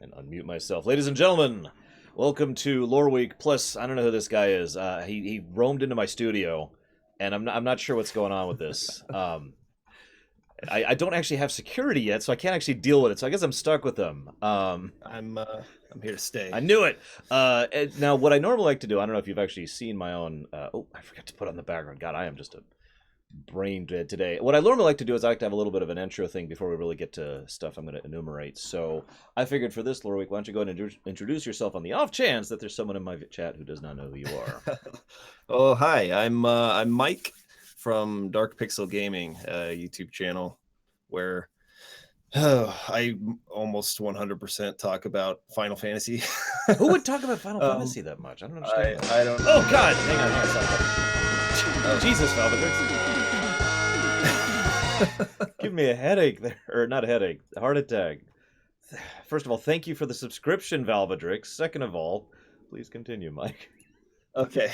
And unmute myself. Ladies and gentlemen, welcome to Loreweek. Plus, I don't know who this guy is. He roamed into my studio, and I'm not sure what's going on with this. I don't actually have security yet, so I can't actually deal with it. So I guess I'm stuck with them. I'm here to stay. I knew it. Now, what I normally like to do, I don't know if you've actually seen my own. Oh, I forgot to put on the background. God, I am just a brain dead today. What I normally like to do is I like to have a little bit of an intro thing before we really get to stuff I'm going to enumerate. So I figured for this Loreweek, why don't you go ahead and introduce yourself on the off chance that there's someone in my chat who does not know who you are. Oh, hi. I'm Mike from Dark Pixel Gaming, YouTube channel, where I almost 100% talk about Final Fantasy. Who would talk about Final Fantasy that much? I don't understand. I don't. Oh God! Hang on a second. Jesus, Valvadrix. Give me a headache there, or not a headache, a heart attack. First of all, thank you for the subscription, Valvadrix. Second of all, please continue, Mike. Okay.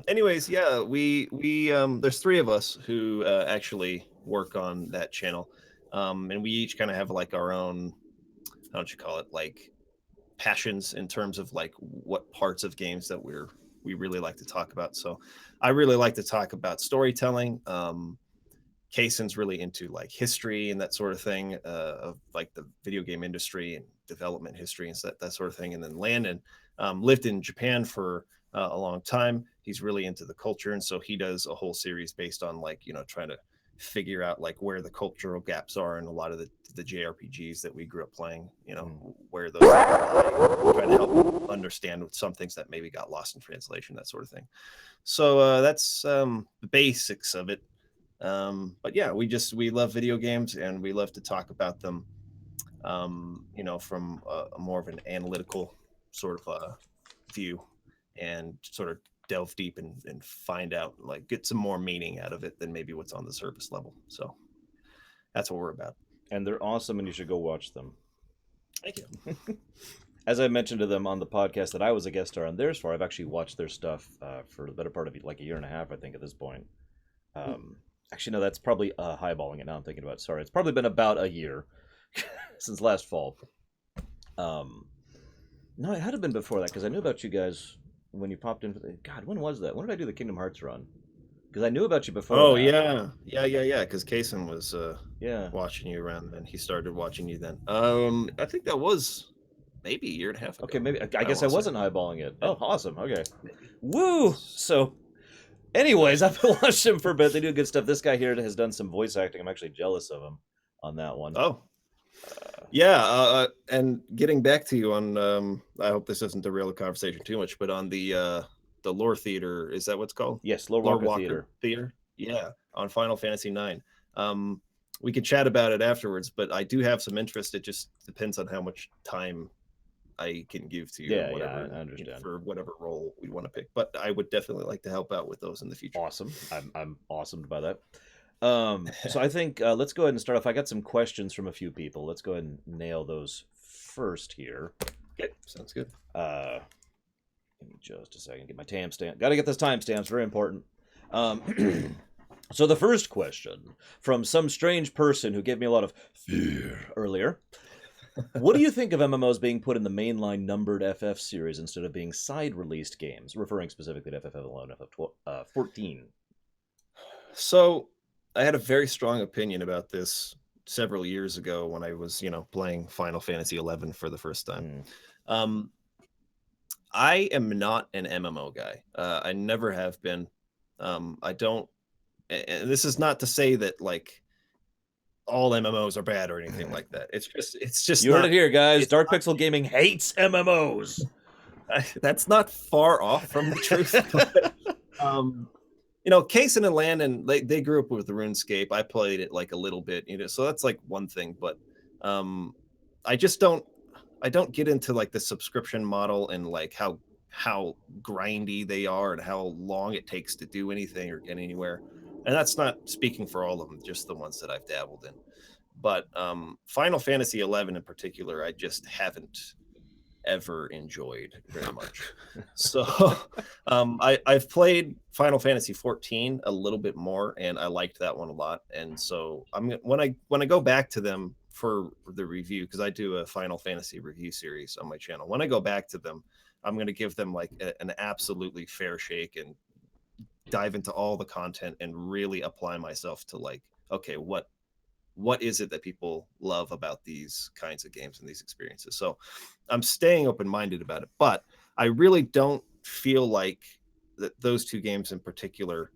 Anyways, yeah, we there's three of us who actually work on that channel, and we each kind of have like our own, how don't you call it, like passions in terms of like what parts of games that we really like to talk about. So I really like to talk about storytelling. Kaysen's really into like history and that sort of thing, of like the video game industry and development history and that sort of thing. And then Landon lived in Japan for a long time. He's really into the culture, and so he does a whole series based on like, trying to figure out like where the cultural gaps are in a lot of the JRPGs that we grew up playing, where those lie, trying to help understand some things that maybe got lost in translation, that sort of thing. So that's the basics of it. But yeah, we love video games, and we love to talk about them, from a more of an analytical sort of view, and sort of delve deep and find out, like, get some more meaning out of it than maybe what's on the surface level. So that's what we're about. And they're awesome, and you should go watch them. Thank you. As I mentioned to them on the podcast that I was a guest star on theirs for, I've actually watched their stuff for the better part of like a year and a half, I think, at this point. Actually, no, that's probably highballing it now. I'm thinking about it. Sorry, it's probably been about a year since last fall. No, it had to have been before that, because I knew about you guys when you popped in. God, when was that? When did I do the Kingdom Hearts run? Because I knew about you before. Oh, that. yeah. Because Kaysen was watching you around then. He started watching you then. I think that was maybe a year and a half ago. Okay, maybe. I guess I wasn't eyeballing it. Oh, awesome. Okay. Woo! So, anyways, I've been watching them for a bit. They do good stuff. This guy here has done some voice acting. I'm actually jealous of him on that one. Oh. Yeah, and getting back to you on, I hope this doesn't derail the conversation too much, but on the Lore Theater, is that what's called? Yes, Lore Theater. Yeah, on Final Fantasy IX. We could chat about it afterwards, but I do have some interest. It just depends on how much time I can give to you. Yeah, I understand. For whatever role we want to pick, but I would definitely like to help out with those in the future. Awesome. I'm awesomed by that. So I think let's go ahead and start off. I got some questions from a few people. Let's go ahead and nail those first here. Okay, sounds good. Give me just a second. Get my timestamp. Got to get this timestamps. Very important. So the first question from some strange person who gave me a lot of fear earlier. What do you think of MMOs being put in the mainline numbered FF series instead of being side-released games, referring specifically to FF11, FF14? So I had a very strong opinion about this several years ago when I was, playing Final Fantasy XI for the first time. I am not an MMO guy. I never have been. I don't. And this is not to say that like all MMOs are bad or anything like that. It's just. You heard it here, guys. Dark Pixel Gaming hates MMOs. That's not far off from the truth. But, Kaysen and Landon, they grew up with the RuneScape. I played it like a little bit, so that's like one thing. But I just don't get into like the subscription model and like how grindy they are and how long it takes to do anything or get anywhere. And that's not speaking for all of them, just the ones that I've dabbled in. But Final Fantasy XI in particular, I just haven't ever enjoyed very much. So I've played Final Fantasy 14 a little bit more, and I liked that one a lot. And so when I go back to them for the review, because I do a Final Fantasy review series on my channel. When I go back to them, I'm going to give them like an absolutely fair shake and dive into all the content and really apply myself to like, okay, what is it that people love about these kinds of games and these experiences? So I'm staying open-minded about it, but I really don't feel like that those two games in particular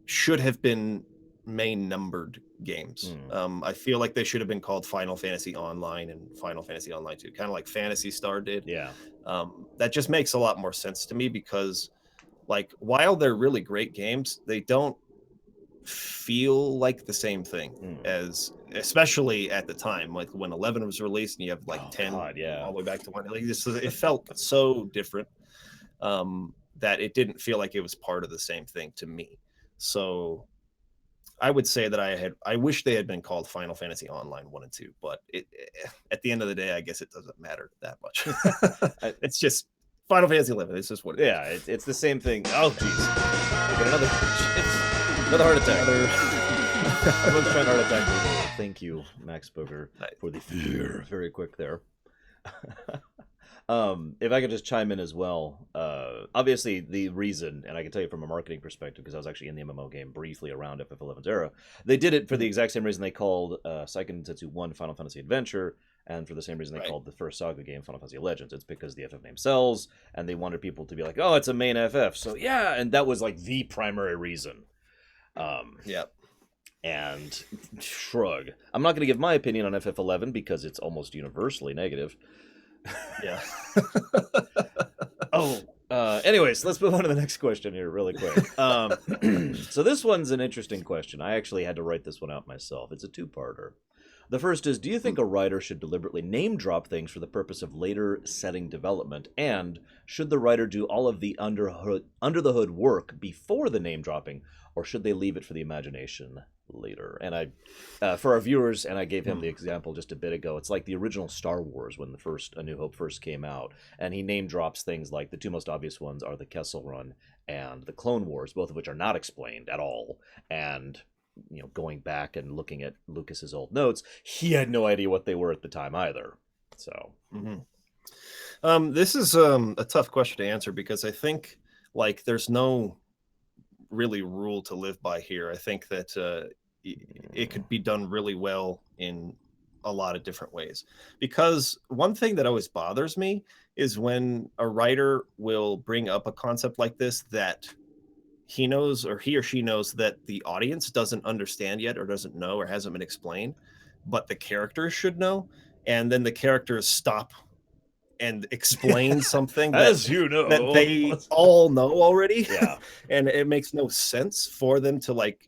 should have been main numbered games. I feel like they should have been called Final Fantasy Online and Final Fantasy Online 2, kind of like Phantasy Star did. Yeah. That just makes a lot more sense to me, because like while they're really great games, they don't feel like the same thing as, especially at the time, like when 11 was released and you have like 10 all the way back to 1. Like it felt so different that it didn't feel like it was part of the same thing to me. So I would say that I wish they had been called Final Fantasy Online 1 and 2, but at the end of the day, I guess it doesn't matter that much. It's just Final Fantasy 11. It's just what it is. It's the same thing. Oh, jeez. Get another heart attack. Everyone's trying heart attack. Thank you, Max Booker, for the fear. Very quick there. If I could just chime in as well. Obviously, the reason, and I can tell you from a marketing perspective, because I was actually in the MMO game briefly around FF11's era, they did it for the exact same reason they called Seiken Densetsu 1 Final Fantasy Adventure, and for the same reason they called the first Saga game Final Fantasy Legends. It's because the FF name sells, and they wanted people to be like, oh, it's a main FF. So yeah, and that was like the primary reason. And shrug. I'm not going to give my opinion on FF11 because it's almost universally negative. Yeah. Anyways, let's move on to the next question here really quick. So this one's an interesting question. I actually had to write this one out myself. It's a two-parter. The first is, do you think a writer should deliberately name drop things for the purpose of later setting development? And should the writer do all of the under the hood work before the name dropping, or should they leave it for the imagination later? And for our viewers, and I gave him the example just a bit ago, it's like the original Star Wars when the first A New Hope first came out, and he name drops things like the two most obvious ones are the Kessel Run and the Clone Wars, both of which are not explained at all. And going back and looking at Lucas's old notes, he had no idea what they were at the time either. So this is a tough question to answer, because I think like there's no really rule to live by here. I think that it could be done really well in a lot of different ways, because one thing that always bothers me is when a writer will bring up a concept like this that he knows, or he or she knows, that the audience doesn't understand yet, or doesn't know, or hasn't been explained, but the characters should know, and then the characters stop and explain something that, that they all know already. And it makes no sense for them to like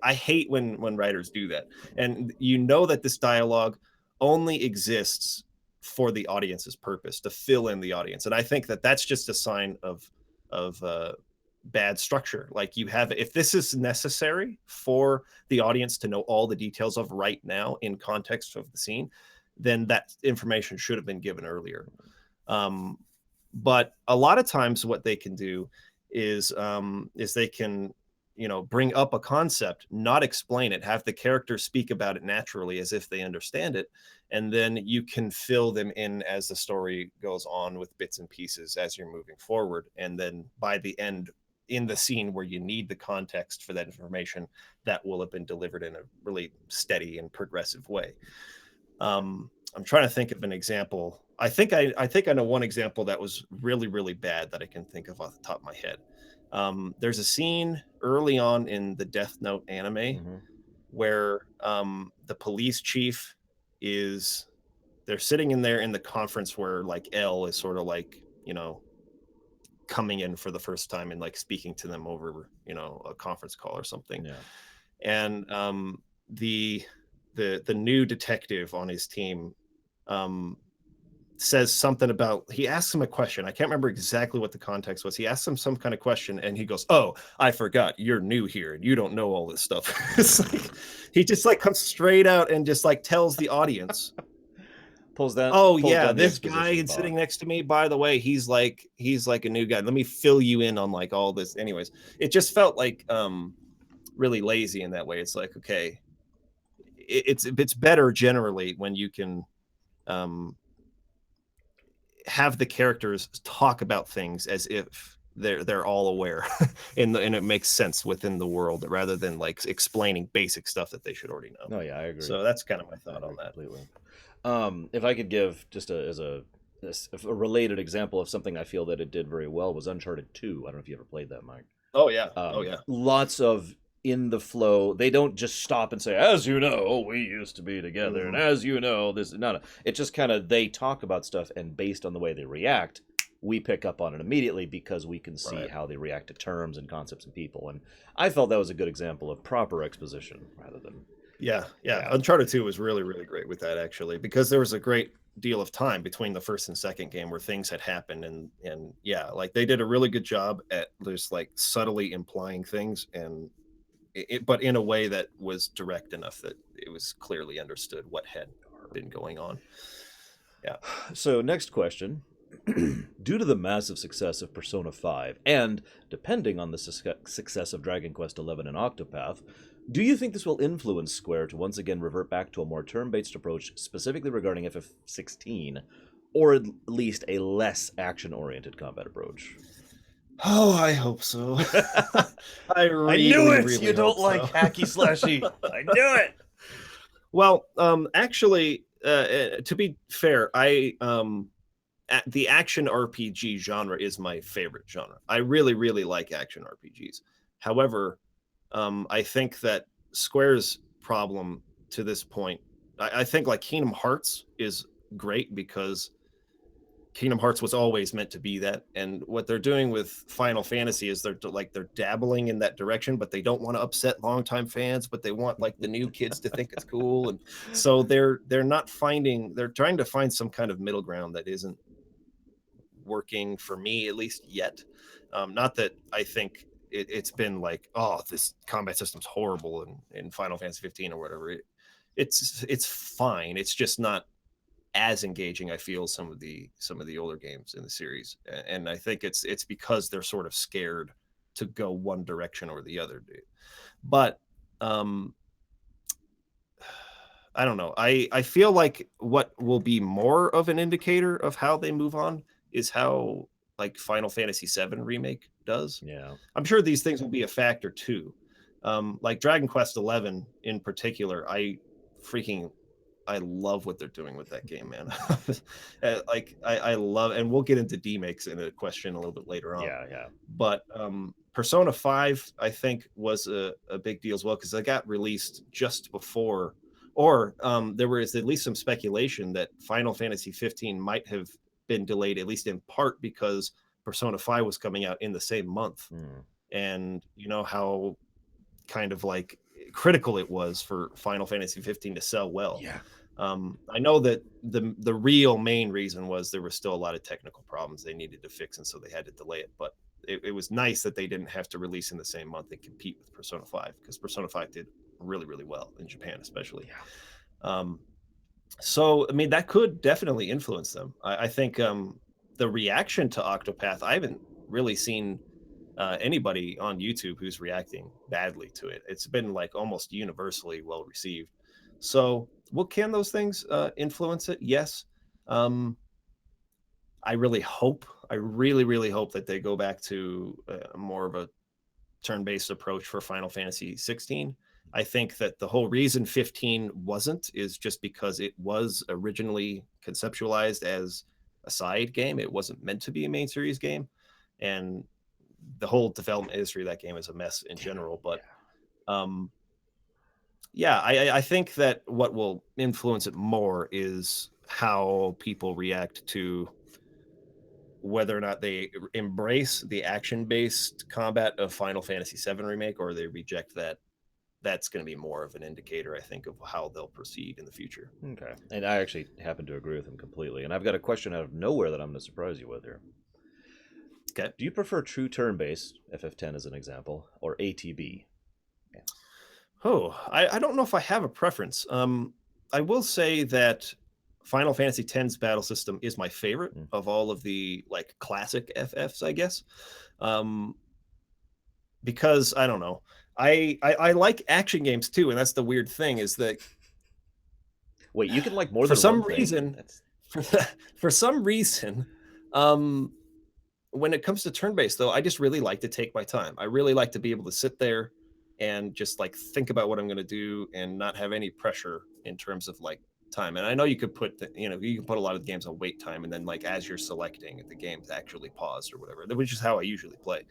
I hate when writers do that, and that this dialogue only exists for the audience's purpose, to fill in the audience. And I think that that's just a sign of bad structure. Like, you have, if this is necessary for the audience to know all the details of right now in context of the scene, then that information should have been given earlier. But a lot of times what they can do is they can bring up a concept, not explain it, have the characters speak about it naturally as if they understand it, and then you can fill them in as the story goes on with bits and pieces as you're moving forward. And then by the end, in the scene where you need the context for that information, that will have been delivered in a really steady and progressive way. I'm trying to think of an example. I think I know one example that was really, really bad that I can think of off the top of my head. There's a scene early on in the Death Note anime where the police chief they're sitting in there in the conference where like L is sort of like, coming in for the first time and like speaking to them over, a conference call or something. And the new detective on his team says something about, he asks him a question. I can't remember exactly what the context was. He asks him some kind of question and he goes, "Oh, I forgot, you're new here and you don't know all this stuff." It's like, he just like comes straight out and just like tells the audience, pulls down this guy sitting next to me, by the way, he's like a new guy. Let me fill you in on like all this. Anyways, it just felt like really lazy in that way. It's like, okay, it's better generally when you can um, have the characters talk about things as if they're all aware and it makes sense within the world rather than like explaining basic stuff that they should already know. No, yeah, I agree. So that's kind of my thought on that. Completely. If I could give just as a related example of something I feel that it did very well was Uncharted 2. I don't know if you ever played that, Mike. Oh yeah. Oh yeah. Lots of in the flow. They don't just stop and say, as you know, we used to be together, and as you know, this. No. It's just kind of they talk about stuff, and based on the way they react, we pick up on it immediately because we can see how they react to terms and concepts and people. And I felt that was a good example of proper exposition rather than. Yeah. Uncharted 2 was really, really great with that, actually, because there was a great deal of time between the first and second game where things had happened. And yeah, like they did a really good job at just like subtly implying things and but in a way that was direct enough that it was clearly understood what had been going on. Yeah. So next question. Due to the massive success of Persona 5 and depending on the success of Dragon Quest XI and Octopath, do you think this will influence Square to once again revert back to a more turn-based approach, specifically regarding FF16, or at least a less action-oriented combat approach? Oh, I hope so. I knew it! Really you don't like hacky slashy. I knew it! Well, actually, to be fair, the action RPG genre is my favorite genre. I really, really like action RPGs. However, I think that Square's problem to this point, I think like Kingdom Hearts is great because Kingdom Hearts was always meant to be that. And what they're doing with Final Fantasy is they're dabbling in that direction, but they don't want to upset longtime fans, but they want like the new kids to think it's cool. And so they're trying to find some kind of middle ground that isn't working for me, at least yet. Not that I think it's been like, oh, this combat system's horrible in Final Fantasy 15 or whatever. It's fine. It's just not as engaging, I feel, some of the older games in the series, and I think it's because they're sort of scared to go one direction or the other. But I don't know. I feel like what will be more of an indicator of how they move on is how like Final Fantasy VII Remake does. Yeah, I'm sure these things will be a factor too. Like Dragon Quest XI in particular, I love what they're doing with that game, man. Like I love, and we'll get into demakes in a question a little bit later on. Yeah. But Persona 5, I think, was a big deal as well because it got released just before, or there was at least some speculation that Final Fantasy 15 might have been delayed, at least in part because Persona 5 was coming out in the same month. And you know how kind of like critical it was for Final Fantasy 15 to sell well. Yeah. I know that the real main reason was there were still a lot of technical problems they needed to fix, and so they had to delay it. But it was nice that they didn't have to release in the same month and compete with Persona 5 because Persona 5 did really, really well in Japan, especially. Yeah. So, I mean, that could definitely influence them. I think the reaction to Octopath, I haven't really seen anybody on YouTube who's reacting badly to it. It's been like almost universally well received. So, can those things influence it? Yes. I really hope. I really, really hope that they go back to more of a turn-based approach for Final Fantasy 16. I think that the whole reason 15 wasn't is just because it was originally conceptualized as a side game. It wasn't meant to be a main series game, and the whole development history of that game is a mess in general. But I think that what will influence it more is how people react to whether or not they embrace the action-based combat of Final Fantasy VII Remake or they reject that. That's going to be more of an indicator, I think, of how they'll proceed in the future. Okay. And I actually happen to agree with him completely. And I've got a question out of nowhere that I'm going to surprise you with here. Okay. Do you prefer true turn-based, FF10 as an example, or ATB? Yeah. Oh, I don't know if I have a preference. I will say that Final Fantasy X's battle system is my favorite of all of the like classic FFs, I guess. Because I don't know. I like action games too, and that's the weird thing is that Wait, you can like more For than one some thing? reason, That's for, for some reason, um, when it comes to turn-based, though, I just really like to take my time. I really like to be able to sit there and just like think about what I'm going to do and not have any pressure in terms of like time. And I know you could put, you can put a lot of the games on wait time, and then like as you're selecting, the game's actually paused or whatever, which is how I usually play.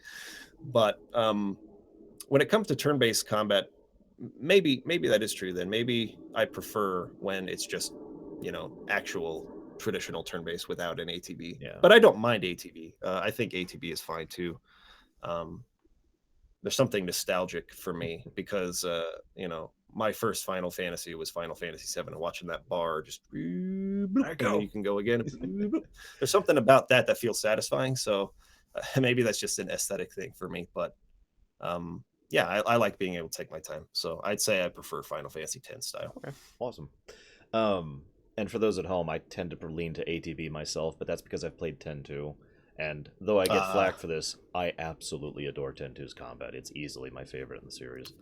But when it comes to turn-based combat, maybe that is true. Then maybe I prefer when it's just actual traditional turn-based without an ATB. yeah. But I don't mind ATB. I think ATB is fine too. Um, there's something nostalgic for me because my first Final Fantasy was Final Fantasy 7, and watching that bar just and then you can go again. There's something about that feels satisfying. So maybe that's just an aesthetic thing for me, but yeah, I like being able to take my time. So I'd say I prefer Final Fantasy 10 style. Okay, awesome. Um, and for those at home, I tend to lean to ATB myself, but that's because I've played 10-2. And though I get Uh, flack for this, I absolutely adore 10-2's combat. It's easily my favorite in the series.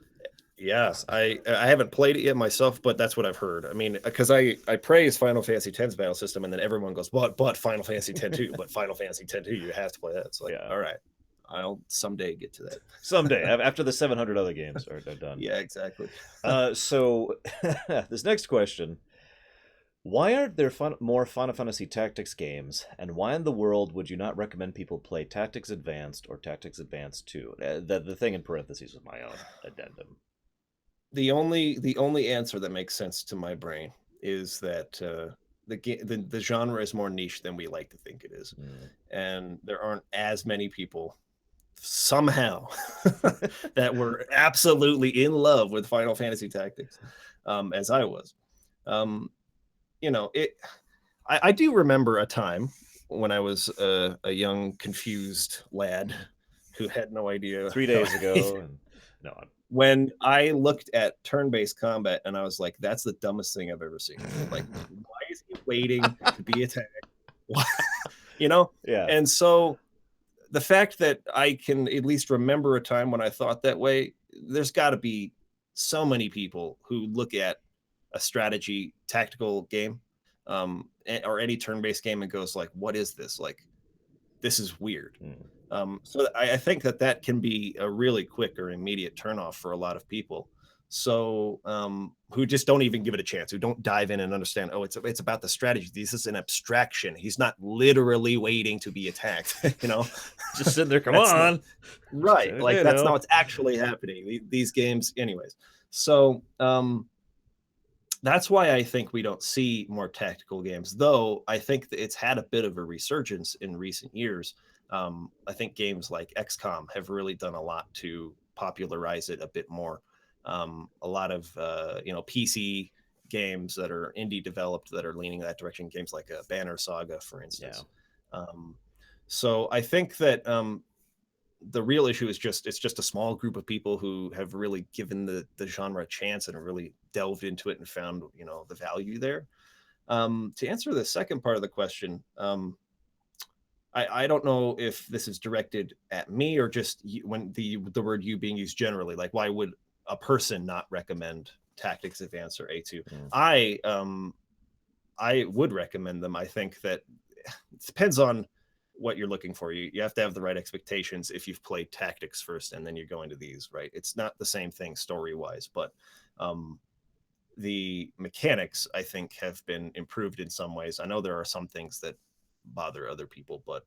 yes, I haven't played it yet myself, but that's what I've heard. I mean, because I praise Final Fantasy X's battle system, and then everyone goes, but Final Fantasy 10 too, but Final Fantasy 10 too, you have to play that. It's like, Yeah. all right, I'll someday get to that. Someday, after the 700 other games are done. Yeah, exactly. So, this next question. Why aren't there more Final Fantasy Tactics games, and why in the world would you not recommend people play Tactics Advanced or Tactics Advanced 2? The thing in parentheses with my own addendum. The only answer that makes sense to my brain is that the genre is more niche than we like to think it is, Mm. and there aren't as many people somehow that were absolutely in love with Final Fantasy Tactics as I was. Um, it. I do remember a time when I was a young, confused lad who had no idea 3 days ago, and no, when I looked at turn-based combat and I was like, that's the dumbest thing I've ever seen. Like, why is he waiting to be attacked? you know? yeah, And so the fact that I can at least remember a time when I thought that way, there's got to be so many people who look at a strategy tactical game or any turn-based game and goes like, what is this? Like, this is weird. mm. So I think that can be a really quick or immediate turnoff for a lot of people. So who just don't even give it a chance, who don't dive in and understand, oh, it's about the strategy. This is an abstraction. He's not literally waiting to be attacked, Just sitting there. Come That's not- on, right. Like that's not what's actually happening. These games, anyways. So that's why I think we don't see more tactical games, though I think that it's had a bit of a resurgence in recent years. I think games like XCOM have really done a lot to popularize it a bit more. A lot of PC games that are indie developed that are leaning that direction. Games like Banner Saga, for instance. Um, so I think that the real issue is it's just a small group of people who have really given the genre a chance and really delved into it and found the value there. To answer the second part of the question, I don't know if this is directed at me or just when the word you being used generally. Like, why would a person not recommend Tactics Advance or A2? I would recommend them. I think that it depends on what you're looking for. You have to have the right expectations if you've played Tactics first and then you're going to these, right? It's not the same thing story wise, but the mechanics I think have been improved in some ways. I know there are some things that bother other people, but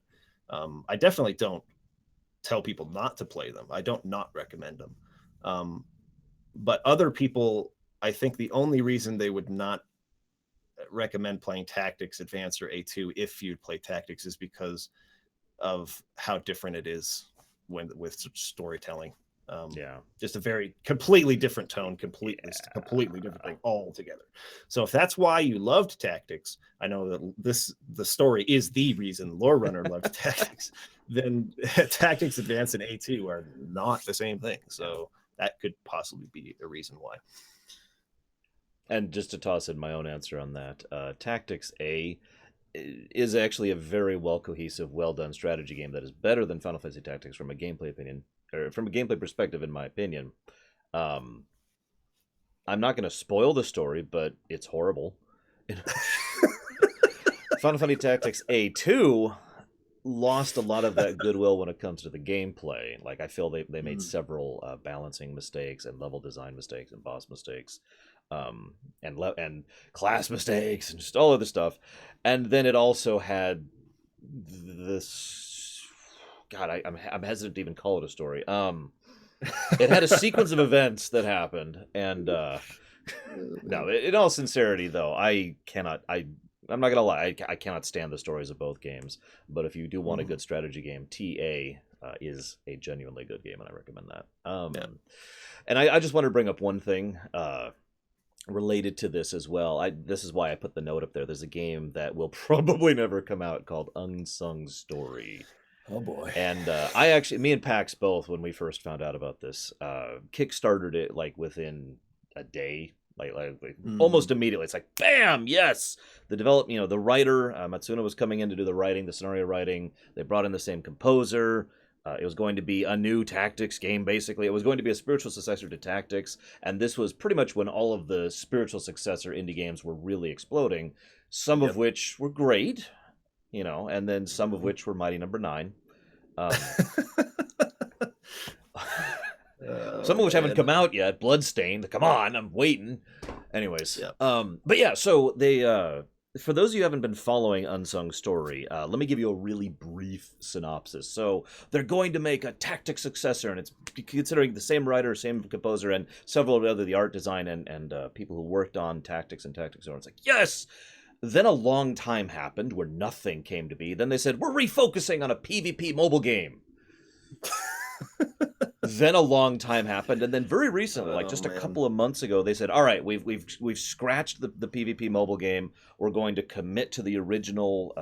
I definitely don't tell people not to play them. I don't not recommend them. But other people, I think the only reason they would not recommend playing Tactics Advanced or A2 if you'd play Tactics is because of how different it is with storytelling. Just a very completely different tone, completely different thing altogether. So if that's why you loved Tactics, I know that the story is the reason Lore Runner loved Tactics. Then Tactics Advance and A2 are not the same thing. So that could possibly be a reason why. And just to toss in my own answer on that, Tactics A is actually a very well cohesive, well done strategy game that is better than Final Fantasy Tactics from a gameplay opinion, or from a gameplay perspective, in my opinion. I'm not going to spoil the story, but it's horrible. Final Fantasy Tactics A2 lost a lot of that goodwill when it comes to the gameplay. Like, I feel they made several balancing mistakes and level design mistakes and boss mistakes, and class mistakes and just all of this stuff. And then it also had this. God, I'm hesitant to even call it a story. It had a sequence of events that happened, and no, in all sincerity, though, I'm not gonna lie, I cannot stand the stories of both games. But if you do want a good strategy game, TA is a genuinely good game, and I recommend that. And I just want to bring up one thing related to this as well. This is why I put the note up there. There's a game that will probably never come out called Unsung Story. Oh boy. And me and Pax both, when we first found out about this, kickstarted it like within a day, like almost immediately. It's like, bam, yes. The writer, Matsuna was coming in to do the writing, the scenario writing. They brought in the same composer. It was going to be a new Tactics game, basically. It was going to be a spiritual successor to Tactics, and this was pretty much when all of the spiritual successor indie games were really exploding, some of which were great, and then some of which were Mighty Number 9. Some of which haven't come out yet. Bloodstained. Come on, I'm waiting. Anyways, but yeah, so they, for those of you who haven't been following Unsung Story, let me give you a really brief synopsis. So they're going to make a Tactics successor, and it's considering the same writer, same composer, and several of the art design and people who worked on Tactics and Tactics. It's like, yes! Then a long time happened where nothing came to be. Then they said, we're refocusing on a PvP mobile game. Then a long time happened, and then very recently, like just a couple of months ago, they said, all right, we've scratched the PvP mobile game. We're going to commit to the original,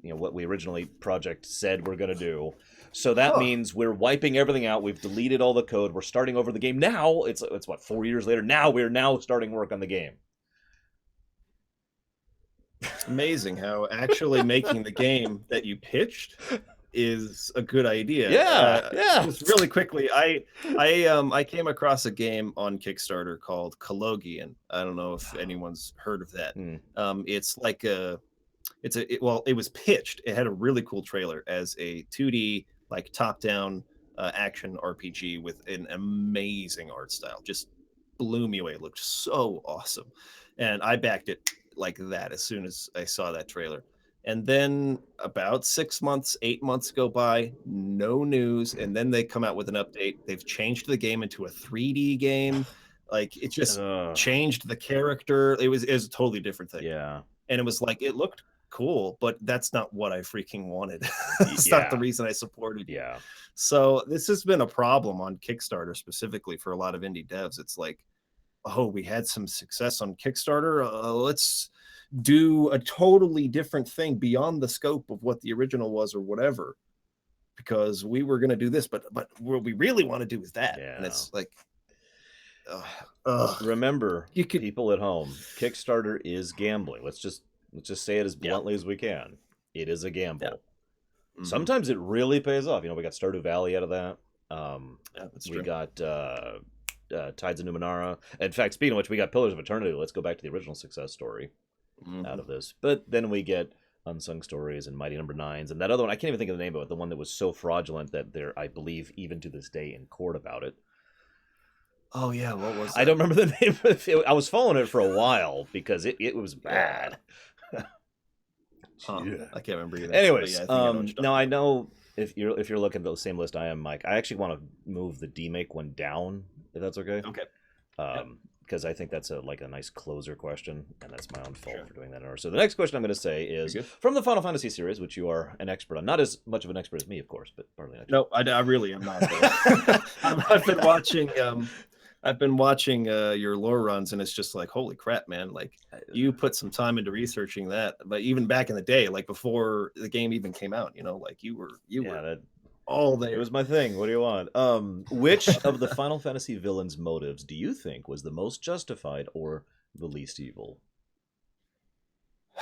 what we originally project said we're going to do. So that means we're wiping everything out. We've deleted all the code. We're starting over the game. Now, it's what, 4 years later? Now we're starting work on the game. Amazing how actually making the game that you pitched is a good idea. Yeah. Just really quickly, I came across a game on Kickstarter called Collogian. I don't know if anyone's heard of that. It's like it was pitched. It had a really cool trailer as a 2D like top-down action RPG with an amazing art style. Just blew me away. It looked so awesome, and I backed it like that as soon as I saw that trailer. And then about 6 months, 8 months go by, no news. And then they come out with an update. They've changed the game into a 3D game. Like, it just changed the character. It was a totally different thing. Yeah. And it was like, it looked cool, but that's not what I freaking wanted. It's not the reason I supported it. Yeah. So this has been a problem on Kickstarter specifically for a lot of indie devs. It's like, oh, we had some success on Kickstarter. Let's do a totally different thing beyond the scope of what the original was or whatever, because we were going to do this, but what we really want to do is that. And it's like, remember, people at home, Kickstarter is gambling. Let's just say it as bluntly as we can. It is a gamble. Sometimes it really pays off. We got Stardew Valley out of that. That's we true. got Tides of Numenera. In fact, speaking of which, we got Pillars of Eternity. Let's go back to the original success story out of this. But then we get Unsung Stories and Mighty Number 9s, and that other one, I can't even think of the name of it, the one that was so fraudulent that they're, I believe, even to this day in court about it. Oh, yeah, what was that? I don't remember the name of it. I was following it for a while because it was bad. I can't remember either. Anyways, now I know if you're looking at the same list I am, Mike, I actually want to move the D-Make one down, if that's okay. Okay. Because I think that's a nice closer question, and that's my own fault for doing that in order. So the next question I'm going to say is from the Final Fantasy series, which you are an expert on. Not as much of an expert as me, of course, but partly not. No, I really am not. I've been watching. I've been watching your lore runs, and it's just like, holy crap, man! Like, you put some time into researching that. But even back in the day, like before the game even came out, like you were all there. It was my thing. What do you want? Which of the Final Fantasy villains' motives do you think was the most justified or the least evil?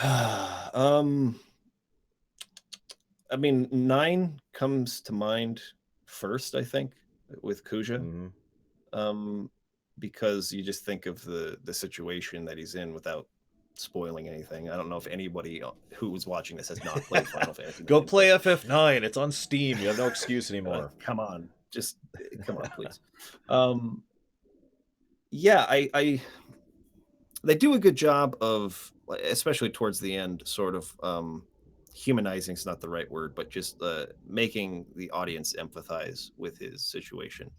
I mean, 9 comes to mind first, I think, with Kuja. Because you just think of the situation that he's in without spoiling anything. I don't know if anybody who was watching this has not played Final Fantasy Go 9, play FF9. It's on Steam. You have no excuse anymore. come on, just come on, please. Yeah, they do a good job of, especially towards the end, sort of humanizing is not the right word, but just making the audience empathize with his situation.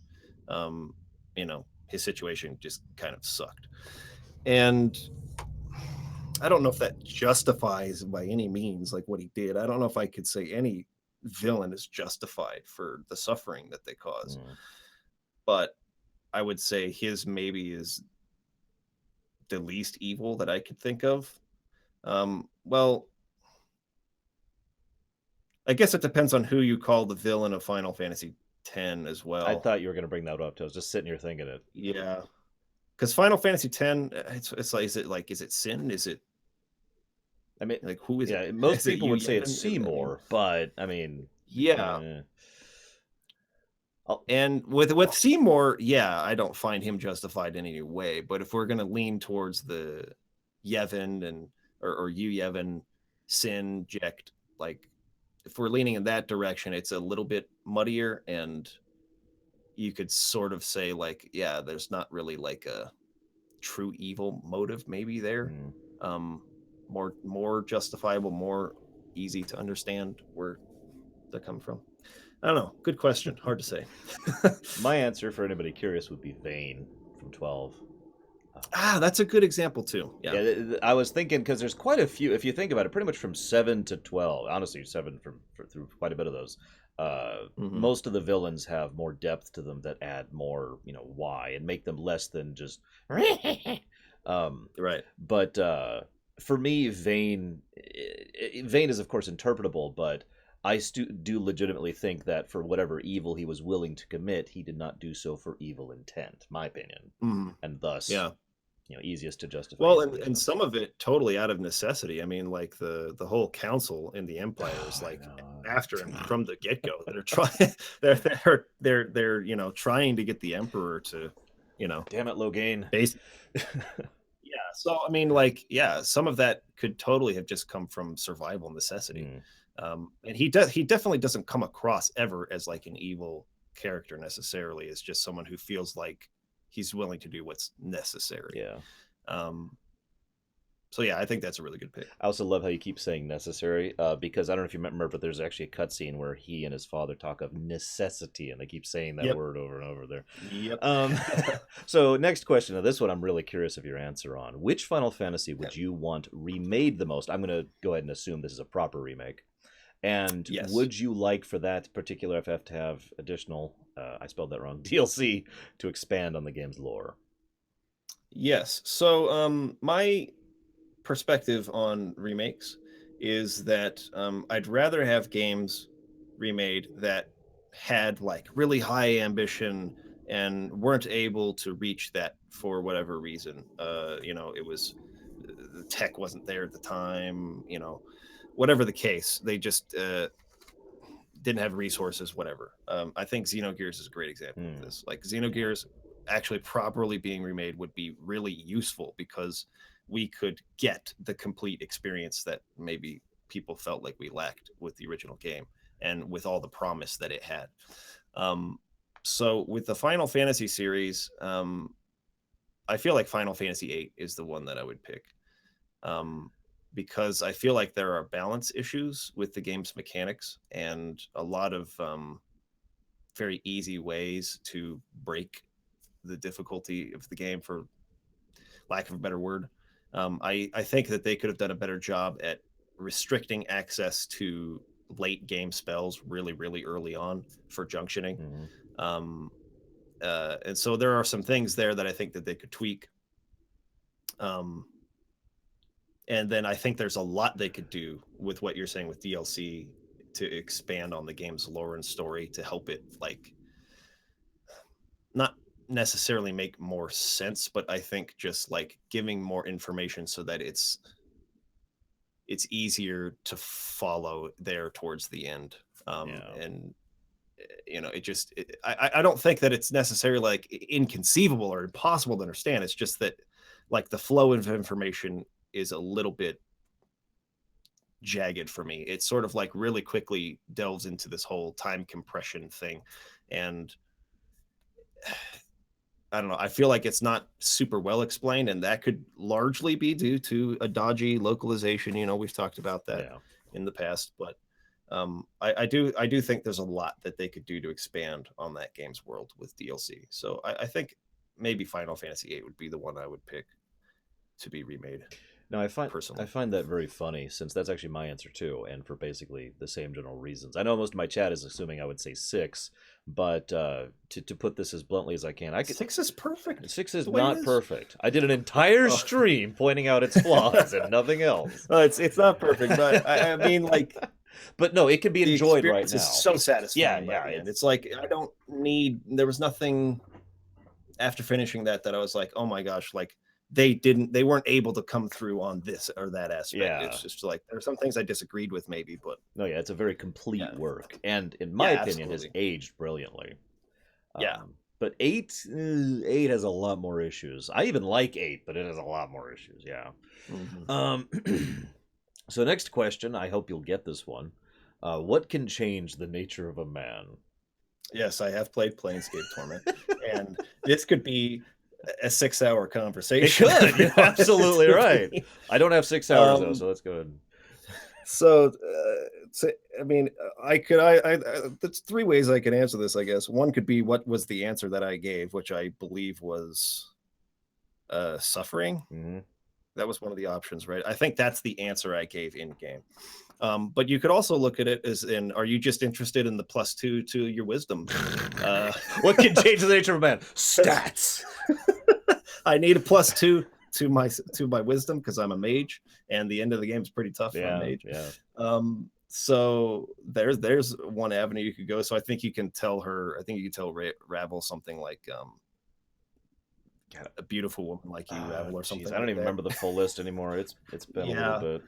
His situation just kind of sucked, and I don't know if that justifies by any means like what he did. I don't know if I could say any villain is justified for the suffering that they cause, but I would say his maybe is the least evil that I could think of. Well, I guess it depends on who you call the villain of Final Fantasy X as well. I thought you were going to bring that up. I was just sitting here thinking it. Yeah, because Final Fantasy X, it's like, is it Sin? Is it? I mean, like, who is it? Most Is people it would say Yevon? it's Seymour, but I mean, yeah. And with Seymour, yeah, I don't find him justified in any way. But if we're gonna lean towards the Yevon or you Yevon, Sin, Jecht, like if we're leaning in that direction, it's a little bit muddier, and you could sort of say like, yeah, there's not really like a true evil motive maybe there. More justifiable, more easy to understand where they're coming from. I don't know. Good question. Hard to say. My answer for anybody curious would be Vayne from 12. That's a good example too. Yeah, I was thinking because there's quite a few. If you think about it, pretty much from 7 to 12. Honestly, 7 through quite a bit of those. Most of the villains have more depth to them that add more, why, and make them less than just right. But for me, Vayne is of course interpretable, but I do legitimately think that for whatever evil he was willing to commit, he did not do so for evil intent, my opinion, and thus, easiest to justify. Well, and some of it totally out of necessity. I mean, like the whole council in the Empire is like after him from the get go. They're trying, they're trying to get the Emperor to, damn it, Logain. Yeah. So I mean, like, yeah, some of that could totally have just come from survival necessity. And he definitely doesn't come across ever as like an evil character necessarily. It's just someone who feels like he's willing to do what's necessary. Yeah. So yeah, I think that's a really good pick. I also love how you keep saying necessary, because I don't know if you remember, but there's actually a cutscene where he and his father talk of necessity, and they keep saying that word over and over there. Yep. So next question. Now this one I'm really curious of your answer on. Which Final Fantasy would you want remade the most? I'm going to go ahead and assume this is a proper remake. And would you like for that particular FF to have additional, I spelled that wrong, DLC to expand on the game's lore? Yes. So my perspective on remakes is that I'd rather have games remade that had like really high ambition and weren't able to reach that for whatever reason. It was the tech wasn't there at the time, whatever the case, they just didn't have resources, whatever. I think Xenogears is a great example of this. Like Xenogears actually properly being remade would be really useful because we could get the complete experience that maybe people felt like we lacked with the original game and with all the promise that it had. So with the Final Fantasy series, I feel like Final Fantasy VIII is the one that I would pick. Because I feel like there are balance issues with the game's mechanics and a lot of very easy ways to break the difficulty of the game, for lack of a better word. I think that they could have done a better job at restricting access to late game spells really, really early on for junctioning. And so there are some things there that I think that they could tweak. And then I think there's a lot they could do with what you're saying with DLC to expand on the game's lore and story to help it, like, not necessarily make more sense, but I think just like giving more information so that it's easier to follow there towards the end. And I don't think that it's necessarily like inconceivable or impossible to understand. It's just that like the flow of information is a little bit jagged for me. It sort of like really quickly delves into this whole time compression thing, and I don't know. I feel like it's not super well explained, and that could largely be due to a dodgy localization. We've talked about that Yeah. in the past, but I do think there's a lot that they could do to expand on that game's world with DLC. So I think maybe Final Fantasy VIII would be the one I would pick to be remade. No, I Personally, find that very funny, since that's actually my answer too, and for basically the same general reasons. I know most of my chat is assuming I would say 6, but to put this as bluntly as I can, I could 6 is perfect. 6 is The way it not is. perfect. I did an entire Oh. stream pointing out its flaws and nothing else. Well, it's not perfect, but I mean, like, But no, it can be the enjoyed right experience now. is so satisfying. Yeah, by the yeah, end. It's like I don't need. There was nothing after finishing that I was like, oh my gosh, like they weren't able to come through on this or that aspect. Yeah. It's just like there are some things I disagreed with maybe, but No, yeah, it's a very complete Yeah. work, and in my Yeah, opinion, has absolutely. aged brilliantly. Yeah. But 8 has a lot more issues. I even like 8, but it has a lot more issues. Yeah. Mhm. So next question, I hope you'll get this one. What can change the nature of a man? Yes, I have played Planescape Torment, and this could be a 6-hour It conversation. could. if we You're wanted absolutely to right. be. I don't have 6 hours though, Um, so that's good. So, I mean, there's 3 ways I could answer this, I guess. One could be what was the answer that I gave, which I believe was suffering. Hmm. That was one of the options, right? I think that's the answer I gave in game. But you could also look at it as in, are you just interested in the +2 to your wisdom? What can change the nature of a man? Stats. I need a +2 to my wisdom because I'm a mage, and the end of the game is pretty tough for a mage. Yeah. So there's one avenue you could go. So I think you can tell her. I think you can tell Ravel something like a beautiful woman like you, Ravel, or something. I don't like even that. remember the full list anymore. It's been a little bit.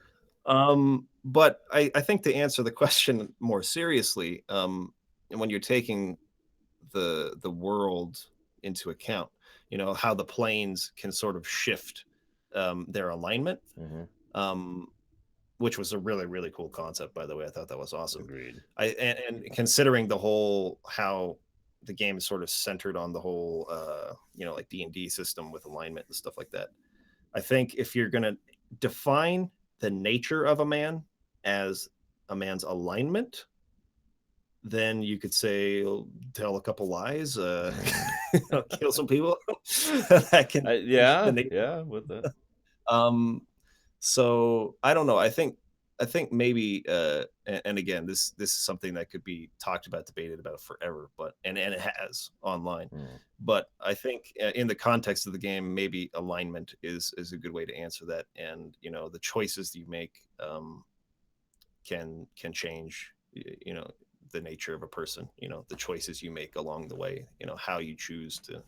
But I think to answer the question more seriously, when you're taking the world into account, how the planes can sort of shift their alignment, which was a really, really cool concept, by the way. I thought that was awesome. Agreed. And considering the whole how the game is sort of centered on the whole like D&D system with alignment and stuff like that, I think if you're going to define the nature of a man as a man's alignment, then you could say tell a couple lies, kill some people. That can with that. So I don't know. I think maybe and again, this is something that could be talked about, debated about forever, but and it has online. But I think in the context of the game, maybe alignment is a good way to answer that. And the choices you make can change the nature of a person. The choices you make along the way. How you choose to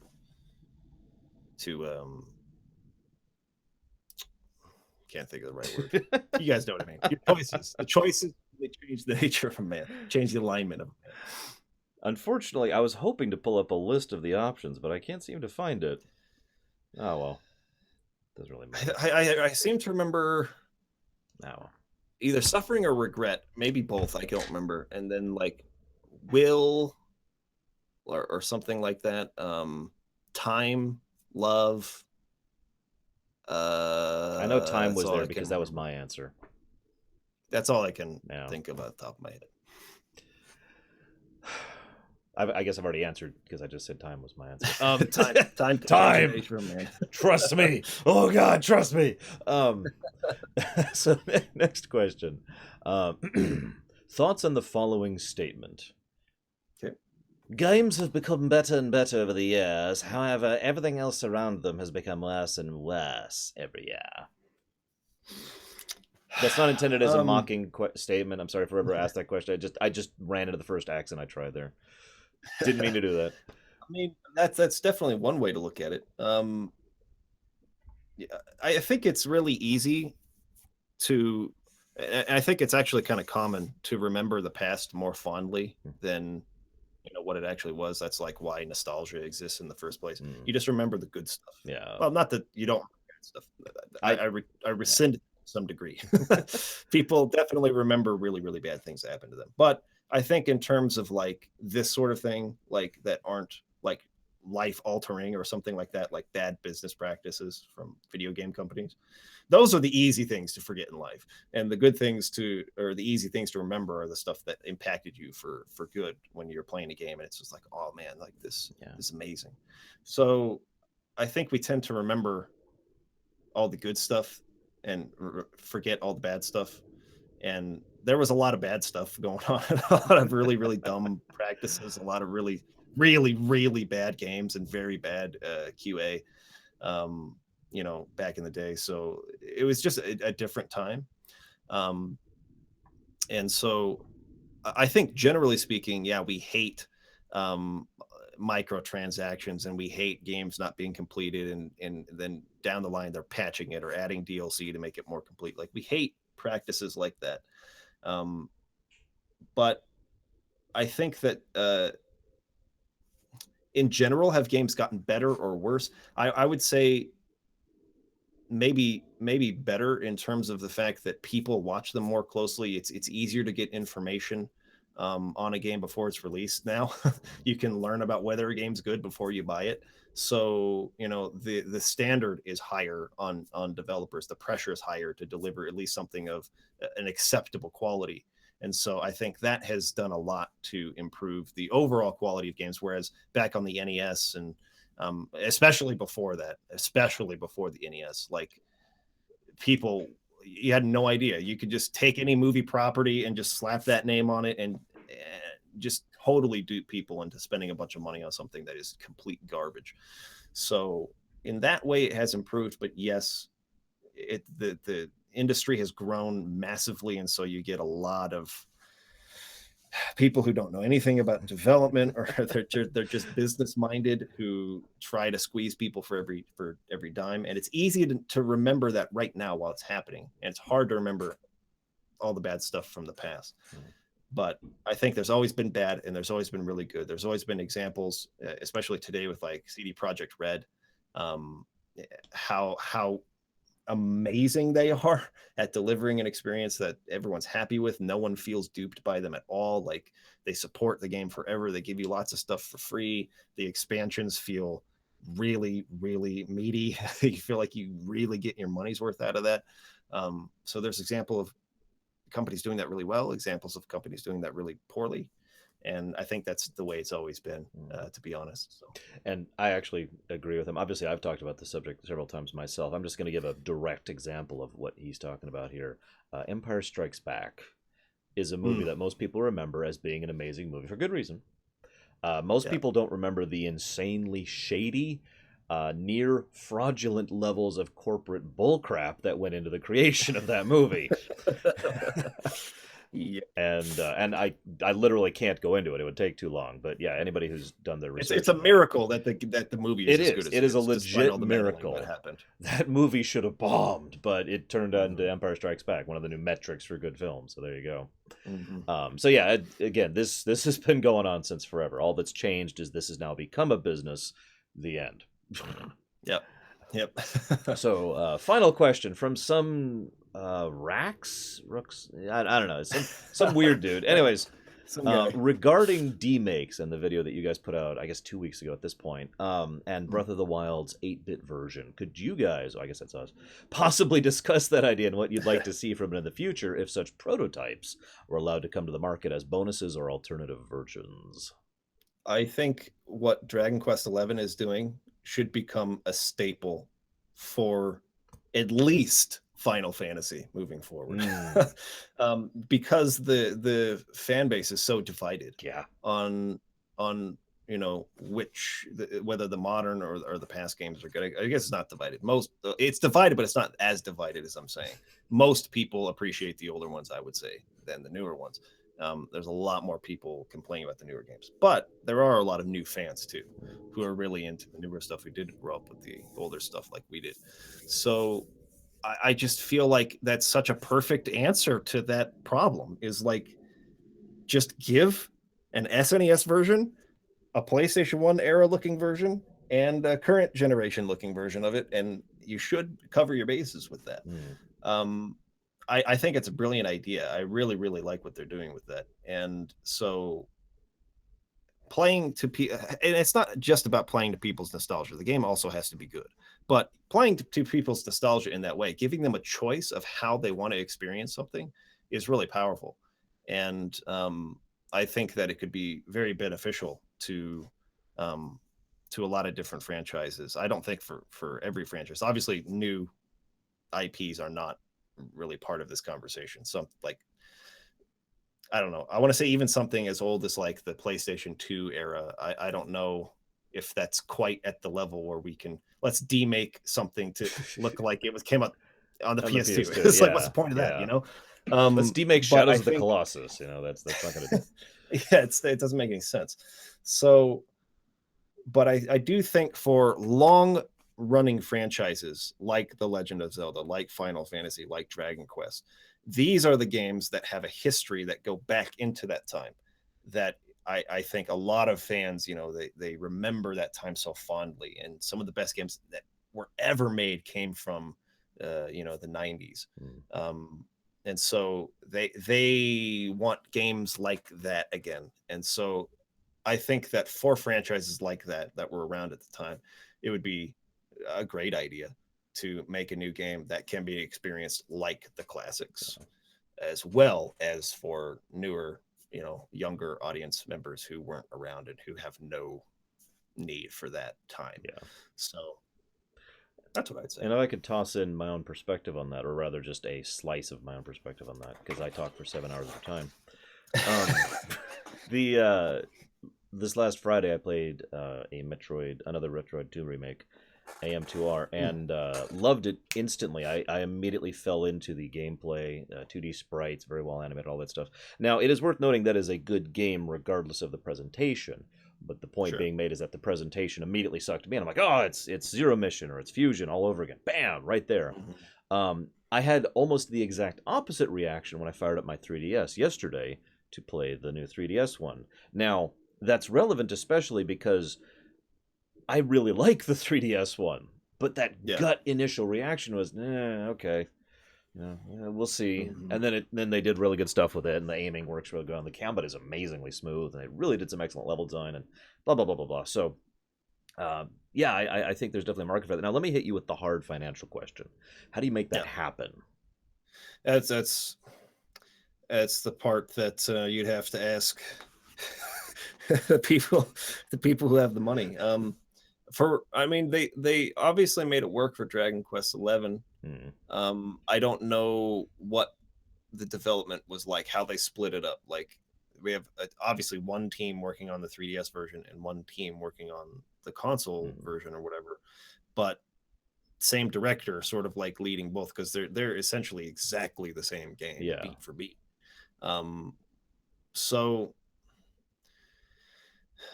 can't think of the right word. You guys know what I mean. Your choices. The choices, they change the nature of a man, change the alignment of a man. Unfortunately, I was hoping to pull up a list of the options, but I can't seem to find it. Oh well. Doesn't really matter. I seem to remember No. either suffering or regret, maybe both. I don't remember. And then like will or something like that. Time, love. I know time was there because that was my answer. That's all I can think of at the top of my head. I guess I've already answered because I just said time was my answer. Time. Trust me. Oh God, trust me. So next question. Thoughts on the following statement. Okay. Games have become better and better over the years. However, everything else around them has become worse and worse every year. That's not intended as a mocking statement. I'm sorry for whoever asked that question. I just ran into the first accent I tried there. Didn't mean to do that. I mean, that's definitely one way to look at it. I think it's really easy to. I think it's actually kind of common to remember the past more fondly than what it actually was. That's like why nostalgia exists in the first place. You just remember the good stuff. Yeah. Well, not that you don't bad stuff. I I rescind it to some degree. People definitely remember really, really bad things that happened to them. But I think in terms of like this sort of thing, like that aren't like life altering or something like that, like bad business practices from video game companies, those are the easy things to forget in life. And the good things to, or the easy things to remember, are the stuff that impacted you for good when you're playing a game. And it's just like, oh man, like this yeah. is amazing. So I think we tend to remember all the good stuff and forget all the bad stuff. And there was a lot of bad stuff going on, a lot of really, really dumb practices, a lot of really, really, really bad games and very bad QA, back in the day. So it was just a different time. Um, and so I think generally speaking, yeah, we hate um, microtransactions and we hate games not being completed, and then down the line they're patching it or adding DLC to make it more complete. Like we hate practices like that. Um, but I think that in general, have games gotten better or worse? I would say maybe better in terms of the fact that people watch them more closely. It's easier to get information on a game before it's released now. You can learn about whether a game's good before you buy it. So the standard is higher on developers. The pressure is higher to deliver at least something of an acceptable quality. And so I think that has done a lot to improve the overall quality of games. Whereas back on the NES and especially before the NES, like people, you had no idea. You could just take any movie property and just slap that name on it and just totally dupe people into spending a bunch of money on something that is complete garbage. So in that way, it has improved. But yes, the industry has grown massively, and so you get a lot of people who don't know anything about development, or they're just business minded, who try to squeeze people for every dime. And it's easy to remember that right now while it's happening, and it's hard to remember all the bad stuff from the past. But I think there's always been bad and there's always been really good. There's always been examples, especially today with like CD Projekt Red, um, how amazing they are at delivering an experience that everyone's happy with. No one feels duped by them at all. Like they support the game forever. They give you lots of stuff for free. The expansions feel really, really meaty. You feel like you really get your money's worth out of that. So there's example of companies doing that really well, examples of companies doing that really poorly. And I think that's the way it's always been, to be honest. So. And I actually agree with him. Obviously, I've talked about the subject several times myself. I'm just going to give a direct example of what he's talking about here. Empire Strikes Back is a movie that most people remember as being an amazing movie for good reason. Most people don't remember the insanely shady, near fraudulent levels of corporate bullcrap that went into the creation of that movie. Yeah. And I literally can't go into it. It would take too long. But yeah, anybody who's done their research, it's a miracle that the movie is as good as it is a legit all the miracle that happened. That movie should have bombed, but it turned out into Empire Strikes Back, one of the new metrics for good films. So there you go. So yeah, again, this has been going on since forever. All that's changed is this has now become a business. The end. Yep. So final question from some rooks, I don't know, some weird dude. Anyways, regarding demakes and the video that you guys put out, I guess 2 weeks ago at this point, and Breath of the Wild's 8-bit version, could you guys, I guess that's us, possibly discuss that idea and what you'd like to see from it in the future if such prototypes were allowed to come to the market as bonuses or alternative versions? I think what Dragon Quest XI is doing should become a staple for at least Final Fantasy moving forward. Because the fan base is so divided on whether the modern or the past games are good. I guess it's not divided. It's divided, but it's not as divided as I'm saying. Most people appreciate the older ones, I would say, than the newer ones. There's a lot more people complaining about the newer games, but there are a lot of new fans too, who are really into the newer stuff, who didn't grow up with the older stuff like we did. So I just feel like that's such a perfect answer to that problem, is like, just give an SNES version, a PlayStation 1 era looking version, and a current generation looking version of it, and you should cover your bases with that. Mm. Um, I think it's a brilliant idea. I really, really like what they're doing with that. And so playing to and it's not just about playing to people's nostalgia. The game also has to be good, but playing to people's nostalgia in that way, giving them a choice of how they want to experience something, is really powerful. And I think that it could be very beneficial um, to a lot of different franchises. I don't think for every franchise. Obviously, new IPs are not really part of this conversation. Some like, I don't know. I want to say even something as old as like the PlayStation 2 era. I don't know if that's quite at the level where we can, let's demake something to look like it was came out on the On the PS2. PS2, It's like, what's the yeah, point of that, yeah. you know? Let's demake But I Shadows of the think Colossus. That's not going to do. yeah, it doesn't make any sense. So, but I do think for long running franchises like The Legend of Zelda, like Final Fantasy, like Dragon Quest, these are the games that have a history that go back into that time, that I think a lot of fans, they remember that time so fondly. And some of the best games that were ever made came from the 90s. Mm. And so they want games like that again. And so I think that for franchises like that were around at the time, it would be a great idea to make a new game that can be experienced like the classics, as well as for newer, younger audience members who weren't around and who have no need for that time. Yeah. So that's what I'd say. And if I could toss in my own perspective on that, or rather just a slice of my own perspective on that, because I talk for 7 hours at a time. The this last Friday I played another Metroid 2 remake, AM2R, and loved it instantly. I immediately fell into the gameplay, 2D sprites, very well animated, all that stuff. Now, it is worth noting that is a good game regardless of the presentation. But the point Sure. being made is that the presentation immediately sucked me in. I'm like, oh, it's Zero Mission or it's Fusion all over again. Bam, right there. I had almost the exact opposite reaction when I fired up my 3DS yesterday to play the new 3DS one. Now, that's relevant especially because I really like the 3DS one, but that Yeah. gut initial reaction was, okay, we'll see. Mhm. And then they did really good stuff with it, and the aiming works really good. And the combat is amazingly smooth, and they really did some excellent level design, and blah blah blah blah blah. So, yeah, I think there's definitely a market for that. Now, let me hit you with the hard financial question: how do you make that Yeah. happen? That's the part that you'd have to ask the people who have the money. I mean, they obviously made it work for Dragon Quest 11. I don't know what the development was like, how they split it up. Like, we have obviously one team working on the 3DS version and one team working on the console version or whatever, but same director sort of like leading both, because they're essentially exactly the same game, Yeah. beat for beat. So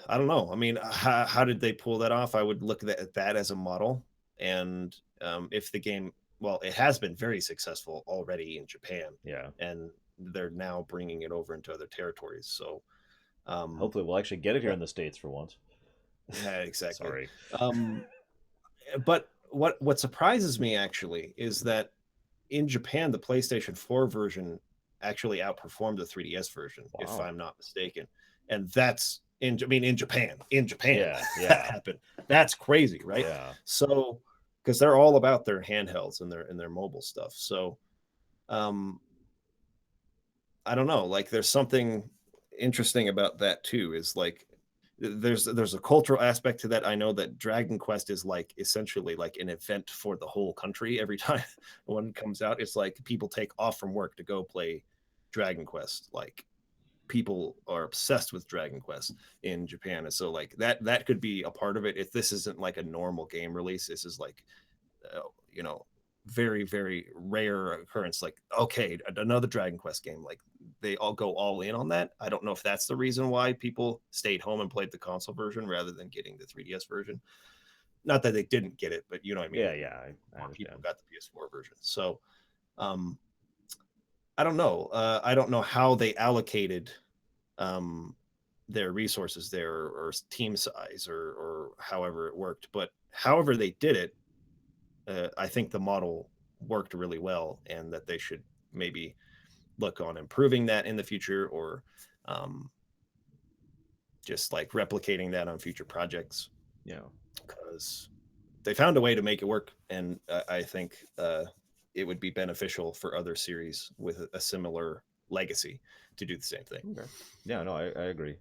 I don't know. I mean, how did they pull that off? I would look at that as a model. And if the game, well, it has been very successful already in Japan. Yeah. And they're now bringing it over into other territories. So hopefully we'll actually get it here in the States for once. yeah, exactly. Sorry. But what surprises me actually is that in Japan, the PlayStation 4 version actually outperformed the 3DS version, Wow. if I'm not mistaken. And that's in Japan, Yeah, that happened. That's crazy, right? Yeah. So, because they're all about their handhelds and their mobile stuff. So, I don't know. Like, there's something interesting about that too. Is like, there's a cultural aspect to that. I know that Dragon Quest is like essentially like an event for the whole country. Every time one comes out, it's like people take off from work to go play Dragon Quest. Like, people are obsessed with Dragon Quest in Japan, and so like that could be a part of it. If this isn't like a normal game release, this is like you know very, very rare occurrence. Like, okay, another Dragon Quest game. Like, they all go all in on that. I don't know if that's the reason why people stayed home and played the console version rather than getting the 3DS version. Not that they didn't get it, but you know what I mean. Yeah, I More understand. people got the PS4 version. So I don't know. I don't know how they allocated their resources there, or team size, or however it worked. But however they did it, I think the model worked really well, and that they should maybe look on improving that in the future, or um, just like replicating that on future projects, Yeah. because they found a way to make it work, and I think it would be beneficial for other series with a similar legacy to do the same thing. Okay. Yeah, no, I agree.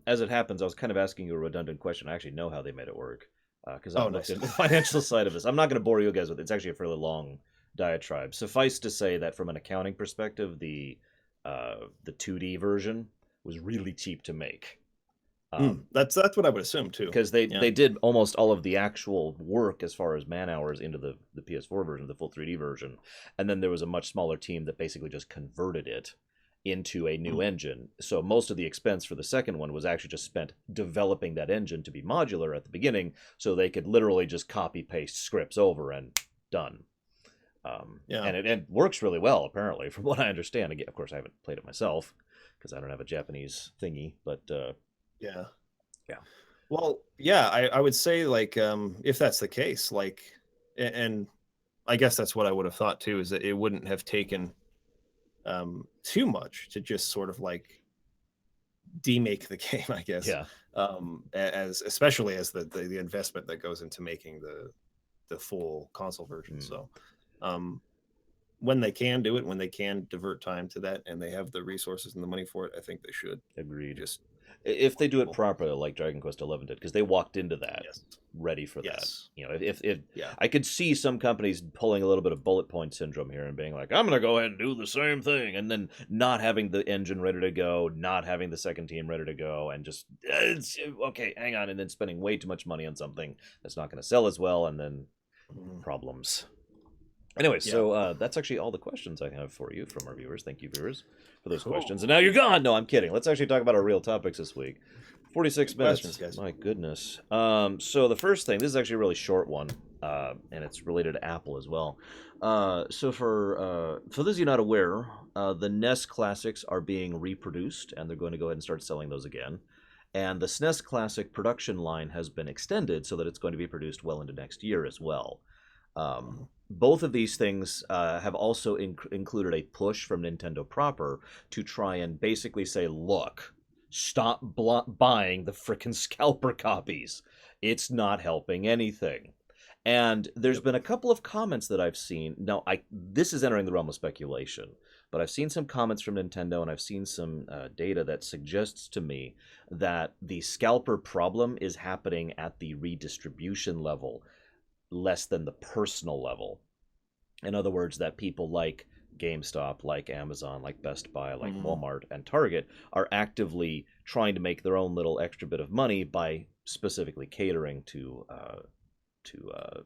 As it happens, I was kind of asking you a redundant question. I actually know how they made it work because Oh, I've looked nice. into the financial side of this. I'm not going to bore you guys with it. It's actually a fairly long diatribe. Suffice to say that from an accounting perspective, the 2D version was really cheap to make. That's what I would assume too. Because they Yeah. they did almost all of the actual work as far as man hours into the PS4 version, the full 3D version, and then there was a much smaller team that basically just converted it into a new Mm. engine. So most of the expense for the second one was actually just spent developing that engine to be modular at the beginning, so they could literally just copy paste scripts over and done. Yeah. And it works really well, apparently, from what I understand. Again, of course, I haven't played it myself because I don't have a Japanese thingy, but Yeah. yeah. Well, yeah, I would say like if that's the case, like, and I guess that's what I would have thought too, is that it wouldn't have taken too much to just sort of like demake the game, I guess. Yeah. As especially as the investment that goes into making the full console version. Mm. So when they can do it, when they can divert time to that, and they have the resources and the money for it, I think they should. Agreed. Just If they do it people. properly, like Dragon Quest XI did, because they walked into that Yes. ready for that. Yes. You know, if Yeah. I could see some companies pulling a little bit of bullet point syndrome here and being like, I'm gonna go ahead and do the same thing, and then not having the engine ready to go, not having the second team ready to go, and just okay, hang on, and then spending way too much money on something that's not going to sell as well, and then problems. Anyway, Yeah. so that's actually all the questions I have for you from our viewers. Thank you, viewers, for those Cool. questions. And now you're gone. No, I'm kidding. Let's actually talk about our real topics this week. 46 Good minutes. questions, guys. My goodness. So the first thing, this is actually a really short one, and it's related to Apple as well. So for those of you not aware, the NES Classics are being reproduced, and they're going to go ahead and start selling those again. And the SNES Classic production line has been extended so that it's going to be produced well into next year as well. Both of these things have also included a push from Nintendo proper to try and basically say, look, stop buying the frickin' scalper copies. It's not helping anything. And there's been a couple of comments that I've seen. Now, this is entering the realm of speculation, but I've seen some comments from Nintendo, and I've seen some data that suggests to me that the scalper problem is happening at the redistribution level, less than the personal level. In other words, that people like GameStop, like Amazon, like Best Buy, like Walmart, and Target are actively trying to make their own little extra bit of money by specifically catering to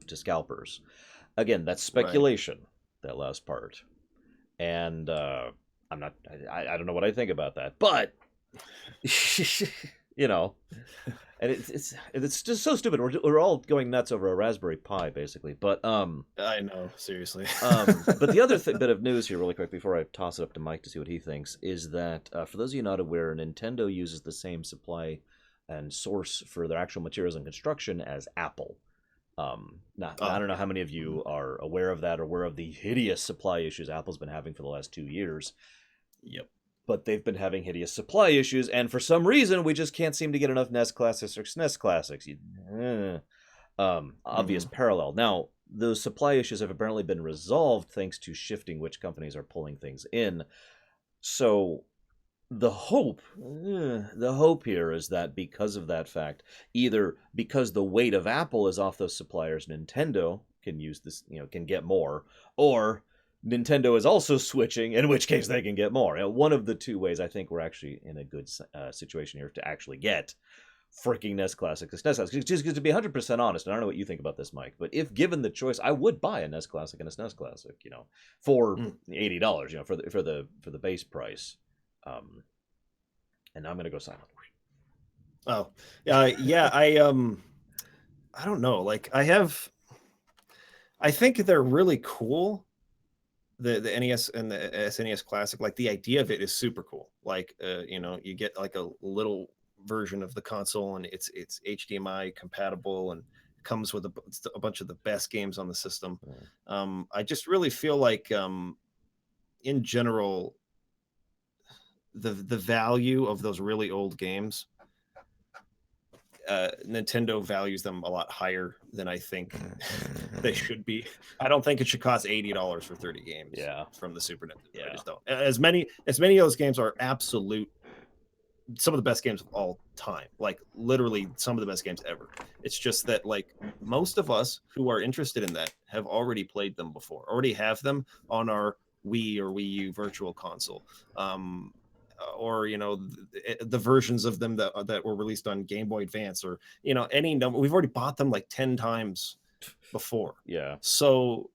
scalpers. Again, that's speculation. Right. That last part, and I'm not. I don't know what I think about that, but you know. And it's just so stupid. We're all going nuts over a Raspberry Pi, basically. But I know, seriously. But the other bit of news here, really quick, before I toss it up to Mike to see what he thinks, is that for those of you not aware, Nintendo uses the same supply and source for their actual materials and construction as Apple. Now, I don't know how many of you are aware of that or aware of the hideous supply issues Apple's been having for the last 2 years. Yep. But they've been having hideous supply issues, and for some reason, we just can't seem to get enough NES Classics or SNES Classics. Obvious parallel. Now, those supply issues have apparently been resolved thanks to shifting which companies are pulling things in. So, the hope here is that because of that fact, either because the weight of Apple is off those suppliers, Nintendo can use this, can get more, or Nintendo is also switching, in which case they can get more. One of the two ways, I think we're actually in a good situation here to actually get freaking NES Classic, SNES Classic. Just to be 100% honest, and I don't know what you think about this, Mike, but if given the choice, I would buy a NES Classic and a SNES Classic, for $80, for the base price. And now I'm gonna go silent. Oh, yeah. I don't know. Like I think they're really cool. The NES and the SNES Classic, like the idea of it is super cool. Like you get like a little version of the console, and it's HDMI compatible, and comes with a bunch of the best games on the system. Mm. I just really feel like in general the value of those really old games, Nintendo values them a lot higher than I think they should be. I don't think it should cost $80 for 30 games from the Super Nintendo. Yeah. I just don't. As many of those games are absolute, some of the best games of all time, like literally some of the best games ever. It's just that like most of us who are interested in that have already played them before, already have them on our Wii or Wii U virtual console. Or the versions of them that were released on Game Boy Advance, or any number. We've already bought them like 10 times before. Yeah. So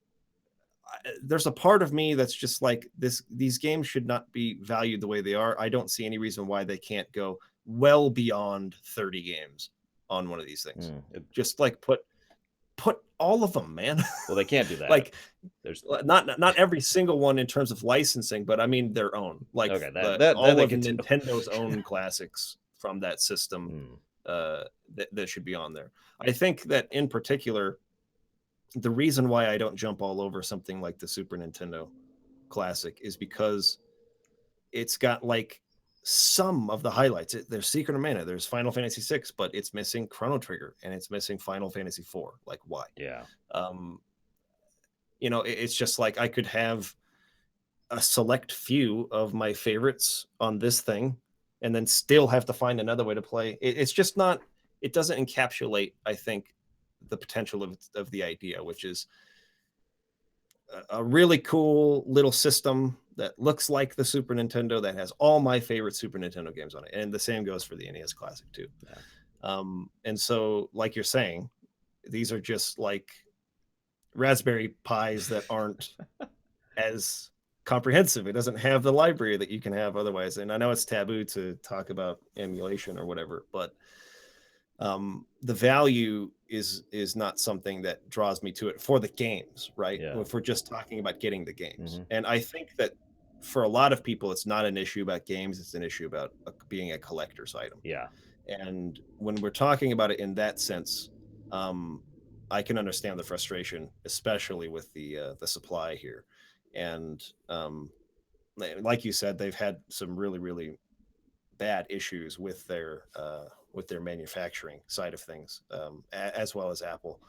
there's a part of me that's just like these games should not be valued the way they are. I don't see any reason why they can't go well beyond 30 games on one of these things. Just like put all of them, man. Well, they can't do that. Like there's not every single one in terms of licensing, but I mean their own. Like okay, all of Nintendo's own classics from that system that should be on there. I think that in particular, the reason why I don't jump all over something like the Super Nintendo Classic is because it's got like some of the highlights. There's Secret of Mana, there's Final Fantasy VI, but it's missing Chrono Trigger and it's missing Final Fantasy IV. Like, why? Yeah. It's just like I could have a select few of my favorites on this thing and then still have to find another way to play. It's just not, it doesn't encapsulate, I think, the potential of the idea, which is a really cool little system that looks like the Super Nintendo, that has all my favorite Super Nintendo games on it. And the same goes for the NES Classic too. Yeah. And so, like you're saying, these are just like Raspberry Pis that aren't as comprehensive. It doesn't have the library that you can have otherwise. And I know it's taboo to talk about emulation or whatever, but the value is not something that draws me to it for the games, right? Yeah. If we're just talking about getting the games. And I think that for a lot of people, it's not an issue about games, it's an issue about being a collector's item. Yeah. And when we're talking about it in that sense, I can understand the frustration, especially with the supply here. And like you said, they've had some really, really bad issues with their manufacturing side of things, as well as Apple.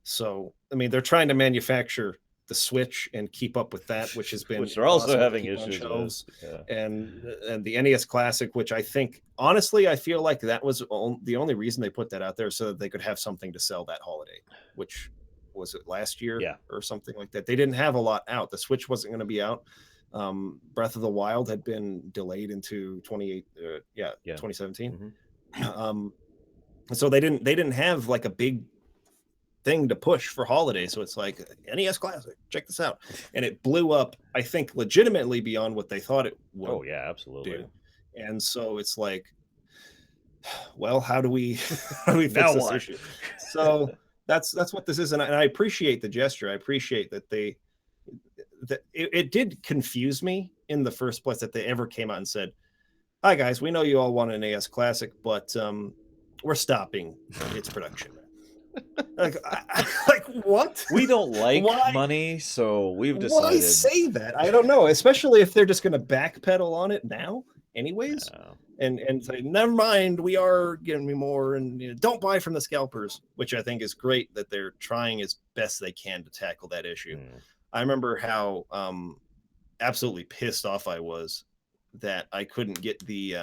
So, I mean, they're trying to manufacture the Switch and keep up with that, which has been which they're also having issues with. Yeah. And the NES Classic, which I think, honestly, I feel like that was the only reason they put that out there, so that they could have something to sell that holiday, which was it last year or something like that. They didn't have a lot out. The Switch wasn't going to be out. Breath of the Wild had been delayed into 2017. So they didn't have like a big thing to push for holiday. So it's like NES Classic, check this out, and it blew up, I think, legitimately beyond what they thought it would. Oh yeah, absolutely. Do. And so it's like, well, how do we fix this issue? So that's what this is, and I appreciate the gesture. I appreciate that it did confuse me in the first place that they ever came out and said, "Hi guys, we know you all want an NES Classic, but we're stopping its production." like what? We don't like money, so we've decided. Why say that? I don't know, especially if they're just going to backpedal on it now, anyways, and say, never mind, we are giving me more, and don't buy from the scalpers, which I think is great that they're trying as best they can to tackle that issue. I remember how absolutely pissed off I was that I couldn't get the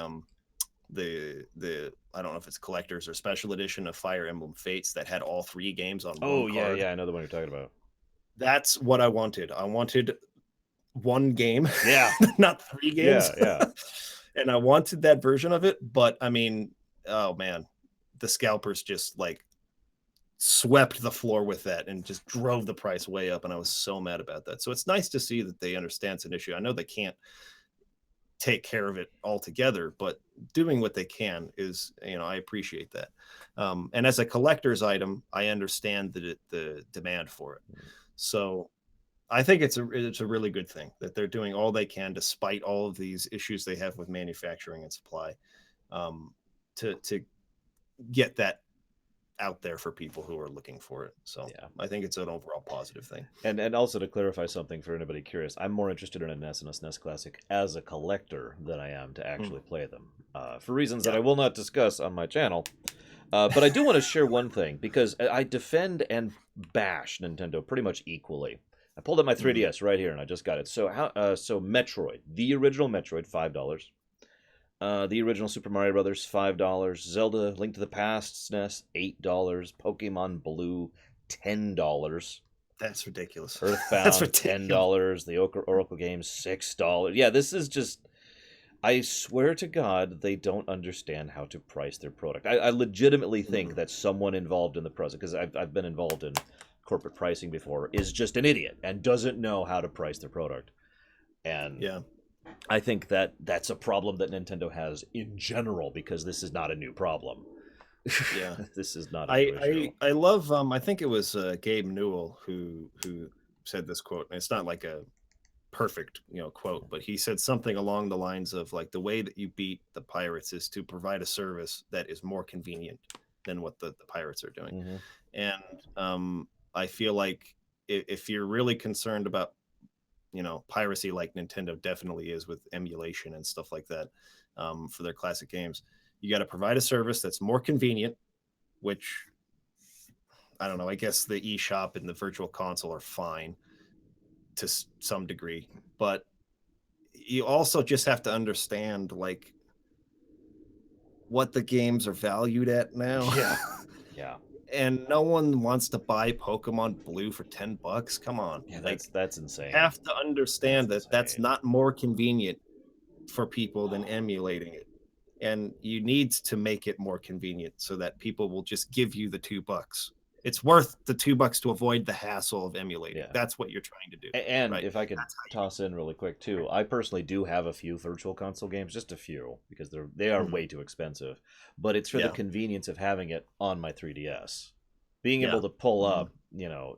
I don't know if it's collector's or special edition of Fire Emblem Fates that had all 3 games on one card. Yeah, I know the one you're talking about. That's what I wanted. I wanted one game, not 3 games. Yeah. And I wanted that version of it, but I mean, oh man, the scalpers just like swept the floor with that and just drove the price way up, and I was so mad about that. So it's nice to see that they understand it's an issue. I know they can't take care of it altogether, but doing what they can is, I appreciate that. And as a collector's item, I understand the demand for it. So I think it's a really good thing that they're doing all they can, despite all of these issues they have with manufacturing and supply, to get that out there for people who are looking for it. So Yeah. I think it's an overall positive thing. And also to clarify something for anybody curious, I'm more interested in a NES and a SNES Classic as a collector than I am to actually play them, for reasons that I will not discuss on my channel. But I do want to share one thing, because I defend and bash Nintendo pretty much equally. I pulled up my 3DS right here, and I just got it. So so Metroid, the original Metroid, $5. The original Super Mario Brothers, $5. Zelda: Link to the Past, SNES, $8. Pokemon Blue, $10. That's ridiculous. Earthbound, That's ridiculous. $10. The Oracle games, $6. Yeah, this is just. I swear to God, they don't understand how to price their product. I legitimately think that someone involved in the process, because I've been involved in corporate pricing before, is just an idiot and doesn't know how to price their product. And yeah, I think that that's a problem that Nintendo has in general, because this is not a new problem. Yeah, this is not a new issue. I love I think it was Gabe Newell who said this quote, and it's not like a perfect quote, but he said something along the lines of like, the way that you beat the pirates is to provide a service that is more convenient than what the pirates are doing. And I feel like if you're really concerned about piracy, like Nintendo definitely is with emulation and stuff like that, for their classic games, you got to provide a service that's more convenient, which I don't know, I guess the eShop and the virtual console are fine to some degree, but you also just have to understand like what the games are valued at now. Yeah. And no one wants to buy Pokemon Blue for $10. Come on. Yeah, like, that's insane. You have to understand that's not more convenient for people than emulating it. And you need to make it more convenient so that people will just give you the $2. It's worth the $2 to avoid the hassle of emulating. Yeah. That's what you're trying to do. And right? If I could toss in really quick too, I personally do have a few virtual console games, just a few, because they are way too expensive. But it's for the convenience of having it on my 3DS. Being able to pull up,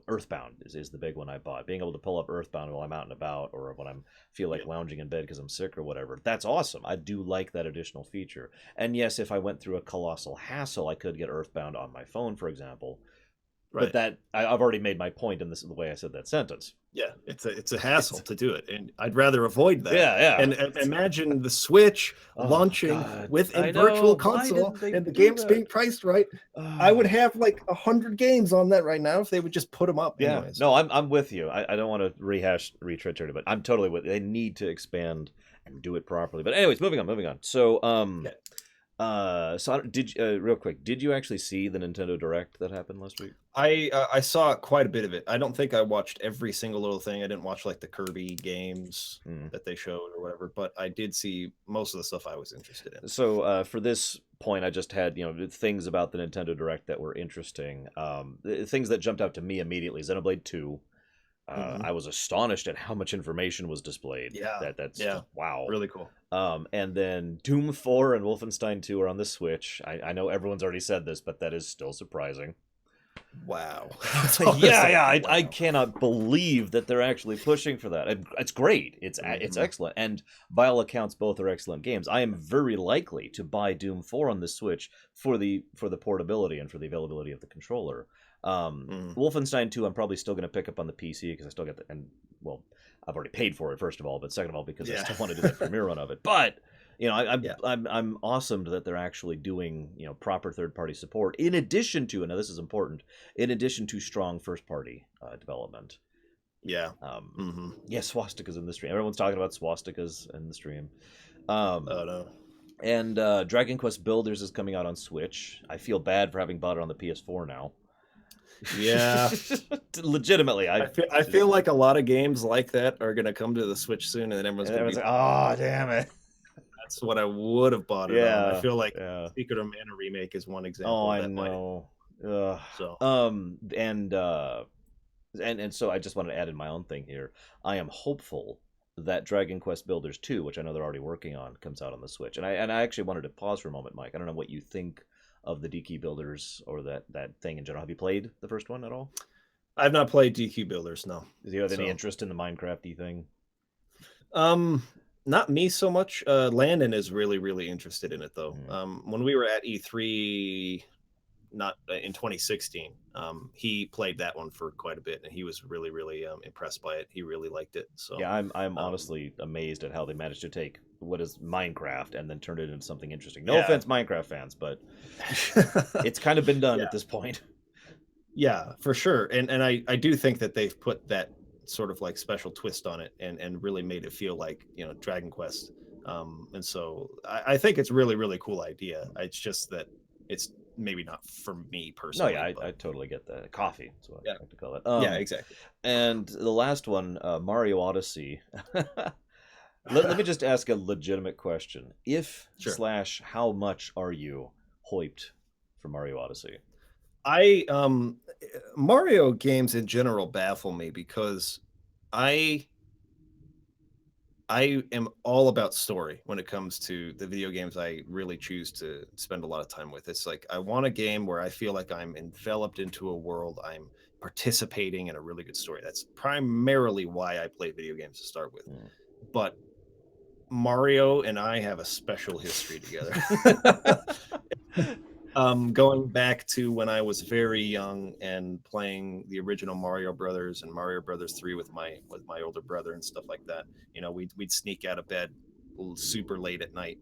Earthbound is the big one I bought. Being able to pull up Earthbound while I'm out and about, or when I feel like lounging in bed because I'm sick or whatever, that's awesome. I do like that additional feature. And yes, if I went through a colossal hassle, I could get Earthbound on my phone, for example. Right. But that I've already made my point, and this is the way I said that sentence. Yeah, it's a hassle to do it, and I'd rather avoid that. Yeah. And imagine the Switch launching with a virtual console, and the games being priced right. I would have like 100 games on that right now if they would just put them up. Yeah, anyways. No, I'm with you. I don't want to retread here, but I'm totally with you. They need to expand and do it properly. But anyways, moving on. So did real quick, did you actually see the Nintendo Direct that happened last week? I saw quite a bit of it. I don't think I watched every single little thing. I didn't watch like the Kirby games that they showed or whatever, but I did see most of the stuff I was interested in. So for this point, I just had things about the Nintendo Direct that were interesting. Things that jumped out to me immediately: Xenoblade 2. I was astonished at how much information was displayed. That's wow, really cool. And then Doom 4 and Wolfenstein 2 are on the Switch. I know everyone's already said this, but that is still surprising. Wow. I cannot believe that they're actually pushing for that. It's great. It's excellent. And by all accounts, both are excellent games. I am very likely to buy Doom 4 on the Switch for the portability and for the availability of the controller. Wolfenstein 2 I'm probably still going to pick up on the PC because I still get I've already paid for it, first of all, but second of all because I still want to do that premiere run of it. But I'm awesome that they're actually doing proper third-party support in addition to, and now this is important, in addition to strong first-party development. Swastikas in the stream. Everyone's talking about swastikas in the stream. Oh no. And Dragon Quest Builders is coming out on Switch. I feel bad for having bought it on the PS4 now. Yeah. Legitimately. I feel like a lot of games like that are going to come to the Switch soon, and then everyone's going to be like, oh, damn it. That's what I would have bought it on. I feel like Secret of Mana Remake is one example. Oh, I know. So. And so I just want to add in my own thing here. I am hopeful that Dragon Quest Builders 2, which I know they're already working on, comes out on the Switch. And I actually wanted to pause for a moment, Mike. I don't know what you think of the DQ Builders or that thing in general. Have you played the first one at all? I've not played DQ Builders, no. Do you have any interest in the Minecraft-y thing? Not me so much. Landon is really, really interested in it, though. When we were at E3 not in 2016. He played that one for quite a bit, and he was really, really impressed by it. He really liked it. So, Yeah, I'm um, honestly amazed at how they managed to take what is Minecraft and then turn it into something interesting. No yeah, offense, Minecraft fans, but it's kind of been done yeah, at this point. yeah, for sure. And I do think that they've put that sort of like special twist on it, and really made it feel like, Dragon Quest. And so I think it's really, really cool idea. It's just that it's maybe not for me No, yeah, personally, I but totally get that. Coffee, that's what yeah, I like to call it. yeah, exactly. And the last one, Mario Odyssey. Let me just ask a legitimate question. If Sure. slash how much are you hyped for Mario Odyssey? I Mario games in general baffle me because I I am all about story when it comes to the video games I really choose to spend a lot of time with. It's like I want a game where I feel like I'm enveloped into a world, I'm participating in a really good story. That's primarily why I play video games to start with. Hmm. But Mario and I have a special history together. Going back to when I was very young and playing the original Mario Brothers and Mario Brothers 3 with my older brother and stuff like that. We'd sneak out of bed super late at night,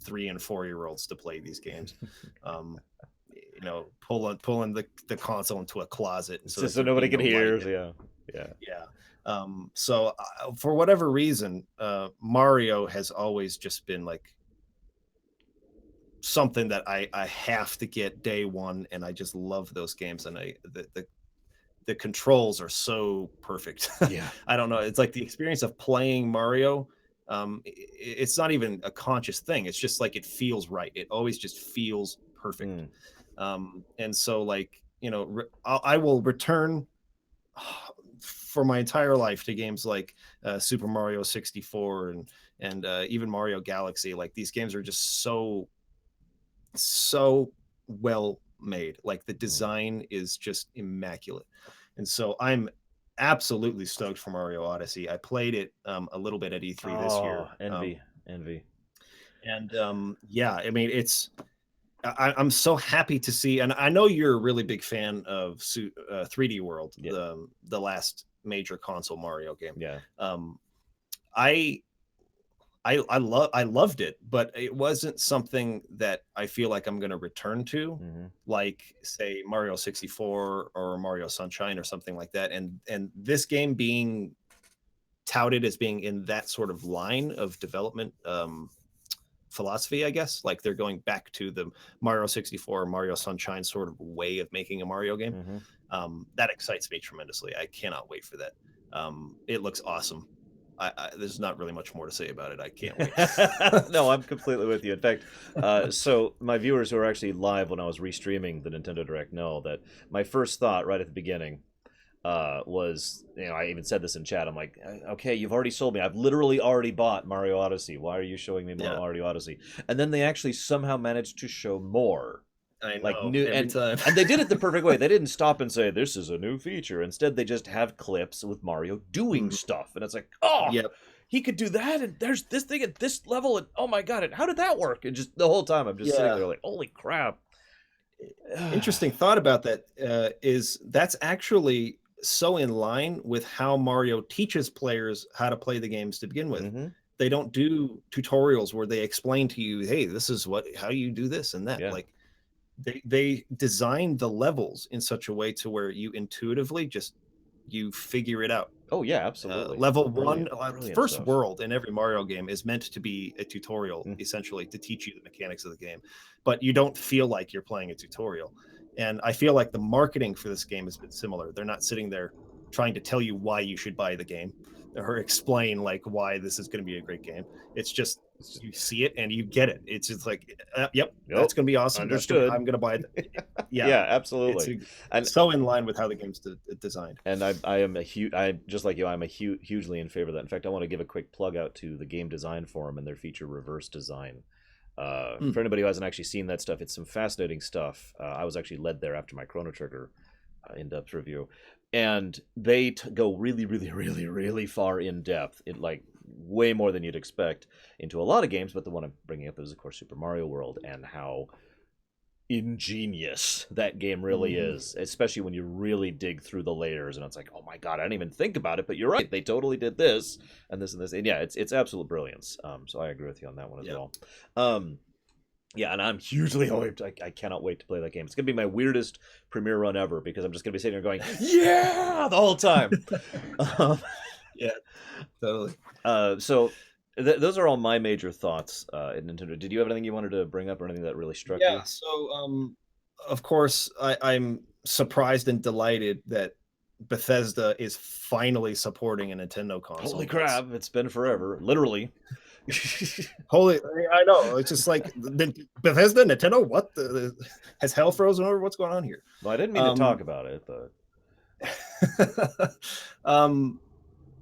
3 and 4 year olds to play these games. Um, pulling the console into a closet so So, that so there'd be nobody can no light hear. in it. Yeah, yeah. Yeah. So for whatever reason, Mario has always just been like something that I have to get day one, and I just love those games, and the controls are so perfect. Yeah. I don't know, it's like the experience of playing Mario. It's not even a conscious thing. It's just like it feels right. It always just feels perfect. Mm. And so like I will return for my entire life to games like Super Mario 64 and even Mario Galaxy. Like these games are just so well made. Like the Mm. design is just immaculate. And so I'm absolutely stoked for Mario Odyssey. I played it a little bit at E3 this Oh, year. envy, envy. And yeah, I mean, I'm so happy to see, and I know you're a really big fan of 3D World, Yeah, the last major console Mario game. yeah. Um, I I loved it, but it wasn't something that I feel like I'm going to return to, Hmm. like say Mario 64 or Mario Sunshine or something like that. And this game being touted as being in that sort of line of development philosophy, I guess, like they're going back to the Mario 64 or Mario Sunshine sort of way of making a Mario game. Hmm. That excites me tremendously. I cannot wait for that. It looks awesome. There's not really much more to say about it. I can't wait. No, I'm completely with you. In fact, so my viewers who are actually live when I was restreaming the Nintendo Direct know that my first thought right at the beginning was, I even said this in chat. I'm like, okay, you've already sold me. I've literally already bought Mario Odyssey. Why are you showing me Yeah, Mario Odyssey? And then they actually somehow managed to show more. I Like know. new Every time. and they did it the perfect way. They didn't stop and say this is a new feature. Instead, they just have clips with Mario doing Mhm. stuff, and it's like, oh, Yep. he could do that, and there's this thing at this level, and oh my god, and how did that work? And just the whole time, I'm just sitting Yeah. there like, holy crap. Interesting thought about that is that's actually so in line with how Mario teaches players how to play the games to begin with. Mm-hmm. They don't do tutorials where they explain to you, hey, this is how you do this and that. Yeah. Like they design the levels in such a way to where you intuitively just you figure it out. Oh yeah, absolutely. Level one, Brilliant, brilliant first stuff. world in every Mario game is meant to be a tutorial, Mm. essentially, to teach you the mechanics of the game. But you don't feel like you're playing a tutorial. And I feel like the marketing for this game has been similar. They're not sitting there trying to tell you why you should buy the game or explain like why this is going to be a great game. It's just It's just, you see it and you get it. It's just like, yep, that's nope, going to be awesome. understood. I'm going to buy it. Yeah, Yeah, it's absolutely. And so in line with how the game's designed. I am a huge, I just like you, I'm a hugely in favor of that. In fact, I want to give a quick plug out to the Game Design Forum and their feature Reverse Design. For anybody who hasn't actually seen that stuff, it's some fascinating stuff. I was actually led there after my Chrono Trigger in-depth review, and they go really, really, really, really far in depth. It like way more than you'd expect into a lot of games. But the one I'm bringing up is, of course, Super Mario World, and how ingenious that game really is, especially when you really dig through the layers and it's like, oh my god, I didn't even think about it, but you're right, they totally did this and this and this, and yeah, it's absolute brilliance. So I agree with you on that one as well. Yeah, and I'm hugely hyped. I cannot wait to play that game. It's gonna be my weirdest premiere run ever because I'm just gonna be sitting there going, yeah, the whole time. Yeah, totally. So those are all my major thoughts in Nintendo. Did you have anything you wanted to bring up or anything that really struck you? Yeah, so of course I'm surprised and delighted that Bethesda is finally supporting a Nintendo console. Holy crap, it's been forever, literally. Holy, I know. It's just like Bethesda, Nintendo. What has hell frozen over? What's going on here? Well, I didn't mean to talk about it, but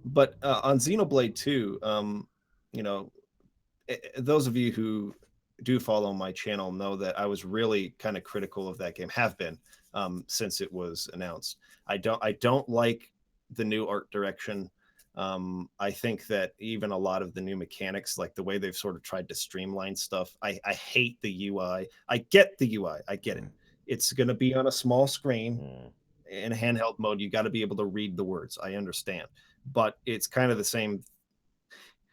but on Xenoblade 2, you know, those of you who do follow my channel know that I was really kind of critical of that game, have been since it was announced. I don't like the new art direction. I think that even a lot of the new mechanics, like the way they've sort of tried to streamline stuff, I hate the UI. I get the UI, I get it. It's going to be on a small screen in handheld mode. You got to be able to read the words. I understand, but it's kind of the same.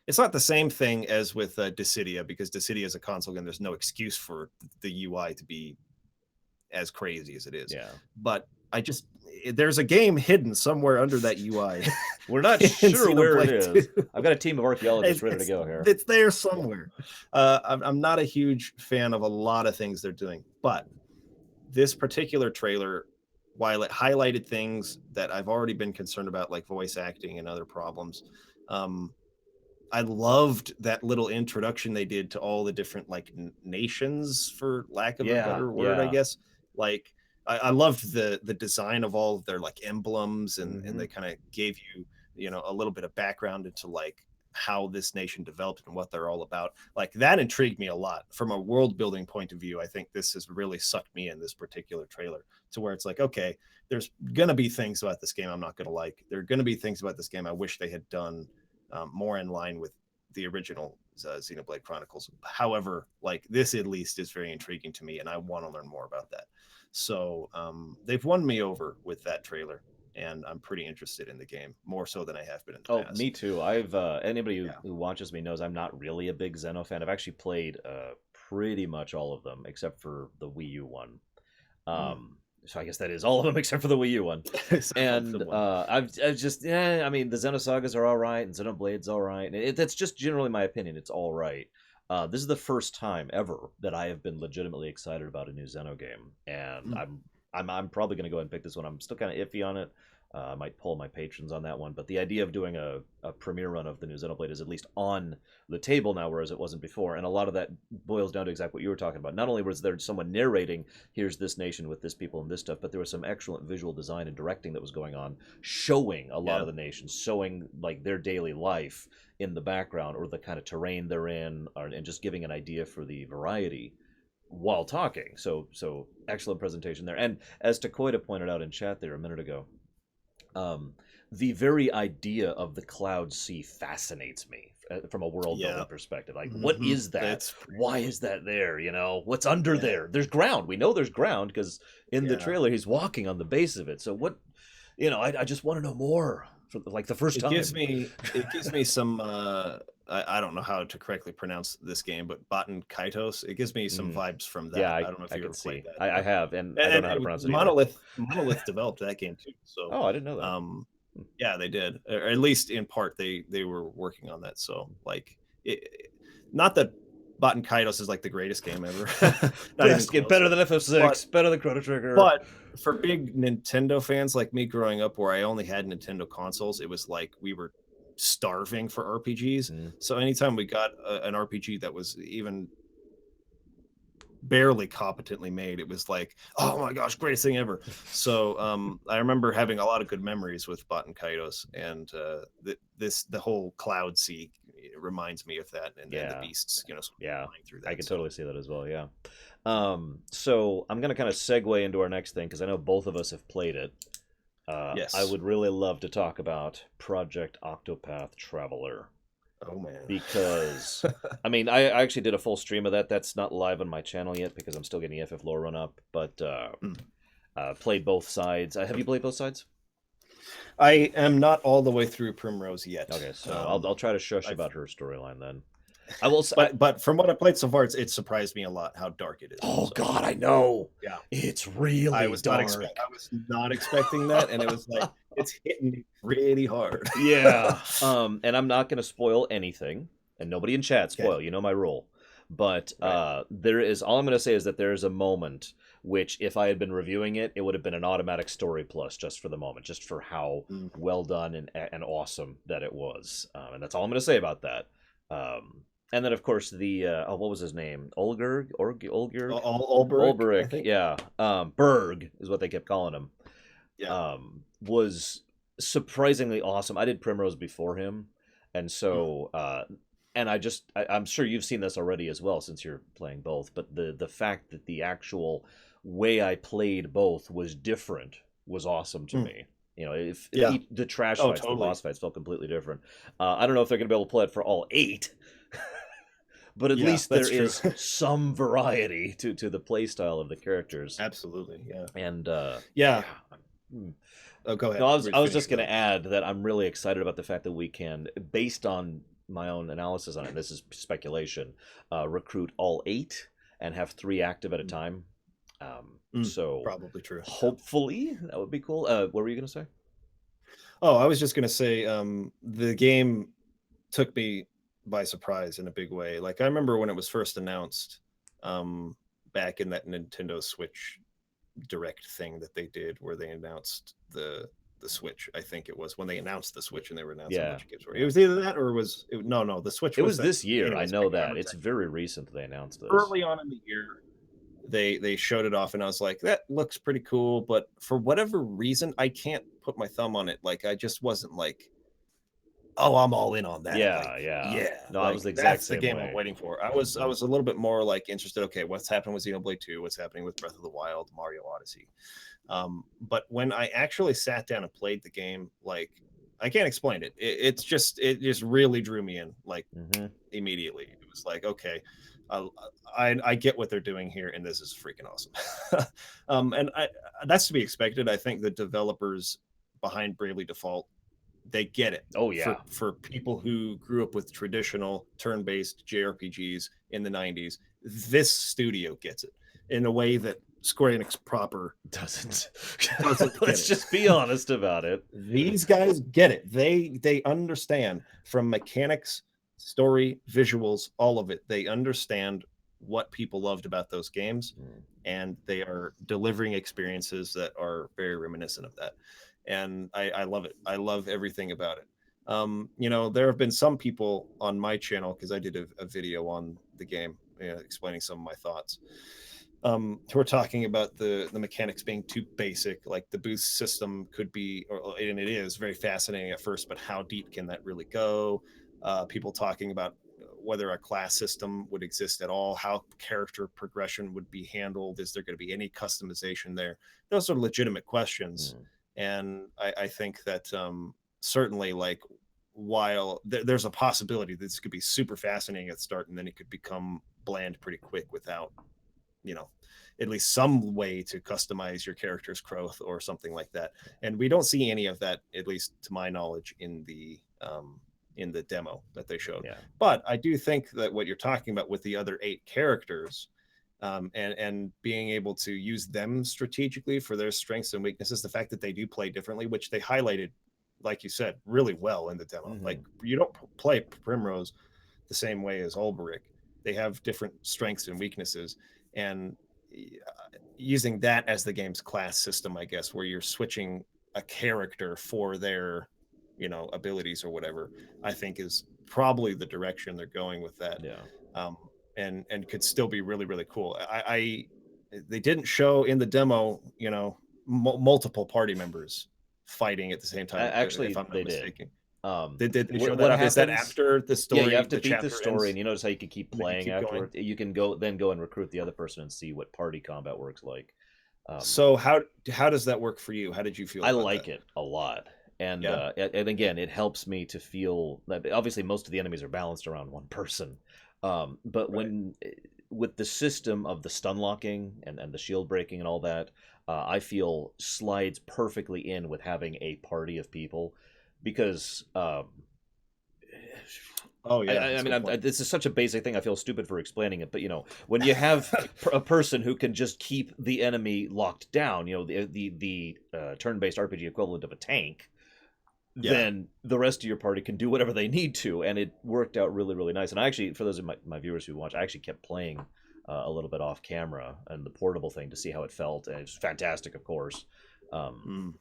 It's not the same thing as with Dissidia, because Dissidia is a console game. There's no excuse for the UI to be as crazy as it is. yeah. But there's a game hidden somewhere under that UI. We're not sure where it is. I've got a team of archaeologists ready to go here. It's there somewhere. I'm not a huge fan of a lot of things they're doing, but this particular trailer, while it highlighted things that I've already been concerned about, like voice acting and other problems, I loved that little introduction they did to all the different like nations, for lack of a better word, I guess. Like I loved the design of all of their like emblems, and they kind of gave you a little bit of background into like how this nation developed and what they're all about. Like that intrigued me a lot from a world building point of view. I think this has really sucked me in, this particular trailer, to where it's like, okay, there's gonna be things about this game I'm not gonna like. There are gonna be things about this game I wish they had done more in line with the original Xenoblade Chronicles. However, like this at least is very intriguing to me, and I want to learn more about that. So they've won me over with that trailer, and I'm pretty interested in the game, more so than I have been in the past. Me too. I've anybody who watches me knows I'm not really a big Xeno fan. I've actually played pretty much all of them except for the Wii U one. So I guess that is all of them except for the Wii U one. And I've just, I mean, the Xenosagas are all right, and Xenoblade's all right. And that's just generally my opinion. It's all right. This is the first time ever that I have been legitimately excited about a new Xeno game, and I'm probably going to go ahead and pick this one. I'm still kind of iffy on it. I might pull my patrons on that one, but the idea of doing a premiere run of the new Xenoblade is at least on the table now, whereas it wasn't before. And a lot of that boils down to exactly what you were talking about. Not only was there someone narrating, here's this nation with this people and this stuff, but there was some excellent visual design and directing that was going on, showing a lot of the nations, showing like their daily life in the background, or the kind of terrain they're in, and just giving an idea for the variety while talking. So excellent presentation there. And as Takoida pointed out in chat there a minute ago, the very idea of the Cloud Sea fascinates me from a world building perspective. Like, what is that? Why is that there? What's under there? There's ground. We know there's ground because in the trailer he's walking on the base of it. So what? I just want to know more. For like the first time, it gives me some. I don't know how to correctly pronounce this game, but Baten Kaitos. It gives me some vibes from that. Yeah, I don't know if you ever played that. I have, and I don't know how to pronounce it. Monolith developed that game too. So I didn't know that. Yeah, they did, or at least in part they were working on that. So like, not that Baten Kaitos is like the greatest game ever. Best game, better than FF6, better than Chrono Trigger. But for big Nintendo fans like me growing up, where I only had Nintendo consoles, it was like we were starving for RPGs. So anytime we got an RPG that was even barely competently made, it was like, oh my gosh, greatest thing ever. So I remember having a lot of good memories with Baten Kaitos, and the whole Cloud Sea reminds me of that, and the beasts, flying through that. I can totally see that as well. Yeah. So I'm gonna kind of segue into our next thing because I know both of us have played it. Yes. I would really love to talk about Project Octopath Traveler. Oh man. because I mean I actually did a full stream of that. That's not live on my channel yet because I'm still getting the FF lore run up. But Mm. played both sides. Have you played both sides? I am not all the way through Primrose yet. Okay, so I'll try to shush I've about her storyline then. I will. but from what I played so far, it surprised me a lot how dark it is. Oh So God, I know. yeah, It's really dark. I was not expecting that, and it was like it's hitting me really hard. Yeah. And I'm not going to spoil anything, and nobody in chat Okay, spoil. You know my rule. But right. there is all I'm going to say is that there is a moment which, if I had been reviewing it, it would have been an automatic story plus just for the moment, just for how Mm. well done and awesome that it was. And that's all I'm going to say about that. And then, of course, the what was his name? Olgerg? Ulberich, I Ulberich, think. yeah. Berg is what they kept calling him. Yeah. Was surprisingly awesome. I did Primrose before him, and Mm. so and I'm sure you've seen this already as well since you're playing both. But the fact that the actual way I played both was different was awesome to Mm. me. You know, if Yeah. the trash Oh, fights, the totally. boss fights felt completely different. I don't know if they're gonna be able to play it for all eight, but at Yeah, least there that's true. is some variety to the play style of the characters. Absolutely. Yeah. And Yeah. yeah. Hmm. Oh, go No, ahead. I was Finish just your going to thought. add that I'm really excited about the fact that we can, based on my own analysis on it, and this is speculation, recruit all eight and have three active at a time. So Probably true. Yeah. hopefully that would be cool. What were you going to say? Oh, I was just gonna say, the game took me by surprise in a big way. Like I remember when it was first announced, um, back in that Nintendo Switch Direct thing that they did, where they announced the Switch. I think it was when they announced the Switch and they were announcing a Yeah, bunch of games for it. It yeah. was either that or no, the Switch It was was that. this year. I Anyways, know I can't that. remember It's exactly. very recent they announced this. Early on in the year, they showed it off, and I was like, that looks pretty cool. But for whatever reason, I can't put my thumb on it. Like I just wasn't like, oh, I'm all in on that. Yeah, Like, yeah. yeah, No, I was like the exact that's the same game I'm way. waiting for. I Hmm. was a little bit more like interested. Okay, what's happening with Xenoblade 2? What's happening with Breath of the Wild, Mario Odyssey? But when I actually sat down and played the game, like I can't explain it. It just really drew me in like Hmm. immediately. It was like, okay, uh, I get what they're doing here, and this is freaking awesome. And that's to be expected. I think the developers behind Bravely Default, they get it. Oh yeah. For people who grew up with traditional turn-based JRPGs in the 90s, this studio gets it in a way that Square Enix proper Doesn't. doesn't get Let's it. just be honest about it. These guys get it. They understand from mechanics, story, visuals, all of it. They understand what people loved about those games, Mm. and they are delivering experiences that are very reminiscent of that. And I love it. I love everything about it. There have been some people on my channel because I did a video on the game, explaining some of my thoughts, who are talking about the mechanics being too basic. Like the boost system could be, and it is very fascinating at first, but how deep can that really go? People talking about whether a class system would exist at all, how character progression would be handled, is there going to be any customization there? Those are legitimate questions, Mm. and I think that, certainly, like, while there's a possibility that this could be super fascinating at the start, and then it could become bland pretty quick without, you know, at least some way to customize your character's growth or something like that. And we don't see any of that, at least to my knowledge, in the demo that they showed. Yeah. But I do think that what you're talking about with the other 8 characters, and being able to use them strategically for their strengths and weaknesses, the fact that they do play differently, which they highlighted, like you said, really well in the demo. Like, Hmm. you don't play Primrose the same way as Ulberich. They have different strengths and weaknesses, and using that as the game's class system, I guess, where you're switching a character for their, abilities or whatever, I think is probably the direction they're going with that. Yeah. um, and could still be really really cool. They didn't show in the demo, multiple party members fighting at the same time, if Actually, I'm not they did. mistaken. Um, Did they show that what up? Is that happens? after the Yeah, you have story, to the beat the chapter story, ends, and you notice how you can keep and then you playing keep going? afterward. You can go and recruit the other person and see what party combat works like. Um, So how does that work for you? How did you feel I about that? like it a lot. And Yeah. and again, it helps me to feel that obviously most of the enemies are balanced around one person, but Right. when with the system of the stun locking and the shield breaking and all that, I feel slides perfectly in with having a party of people because Oh yeah, I that's a mean, good point. this is such a basic thing. I feel stupid for explaining it, but when you have a person who can just keep the enemy locked down, the turn-based RPG equivalent of a tank, Yeah. then the rest of your party can do whatever they need to, and it worked out really, really nice. And I actually, for those of my viewers who watch, I actually kept playing a little bit off camera and the portable thing to see how it felt, and it's fantastic, of course. Um,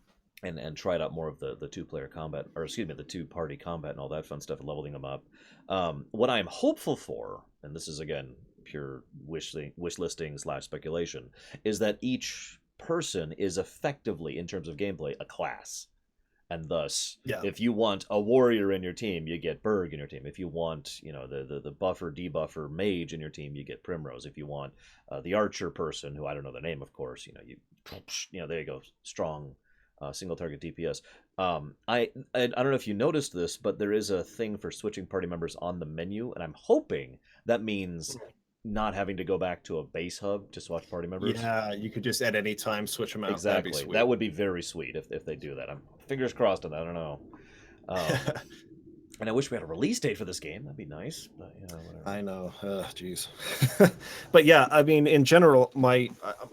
Mm. and tried out more of the two-player combat, or excuse me, the two-party combat and all that fun stuff, and leveling them up. What I'm hopeful for, and this is again pure wish listing / speculation, is that each person is effectively, in terms of gameplay, a class. And thus, Yeah. if you want a warrior in your team, you get Berg in your team. If you want, the buffer debuffer mage in your team, you get Primrose. If you want the archer person, who I don't know the name, of course, there you go, strong single target DPS. I don't know if you noticed this, but there is a thing for switching party members on the menu, and I'm hoping that means not having to go back to a base hub to switch party members. Yeah, you could just at any time switch them out. That'd be Exactly. sweet. That would be very sweet if they do that. I'm fingers crossed on that. I don't know. And I wish we had a release date for this game. That'd be nice. But whatever. I know. Jeez. But yeah, I mean, in general,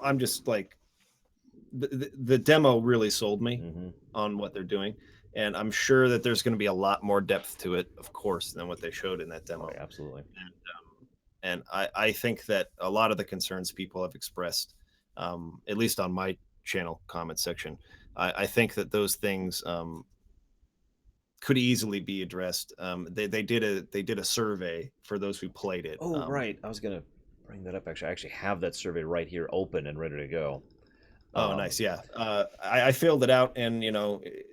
I'm just like the demo really sold me Mm-hmm. on what they're doing, and I'm sure that there's going to be a lot more depth to it, of course, than what they showed in that demo. Oh, yeah, absolutely. And I think that a lot of the concerns people have expressed, at least on my channel comment section, I think that those things could easily be addressed. They did a survey for those who played it. Oh, right. I was gonna bring that up. Actually, I actually have that survey right here, open and ready to go. Oh, nice. Yeah. I filled it out, and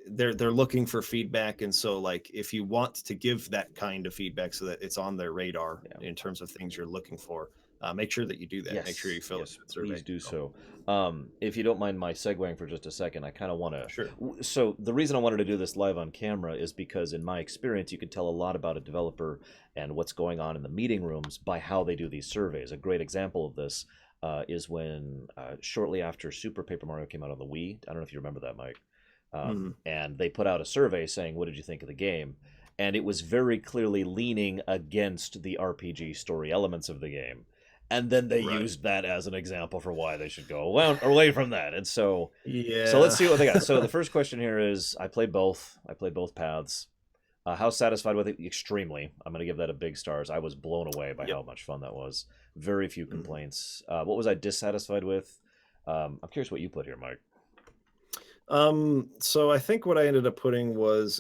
they're looking for feedback, and so like if you want to give that kind of feedback so that it's on their radar in terms of things you're looking for, make sure that you do that. Yes, Make sure you fill yes, out that survey. please do so. If you don't mind my segueing for just a second, I kind of want to. Sure. So the reason I wanted to do this live on camera is because, in my experience, you can tell a lot about a developer and what's going on in the meeting rooms by how they do these surveys. A great example of this is when shortly after Super Paper Mario came out on the Wii. I don't know if you remember that, Mike. And they put out a survey saying, "What did you think of the game?" And it was very clearly leaning against the RPG story elements of the game. And then they used that as an example for why they should go away from that. And so let's see what they got. So the first question here is, I played both paths. How satisfied with it? Extremely. I'm going to give that a big stars. I was blown away by how much fun that was. Very few complaints. What was I dissatisfied with? I'm curious what you put here, Mike. So I think what I ended up putting was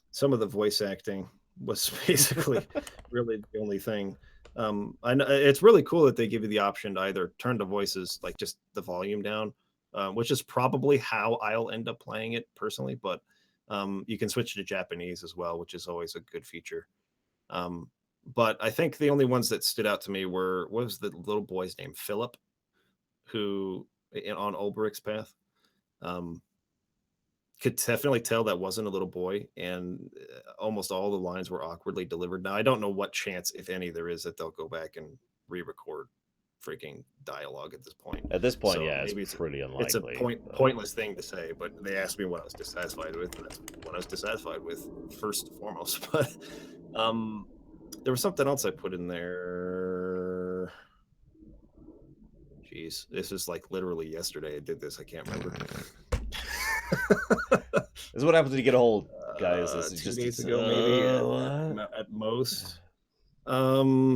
some of the voice acting was basically really the only thing. I know it's really cool that they give you the option to either turn the voices, like just the volume down, which is probably how I'll end up playing it personally, but you can switch to Japanese as well, which is always a good feature. But I think the only ones that stood out to me were, what was the little boy's name? Philip, who on Ulbricht's path. Could definitely tell that wasn't a little boy, and almost all the lines were awkwardly delivered. Now I don't know what chance, if any, there is that they'll go back and re-record freaking dialogue at this point. At this point, So yeah, maybe it's pretty unlikely. it's a pointless thing to say, but they asked me what I was dissatisfied with, and that's what I was dissatisfied with first and foremost. But there was something else I put in there. Jeez, this is like literally yesterday I did this. I can't remember. This is what happens when you get old, guys. This is 2 just days ago, maybe at most. I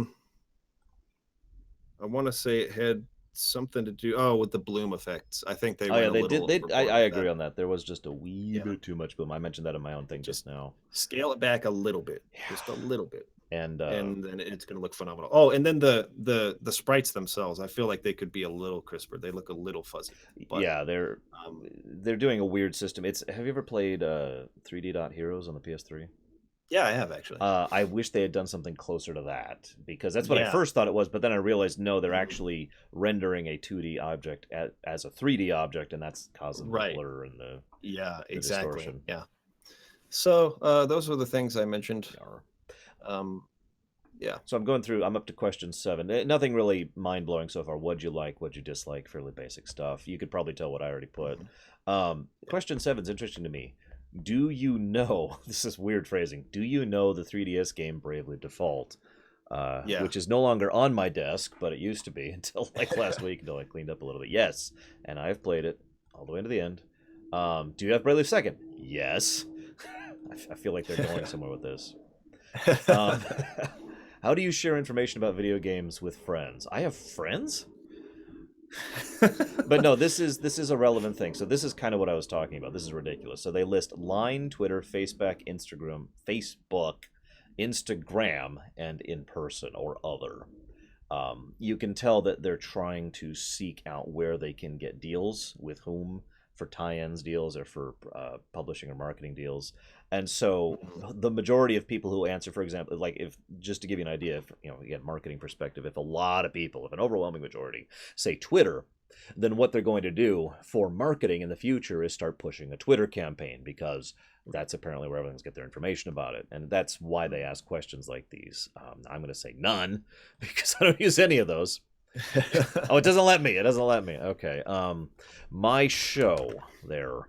want to say it had something to do with the bloom effects. I think they went a little did. I overboard with agree that. on that. There was just a wee bit too much bloom. I mentioned that in my own thing just now. Scale it back a little bit, just a little bit, and then it's going to look phenomenal. Oh, and then the sprites themselves, I feel like they could be a little crisper. They look a little fuzzy. But, yeah, they're doing a weird system. Have you ever played 3D Dot Heroes on the PS3? Yeah, I have actually. I wish they had done something closer to that, because that's what I Yeah. first thought it was, but then I realized no, they're Mhm. actually rendering a 2D object as a 3D object, and that's causing the Right. blur and Yeah, the exactly. distortion. Yeah. So those were the things I mentioned. Yarr. Um, yeah. So I'm going through. I'm up to question 7. Nothing really mind blowing so far. What'd you like? What'd you dislike? Fairly basic stuff. You could probably tell what I already put. Mhm. Yeah. Question 7 is interesting to me. Do you know? This is weird phrasing. Do you know the 3DS game Bravely Default? Yeah. Which is no longer on my desk, but it used to be until like last week, until I cleaned up a little bit. Yes, and I've played it all the way to the end. Do you have Bravely Second? Yes. I feel like they're going somewhere with this. Um, how do you share information about video games with friends? I have friends? But no, this is a relevant thing. So this is kind of what I was talking about. This is ridiculous. So they list Line, Twitter, Facebook, Instagram, and in person or other. You can tell that they're trying to seek out where they can get deals with whom for tie-ins deals or for publishing or marketing deals. And so Mhm. the majority of people who answer, for example, like if just to give you an idea, if again marketing perspective, if a lot of people, if an overwhelming majority say Twitter, then what they're going to do for marketing in the future is start pushing a Twitter campaign, because that's apparently where everyone's get their information about it, and that's why they ask questions like these. I'm going to say none because I don't use any of those. Oh, it doesn't let me. It doesn't let me. Okay. My show there.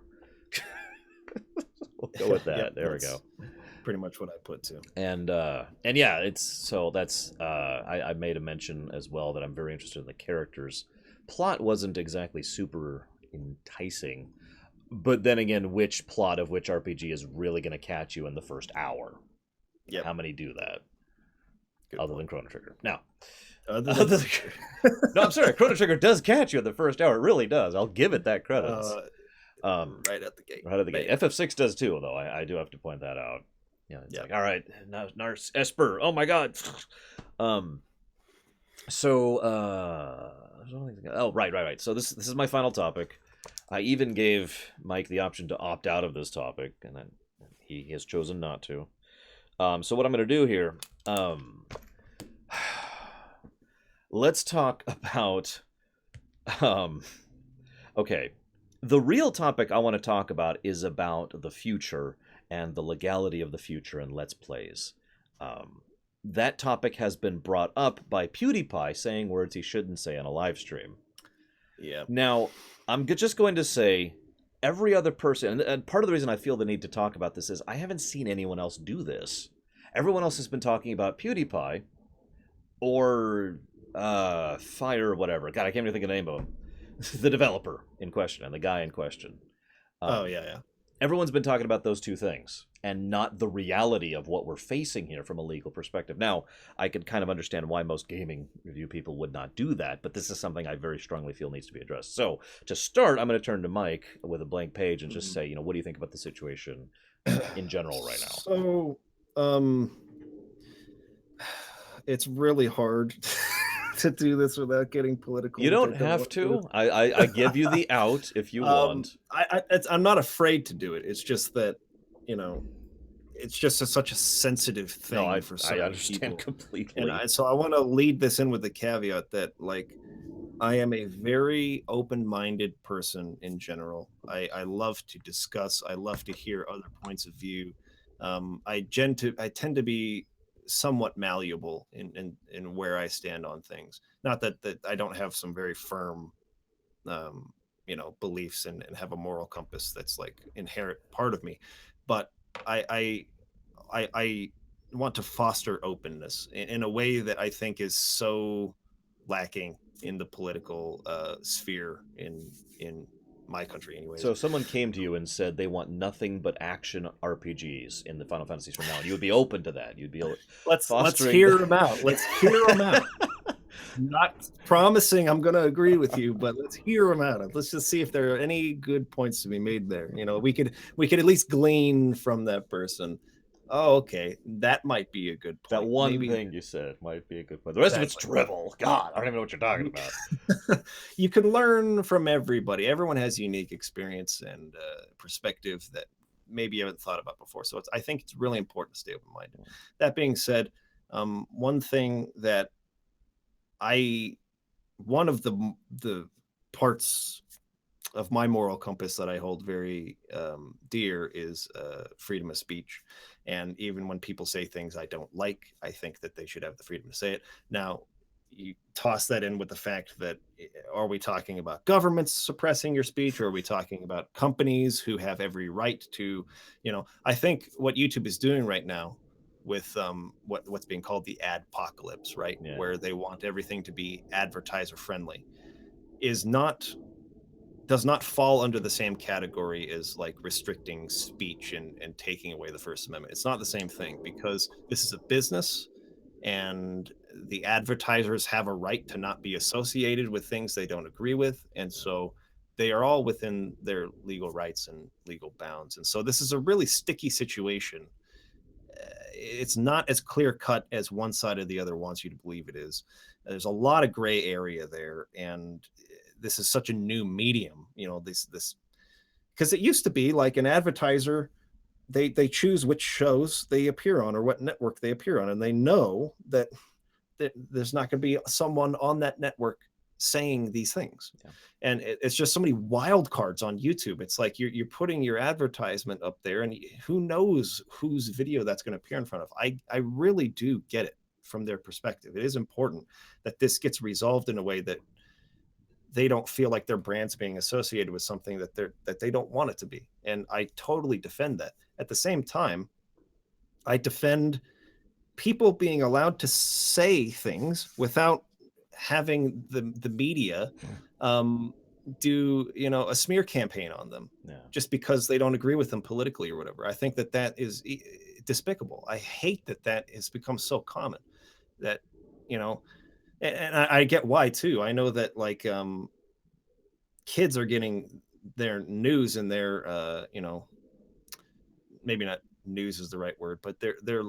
We'll go with Yep, that. There we go. that's pretty much what I put too. And yeah, it's so that's I made a mention as well that I'm very interested in the characters. Plot wasn't exactly super enticing, but then again, which plot of which RPG is really going to catch you in the first hour? Yep, How many do that? good Other than point. Chrono Trigger. Now, Other than other than, no, I'm sorry, Chrono Trigger does catch you in the first hour. It really does. I'll give it that credit. uh, Um, right at the gate, right out of the gate. bam. FF6 does too, though. I do have to point that out. Yeah, it's Yeah. like, all right, Nars Esper. Oh my god. um. So, oh, right. So this is my final topic. I even gave Mike the option to opt out of this topic, and then he has chosen not to. So what I'm going to do here, let's talk about, um, okay, the real topic I want to talk about is about the future and the legality of the future and Let's Plays. Um, that topic has been brought up by PewDiePie saying words he shouldn't say on a live stream. Yeah. Now, I'm just going to say every other person, and part of the reason I feel the need to talk about this is I haven't seen anyone else do this. Everyone else has been talking about PewDiePie or Fire or whatever. God, I can't even think of the name of him. The developer in question and the guy in question. Oh Um, yeah, yeah. Everyone's been talking about those two things and not the reality of what we're facing here from a legal perspective. Now, I could kind of understand why most gaming review people would not do that, but this is something I very strongly feel needs to be addressed. So, to start, I'm going to turn to Mike with a blank page and just Mhm. say, what do you think about the situation in general right now? So, it's really hard to do this without getting political, You which don't I don't have want to. to. I give you the out if you want. I'm not afraid to do it. It's just that, you know, it's just such a sensitive No, thing for I certain understand people. And completely. so I want to lead this in with the caveat that, like, I am a very open-minded person in general. I love to discuss. I love to hear other points of view. I tend to be somewhat malleable in where I stand on things. Not that I don't have some very firm, um, beliefs and have a moral compass that's like inherent part of me, but I I I want to foster openness in a way that I think is so lacking in the political sphere in my country, anyways. So if someone came to you and said they want nothing but action RPGs in the Final Fantasies from now on, you would be open to that. You'd be Let's fostering. hear them out. Let's hear them out. I'm not promising I'm going to agree with you, but let's hear them out. Let's just see if there are any good points to be made there. We could at least glean from that person. Oh, okay, that might be a good That point. one Maybe thing you said might be a good point. The rest of it's exactly. drivel. God, I don't even know what you're talking You about. you can learn from everybody. Everyone has unique experience and perspective that maybe you haven't thought about before. So I think it's really important to stay open-minded. That being said, one thing that I one of the parts of my moral compass that I hold very dear is freedom of speech. And even when people say things I don't like, I think that they should have the freedom to say it. Now, you toss that in with the fact that are we talking about governments suppressing your speech, or are we talking about companies who have every right to, I think what YouTube is doing right now with what's being called the adpocalypse, right, Yeah. where they want everything to be advertiser friendly, is not does not fall under the same category as like restricting speech and taking away the First Amendment. It's not the same thing, because this is a business and the advertisers have a right to not be associated with things they don't agree with. And so they are all within their legal rights and legal bounds. And so this is a really sticky situation. It's not as clear cut as one side or the other wants you to believe it is. There's a lot of gray area there, and this is such a new medium. This because it used to be like an advertiser, they choose which shows they appear on or what network they appear on, and they know that there's not going to be someone on that network saying these things. Yeah. And it's just so many wild cards on YouTube. It's like you're putting your advertisement up there, and who knows whose video that's going to appear in front of. I really do get it from their perspective. It is important that this gets resolved in a way that they don't feel like their brand's being associated with something that they don't want it to be. And I totally defend that. At the same time, I defend people being allowed to say things without having the media do a smear campaign on them, just because they don't agree with them politically or whatever. I think that is despicable. I hate that has become so common that and I get why too. I know that like kids are getting their news and their maybe not news is the right word, but they're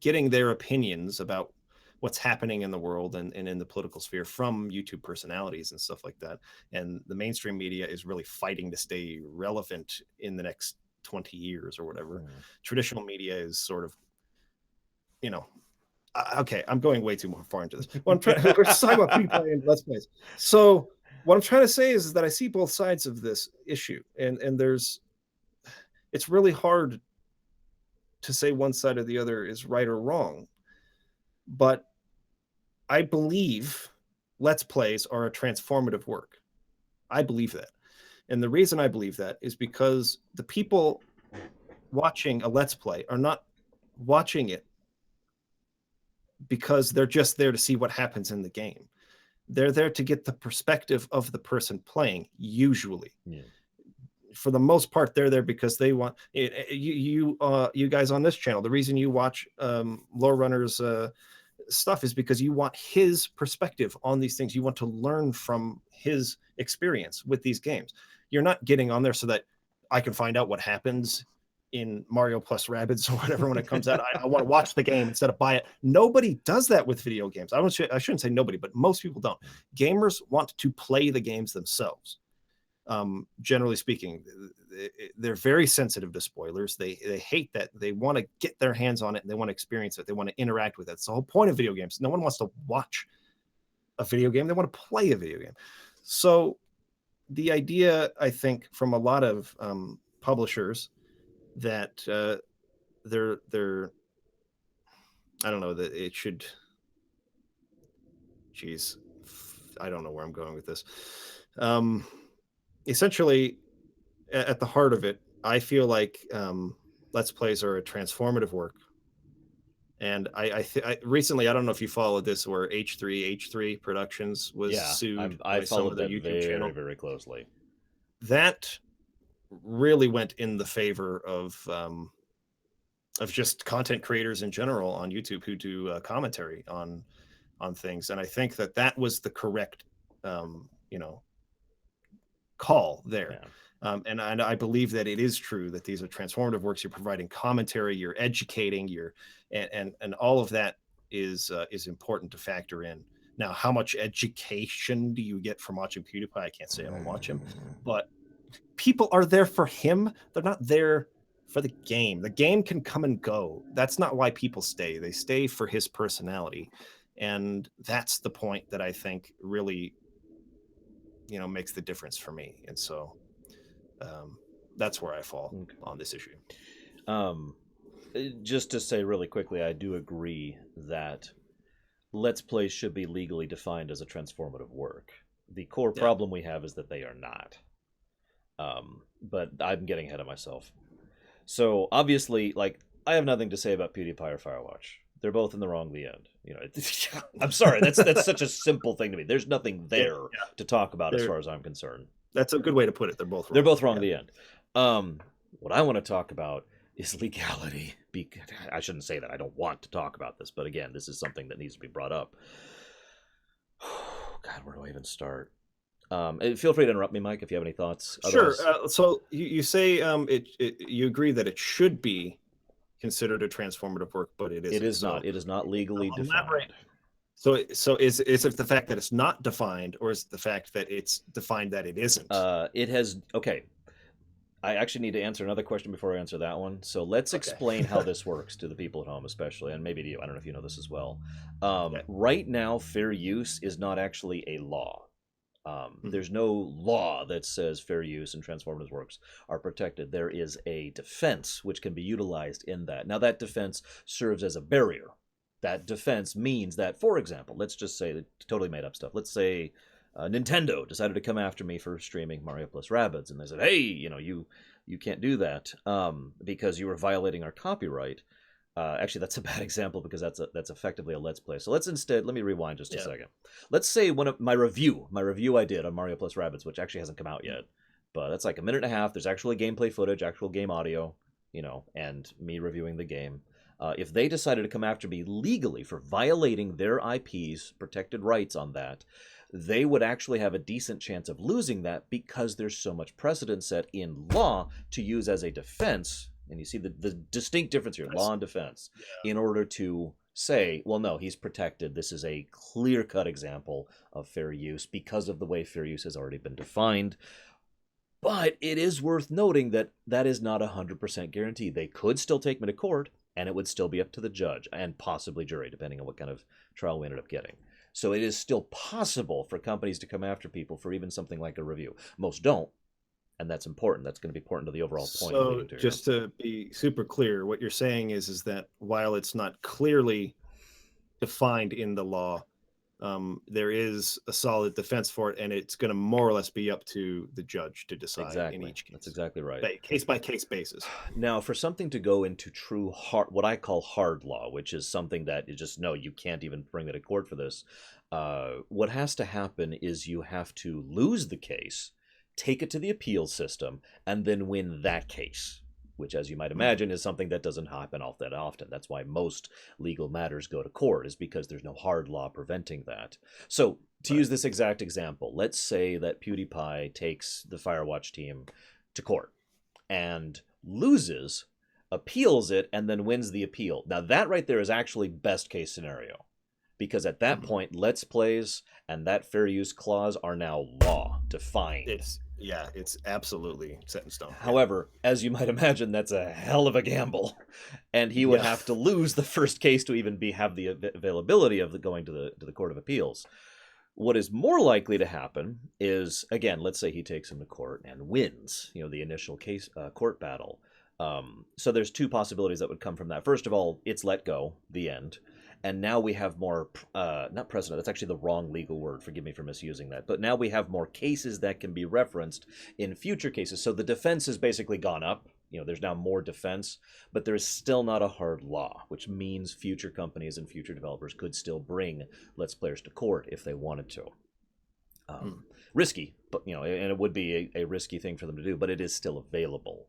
getting their opinions about what's happening in the world and in the political sphere from YouTube personalities and stuff like that. And the mainstream media is really fighting to stay relevant in the next 20 years or whatever. Traditional media is sort of, okay, I'm going way too far into this. We're just talking about free play and Let's Plays. So what I'm trying to say is that I see both sides of this issue, and it's really hard to say one side or the other is right or wrong. But I believe Let's Plays are a transformative work. I believe that. And the reason I believe that is because the people watching a Let's Play are not watching it because they're just there to see what happens in the game. They're there to get the perspective of the person playing, usually. Yeah. For the most part, they're there because they want you guys on this channel. The reason you watch Lore Runner's stuff is because you want his perspective on these things. You want to learn from his experience with these games. You're not getting on there so that I can find out what happens in Mario plus Rabbids or whatever when it comes out. I want to watch the game instead of buy it. Nobody does that with video games. I shouldn't say nobody, but most people don't. Gamers want to play the games themselves. Generally speaking, they're very sensitive to spoilers. They hate that. They want to get their hands on it, and they want to experience it. They want to interact with it. It's the whole point of video games. No one wants to watch a video game. They want to play a video game. So the idea, I think, from a lot of publishers that they're I don't know, that it should, geez, I don't know where I'm going with this. Essentially, at the heart of it, I feel like Let's Plays are a transformative work. And I recently, I don't know if you followed this, where H3 Productions was sued by some of the YouTube channel. Very closely. That really went in the favor of just content creators in general on YouTube who do commentary on things. And I think that was the correct call there. Yeah. And I believe that it is true that these are transformative works. You're providing commentary, you're educating, and all of that is important to factor in. Now, how much education do you get from watching PewDiePie? I can't say I don't watch him, but people are there for him. They're not there for the game. The game can come and go. That's not why people stay. They stay for his personality. And that's the point that I think really, makes the difference for me. And so that's where I fall on this issue. Just to say really quickly, I do agree that Let's Plays should be legally defined as a transformative work. The core problem we have is that they are not. But I'm getting ahead of myself. So obviously, like, I have nothing to say about PewDiePie or Firewatch. They're both in the wrong the end. I'm sorry. That's such a simple thing to me. There's nothing there to talk about as far as I'm concerned. That's a good way to put it. They're both wrong. They're both wrong the end. What I want to talk about is legality. I shouldn't say that. I don't want to talk about this, but again, this is something that needs to be brought up. God, where do I even start? Feel free to interrupt me, Mike, if you have any thoughts. Sure. So you say you agree that it should be considered a transformative work, but it isn't. It is not. It is not legally defined. So is it the fact that it's not defined, or is it the fact that it's defined that it isn't? It has. Okay. I actually need to answer another question before I answer that one. So let's explain how this works to the people at home, especially, and maybe to you. I don't know if you know this as well. Right now, fair use is not actually a law. There's no law that says fair use and transformative works are protected. There is a defense which can be utilized in that. Now, that defense serves as a barrier. That defense means that, for example, let's just say, totally made up stuff. Let's say Nintendo decided to come after me for streaming Mario plus Rabbids, and they said, hey, you can't do that because you were violating our copyright. Actually, that's a bad example because that's effectively a Let's Play. So let me rewind just a second. Let's say one of my review I did on Mario plus Rabbids, which actually hasn't come out yet, but that's like a minute and a half. There's actually gameplay footage, actual game audio, and me reviewing the game. If they decided to come after me legally for violating their IP's protected rights on that, they would actually have a decent chance of losing that because there's so much precedent set in law to use as a defense. And you see the distinct difference here, law and defense, in order to say, well, no, he's protected. This is a clear-cut example of fair use because of the way fair use has already been defined. But it is worth noting that that is not 100% guaranteed. They could still take me to court, and it would still be up to the judge and possibly jury, depending on what kind of trial we ended up getting. So it is still possible for companies to come after people for even something like a review. Most don't, and that's important. That's going to be important to the overall point. So just to be super clear, what you're saying is that while it's not clearly defined in the law, there is a solid defense for it, and it's going to more or less be up to the judge to decide in each case. That's exactly right. Case by case basis. Now, for something to go into true hard, what I call hard law, which is something that is just, no, you can't even bring it to court for this. What has to happen is you have to lose the case, take it to the appeals system, and then win that case, which, as you might imagine, is something that doesn't happen all that often. That's why most legal matters go to court, is because there's no hard law preventing that. So, to use this exact example, let's say that PewDiePie takes the Firewatch team to court and loses, appeals it, and then wins the appeal. Now, that right there is actually best case scenario, because at that point, Let's Plays and that fair use clause are now law defined. It's absolutely set in stone. However, as you might imagine, that's a hell of a gamble, and he would have to lose the first case to even have the availability of going to the Court of Appeals. What is more likely to happen is, again, let's say he takes him to court and wins, the initial case court battle. So there's two possibilities that would come from that. First of all, it's let go, the end. And now we have more, not precedent, that's actually the wrong legal word, forgive me for misusing that, but now we have more cases that can be referenced in future cases. So the defense has basically gone up, there's now more defense, but there is still not a hard law, which means future companies and future developers could still bring Let's Players to court if they wanted to. Risky, but, and it would be a risky thing for them to do, but it is still available.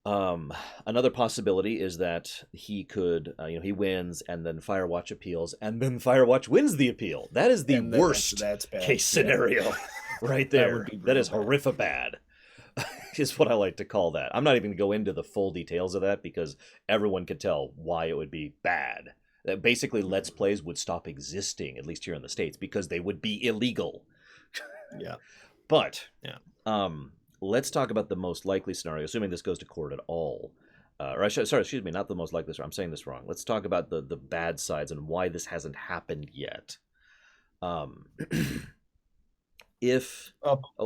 Another possibility is that he could, he wins, and then Firewatch appeals, and then Firewatch wins the appeal. That is the worst case scenario right there. That is horrific bad, is what I like to call that. I'm not even going to go into the full details of that because everyone could tell why it would be bad. That basically Let's Plays would stop existing, at least here in the States, because they would be illegal. Yeah. But, let's talk about the most likely scenario, assuming this goes to court at all. Excuse me, not the most likely scenario. I'm saying this wrong. Let's talk about the bad sides and why this hasn't happened yet. If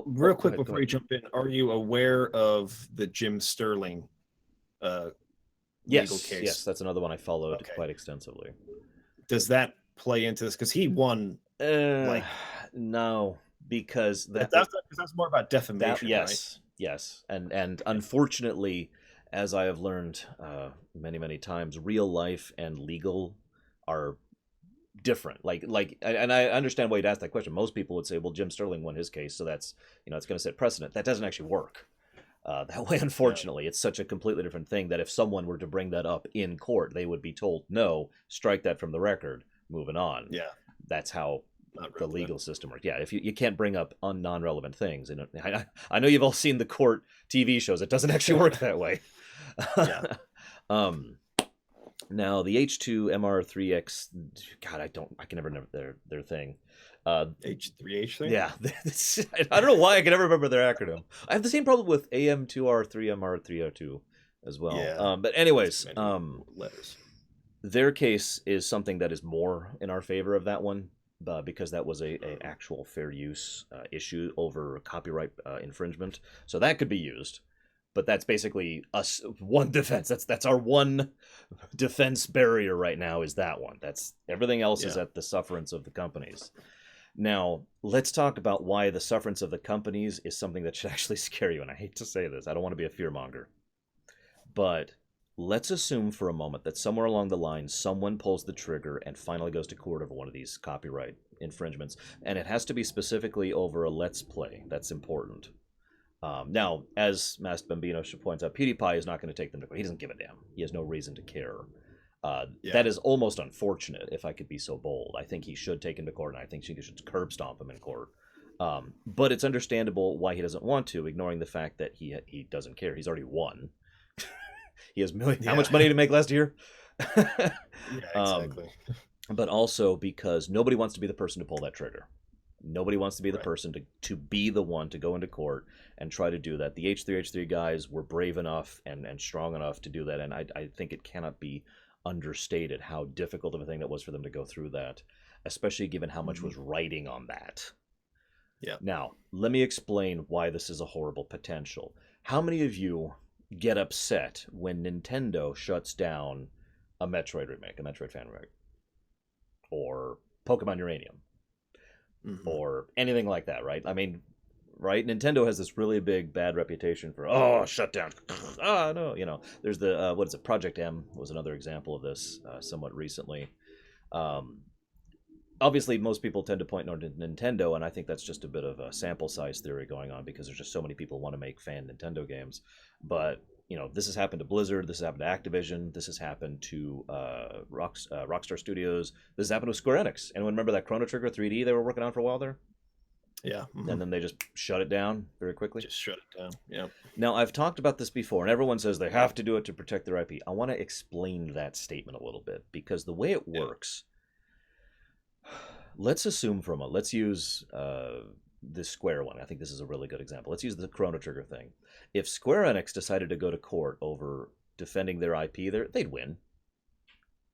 real quick before you jump in, are you aware of the Jim Sterling legal case? Yes, that's another one I followed quite extensively. Does that play into this? Because he won. No, because that's more about defamation. Yes, right? Yes, and unfortunately, as I have learned many times, real life and legal are different. And I understand why you'd ask that question. Most people would say, well, Jim Sterling won his case, so that's, it's going to set precedent. That doesn't actually work that way, unfortunately. It's such a completely different thing that if someone were to bring that up in court, they would be told, no, strike that from the record, moving on. Yeah. That's how the legal system works. Yeah, if you can't bring up non-relevant things. And I know you've all seen the court TV shows. It doesn't actually work that way. Yeah. Now the H2MR3X, God, I can never remember their thing. H3H thing? Yeah. I don't know why I can never remember their acronym. I have the same problem with AM2R3MR302 as well. Yeah. But anyways, letters. Their case is something that is more in our favor of that one, because that was a actual fair use issue over copyright infringement. So that could be used. But that's basically us one defense. That's our one defense barrier right now, is that one. That's everything else is at the sufferance of the companies. Now, let's talk about why the sufferance of the companies is something that should actually scare you. And I hate to say this. I don't want to be a fearmonger. But let's assume for a moment that somewhere along the line, someone pulls the trigger and finally goes to court over one of these copyright infringements. And it has to be specifically over a Let's Play. That's important. Now, as Master Bambino points out, PewDiePie is not going to take them to court. He doesn't give a damn. He has no reason to care. That is almost unfortunate, if I could be so bold. I think he should take him to court, and I think she should curb stomp him in court. But it's understandable why he doesn't want to, ignoring the fact that he doesn't care. He's already won. He has how much money to make last year? Yeah, exactly. But also because nobody wants to be the person to pull that trigger. Nobody wants to be the person to be the one to go into court and try to do that. The H3H3 guys were brave enough and strong enough to do that, and I think it cannot be understated how difficult of a thing that was for them to go through that, especially given how much was riding on that. Yeah. Now, let me explain why this is a horrible potential. How many of you get upset when Nintendo shuts down a Metroid remake, a Metroid fan remake, or Pokemon Uranium? Or anything like that, right? I mean, right? Nintendo has this really big bad reputation for, shut down. No. There's the, Project M was another example of this somewhat recently. Obviously, most people tend to point to Nintendo, and I think that's just a bit of a sample size theory going on because there's just so many people who want to make fan Nintendo games. But, this has happened to Blizzard, this has happened to Activision, this has happened to Rockstar Studios, this has happened with Square Enix. Anyone remember that Chrono Trigger 3D they were working on for a while there? Yeah. And then they just shut it down very quickly? Just shut it down, yeah. Now, I've talked about this before, and everyone says they have to do it to protect their IP. I want to explain that statement a little bit, because the way it works, let's assume for a moment, let's use this Square one. I think this is a really good example. Let's use the Chrono Trigger thing. If Square Enix decided to go to court over defending their IP, they'd win.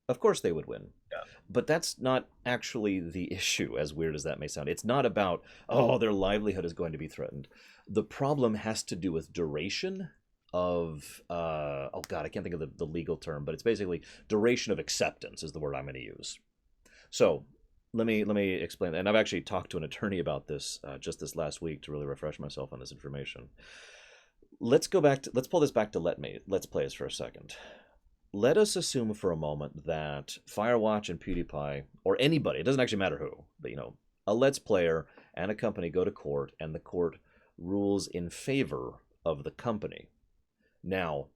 Of course they would win. Yeah. But that's not actually the issue, as weird as that may sound. It's not about, their livelihood is going to be threatened. The problem has to do with duration of, I can't think of the legal term, but it's basically duration of acceptance is the word I'm going to use. So let me explain that. And I've actually talked to an attorney about this just this last week to really refresh myself on this information. Let's pull this back to Let's Plays for a second. Let us assume for a moment that Firewatch and PewDiePie, or anybody, it doesn't actually matter who, but a Let's Player and a company go to court, and the court rules in favor of the company. Now,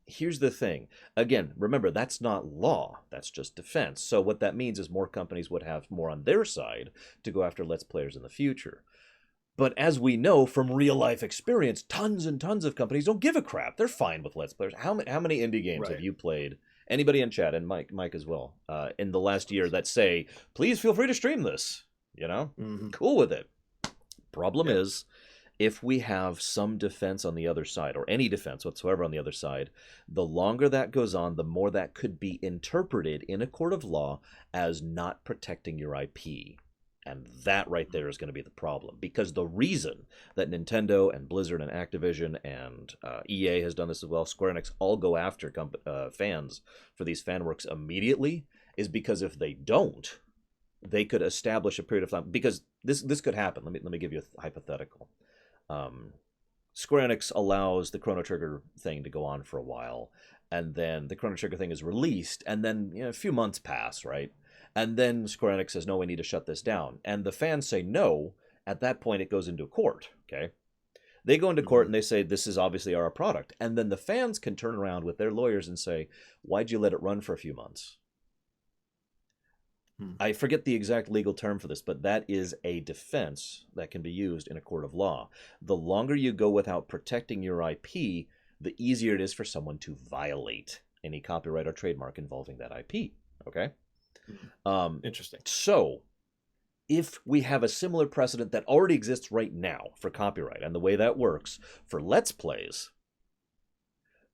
here's the thing. Again, remember, that's not law. That's just defense. So what that means is more companies would have more on their side to go after Let's Players in the future. But as we know from real-life experience, tons and tons of companies don't give a crap. They're fine with Let's Players. How many indie games have you played, anybody in chat, and Mike as well, in the last year that say, please feel free to stream this? Cool with it. Problem is, if we have some defense on the other side, or any defense whatsoever on the other side, the longer that goes on, the more that could be interpreted in a court of law as not protecting your IP. And that right there is going to be the problem. Because the reason that Nintendo and Blizzard and Activision and EA has done this as well, Square Enix, all go after fans for these fan works immediately is because if they don't, they could establish a period of time. Because this could happen. Let me give you a hypothetical. Square Enix allows the Chrono Trigger thing to go on for a while, and then the Chrono Trigger thing is released, and then a few months pass, right? And then Square Enix says, no, we need to shut this down. And the fans say no. At that point, it goes into court, okay? They go into court and they say, this is obviously our product. And then the fans can turn around with their lawyers and say, why'd you let it run for a few months? I forget the exact legal term for this, but that is a defense that can be used in a court of law. The longer you go without protecting your IP, the easier it is for someone to violate any copyright or trademark involving that IP, okay? Interesting. So, if we have a similar precedent that already exists right now for copyright, and the way that works for Let's Plays,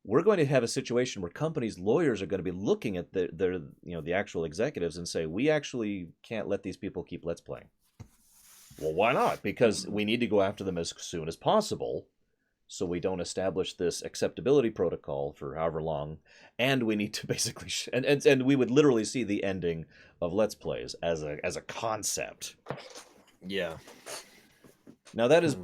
we're going to have a situation where companies' lawyers are going to be looking at the actual executives and say, we actually can't let these people keep Let's Playing. Well, why not? Because we need to go after them as soon as possible, so we don't establish this acceptability protocol for however long, and we need to basically and we would literally see the ending of Let's Plays as a concept. Yeah. Now that is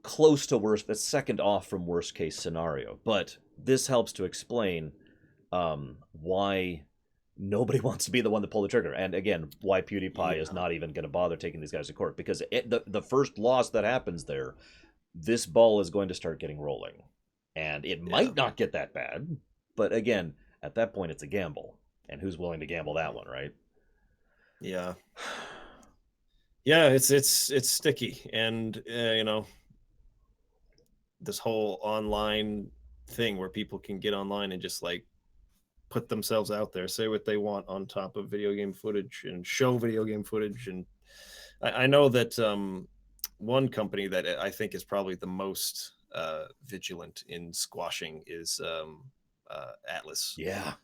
close to worst. That's second off from worst case scenario, but this helps to explain why nobody wants to be the one to pull the trigger, and again, why PewDiePie is not even going to bother taking these guys to court, because the first loss that happens there, this ball is going to start getting rolling, and it might not get that bad, but again, at that point, it's a gamble, and who's willing to gamble that one, right? Yeah. Yeah, it's sticky, and this whole online thing where people can get online and just like put themselves out there, say what they want on top of video game footage and show video game footage. And I know that one company that I think is probably the most vigilant in squashing is Atlas. Yeah.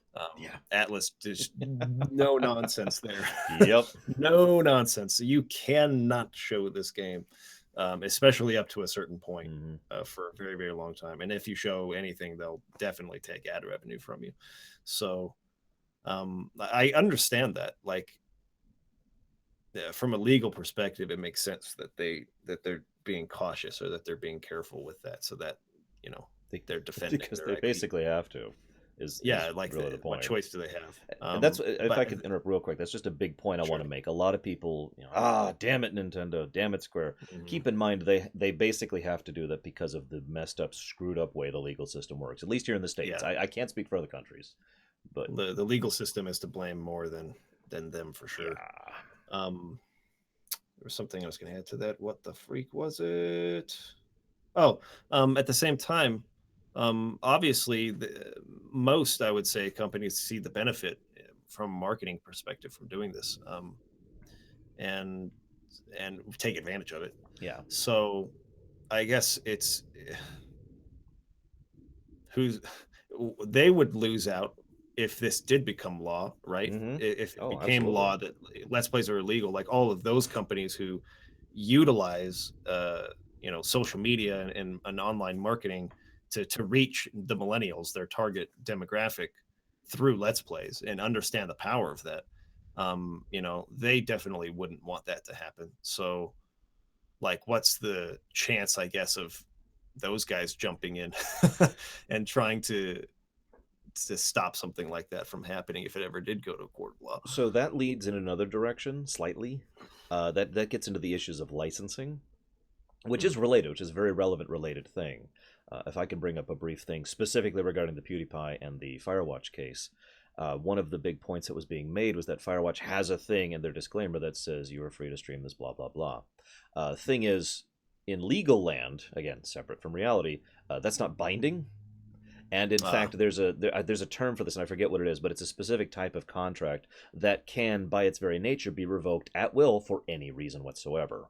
Atlas, there's no nonsense there. Yep. No nonsense. You cannot show this game, especially up to a certain point, for a very, very long time. And if you show anything, they'll definitely take ad revenue from you. So I understand that. Like, from a legal perspective, it makes sense that they're being cautious, or that they're being careful with that, so that they're defending, because their they IP. basically have to. Is like really the point. What choice do they have? And that's, if I could interrupt real quick, that's just a big point I want to make. A lot of people, damn it, Nintendo, damn it, Square. Keep in mind, they basically have to do that because of the messed up, screwed up way the legal system works. At least here in the States. I can't speak for other countries, but the legal system is to blame more than them, for sure. There was something I was going to add to that. What the freak was it? Oh, at the same time, obviously, most, I would say, companies see the benefit from a marketing perspective from doing this, and take advantage of it. Yeah. So I guess it's they would lose out if this did become law, right? If it became law that Let's Plays are illegal, like all of those companies who utilize social media and online marketing to reach the millennials, their target demographic, through Let's Plays, and understand the power of that, they definitely wouldn't want that to happen. So, like, what's the chance, I guess, of those guys jumping in and trying to stop something like that from happening if it ever did go to a court of law? So that leads in another direction slightly. That gets into the issues of licensing, which is related, which is a very relevant related thing. If I can bring up a brief thing specifically regarding the PewDiePie and the Firewatch case, one of the big points that was being made was that Firewatch has a thing in their disclaimer that says you are free to stream this, blah, blah, blah. Thing is, in legal land, again, separate from reality, that's not binding. And in fact, there's a term for this, and I forget what it is, but it's a specific type of contract that can, by its very nature, be revoked at will for any reason whatsoever.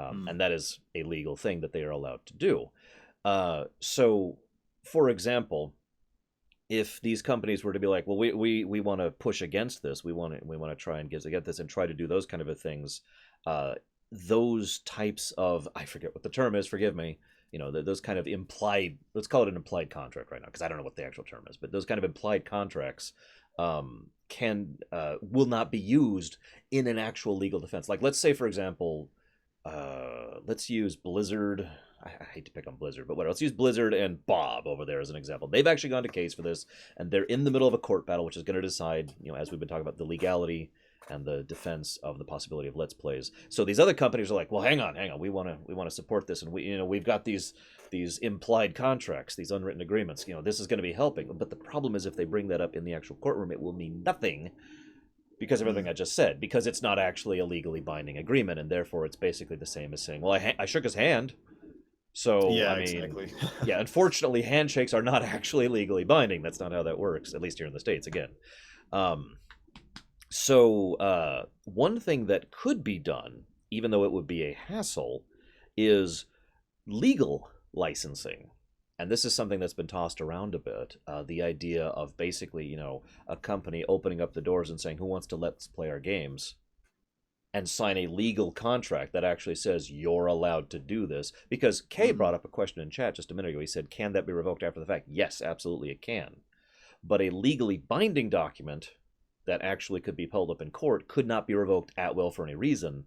Mm. And that is a legal thing that they are allowed to do. So, for example, if these companies were to be like, well, we want to push against this, we want to try and get this and try to do those kind of things, those types of, I forget what the term is, forgive me, those kind of implied, let's call it an implied contract right now because I don't know what the actual term is, but those kind of implied contracts will not be used in an actual legal defense. Like, let's say, for example, let's use Blizzard. I hate to pick on Blizzard, but whatever. Let's use Blizzard and Bob over there as an example. They've actually gone to case for this, and they're in the middle of a court battle, which is going to decide, as we've been talking about, the legality and the defense of the possibility of let's plays. So these other companies are like, well, hang on, we want to support this, and we've got these implied contracts, these unwritten agreements. This is going to be helping. But the problem is, if they bring that up in the actual courtroom, it will mean nothing because of everything I just said, because it's not actually a legally binding agreement, and therefore it's basically the same as saying, well, I shook his hand. So, Yeah, I mean, exactly. yeah, unfortunately, handshakes are not actually legally binding. That's not how that works, at least here in the States, again. One thing that could be done, even though it would be a hassle, is legal licensing. And this is something that's been tossed around a bit. The idea of basically, a company opening up the doors and saying, who wants to let's play our games? And sign a legal contract that actually says you're allowed to do this. Because Kay brought up a question in chat just a minute ago. He said, can that be revoked after the fact? Yes, absolutely it can. But a legally binding document that actually could be held up in court could not be revoked at will for any reason.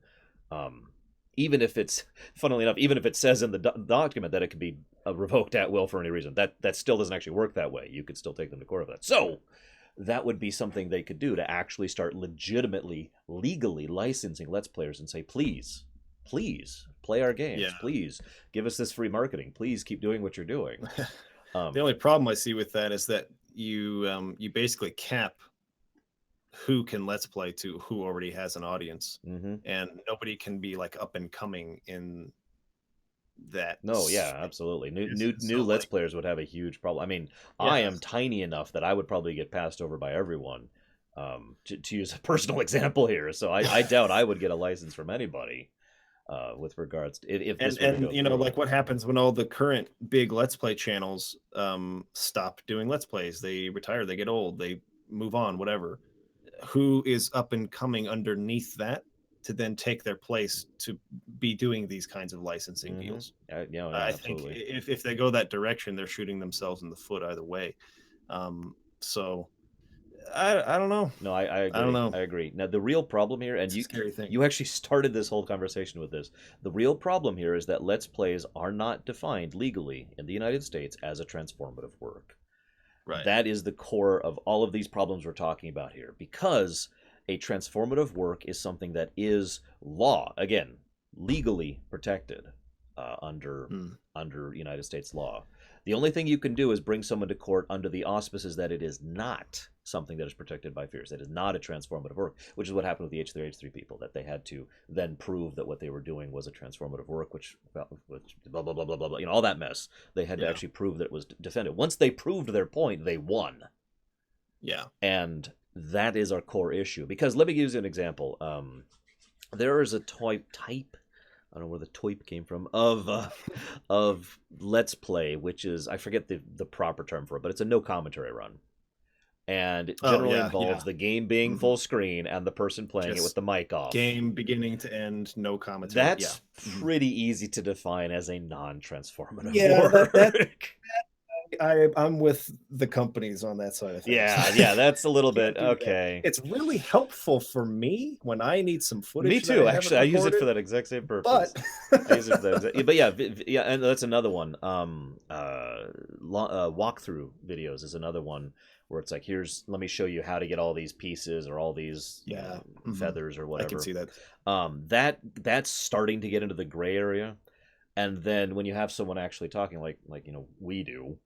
Even if it's, funnily enough, even if it says in the document that it could be revoked at will for any reason, that still doesn't actually work that way. You could still take them to court for that. So that would be something they could do to actually start legitimately, legally licensing Let's Players and say, please play our games. Yeah. Please give us this free marketing. Please keep doing what you're doing. The only problem I see with that is that you basically cap who can Let's Play to who already has an audience, and nobody can be like up and coming in that. No, yeah, absolutely. New Let's Players would have a huge problem. I mean, yeah. I am tiny enough that I would probably get passed over by everyone. To use a personal example here, so I doubt I would get a license from anybody. With regards to if this like what happens when all the current big Let's Play channels stop doing Let's Plays, they retire, they get old, they move on, whatever. Who is up and coming underneath that to then take their place to be doing these kinds of licensing deals? I think if they go that direction, they're shooting themselves in the foot either way. So I don't know. No, I agree. I don't know. I agree. Now the real problem here, and you actually started this whole conversation with this. The real problem here is that Let's Plays are not defined legally in the United States as a transformative work. Right. That is the core of all of these problems we're talking about here, because a transformative work is something that is law, again, legally protected under United States law. The only thing you can do is bring someone to court under the auspices that it is not something that is protected by fears. That is not a transformative work, which is what happened with the H3H3 people, that they had to then prove that what they were doing was a transformative work, which blah, blah, blah, blah, blah, blah, all that mess. They had to actually prove that it was defended. Once they proved their point, they won. Yeah. And that is our core issue. Because let me use an example. There is a type, I don't know where the toip came from, of Let's Play, which is, I forget the proper term for it, but it's a no commentary run. And it generally involves the game being full screen and the person playing it with the mic off. Game beginning to end, no commentary. That's pretty easy to define as a non-transformative work. I'm with the companies on that side of things. Yeah, that's a little bit okay. It's really helpful for me when I need some footage. Me too. Actually, I use it for that exact same purpose. I use it for that but yeah, and that's another one. Walkthrough videos is another one where it's like, let me show you how to get all these pieces or all these feathers or whatever. I can see that. That's starting to get into the gray area, and then when you have someone actually talking like we do.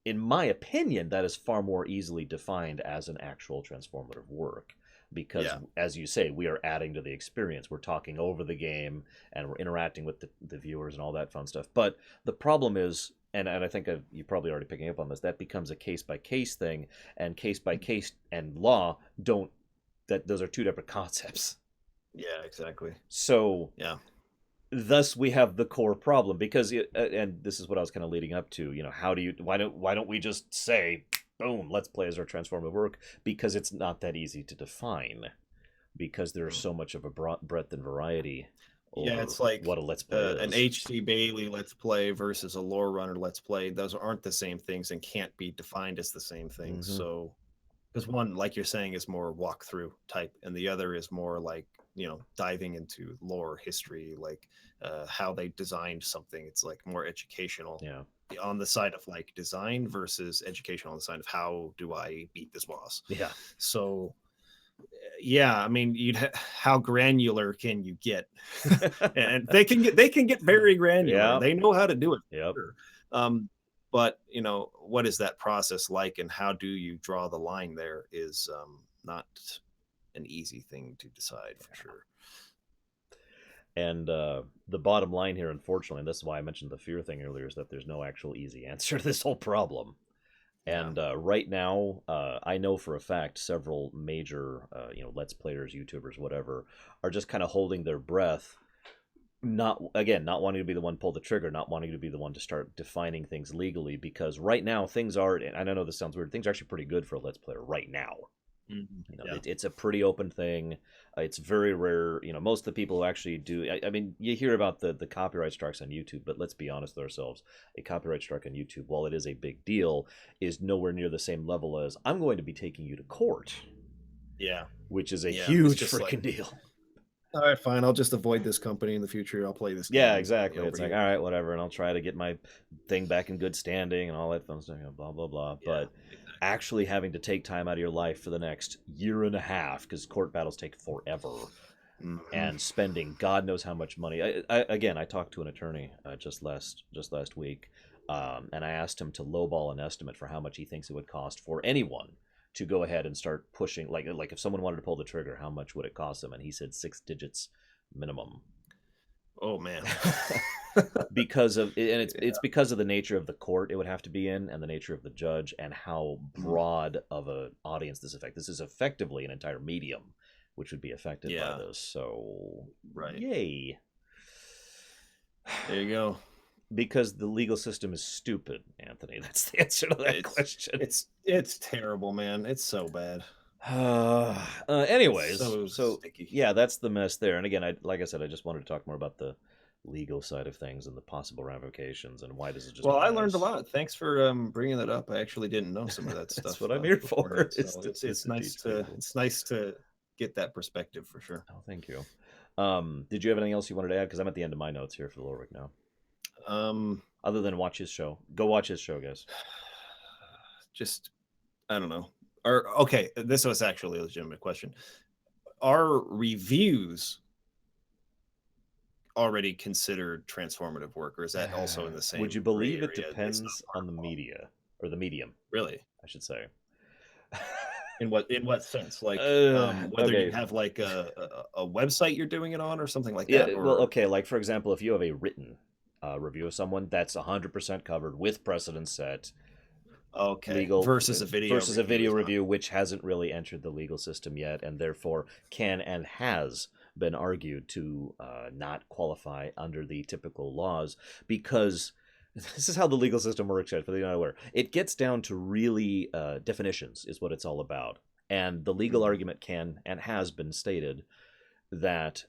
In my opinion, that is far more easily defined as an actual transformative work because, as you say, we are adding to the experience. We're talking over the game and we're interacting with the viewers and all that fun stuff. But the problem is, and I think you're probably already picking up on this, that becomes a case-by-case thing, and case-by-case and law those are two different concepts. Yeah, exactly. So, thus we have the core problem because and this is what I was kind of leading up to, how do you why don't we just say boom, let's play as our transformative work, because it's not that easy to define, because there's so much of a breadth and variety Yeah, over it's like what a let's play an is. H.C. Bailey Let's Play versus a Lore Runner Let's Play. Those aren't the same things and can't be defined as the same things. Mm-hmm. So, because one, like you're saying, is more walkthrough type, and the other is more like, diving into lore history, like how they designed something. It's like more educational. Yeah. On the side of like design versus educational on the side of how do I beat this boss. Yeah. So yeah, I mean, how granular can you get? And they can get very granular. Yeah. They know how to do it. Yep. Sure. But what is that process like, and how do you draw the line there is not an easy thing to decide for sure. And the bottom line here, unfortunately, and this is why I mentioned the fear thing earlier, is that there's no actual easy answer to this whole problem. And right now, I know for a fact several major, Let's Players, YouTubers, whatever, are just kind of holding their breath. Not wanting to be the one to pull the trigger, not wanting to be the one to start defining things legally, because right now things are, and I know this sounds weird, things are actually pretty good for a Let's Player right now. It's a pretty open thing. It's very rare. Most of the people who actually do. I mean, you hear about the copyright strikes on YouTube, but let's be honest with ourselves. A copyright strike on YouTube, while it is a big deal, is nowhere near the same level as I'm going to be taking you to court. Yeah, which is a huge freaking like, deal. All right, fine. I'll just avoid this company in the future. I'll play this game. Yeah, exactly. It's like, all right, whatever, and I'll try to get my thing back in good standing and all that fun stuff, blah, blah, blah. Yeah, but actually having to take time out of your life for the next year and a half, because court battles take forever, and spending God knows how much money. I talked to an attorney just last week, and I asked him to lowball an estimate for how much he thinks it would cost for anyone to go ahead and start pushing, like if someone wanted to pull the trigger, how much would it cost them? And he said 6 digits minimum. Oh man. Because of, and it's because of the nature of the court it would have to be in, and the nature of the judge, and how broad of an audience this affects. This is effectively an entire medium which would be affected by this. So yay. There you go. Because the legal system is stupid, Anthony. That's the answer to that question. It's terrible, man. It's so bad. Anyways, so sticky. Yeah, that's the mess there. And again, like I said, I just wanted to talk more about the legal side of things and the possible ramifications and why this is just. Well, I learned a lot. Thanks for bringing that up. I actually didn't know some of that stuff. That's what I'm here for. So it's nice to get that perspective for sure. Oh, thank you. Did you have anything else you wanted to add? Because I'm at the end of my notes here for the Loreweek now. Other than watch his show, go watch his show, guys. Just, I don't know. Okay, this was actually a legitimate question. Are reviews already considered transformative work, or is that also in the same? Would you believe it depends on the media or the medium? Really, I should say. In what sense? Like whether you have like a website you're doing it on or something like that? Yeah, well, okay. Like for example, if you have a written review of someone, that's 100% covered with precedent set. Okay. Legal versus a video review, which hasn't really entered the legal system yet, and therefore can and has been argued to not qualify under the typical laws, because this is how the legal system works. For the unaware, it gets down to really definitions is what it's all about, and the legal argument can and has been stated that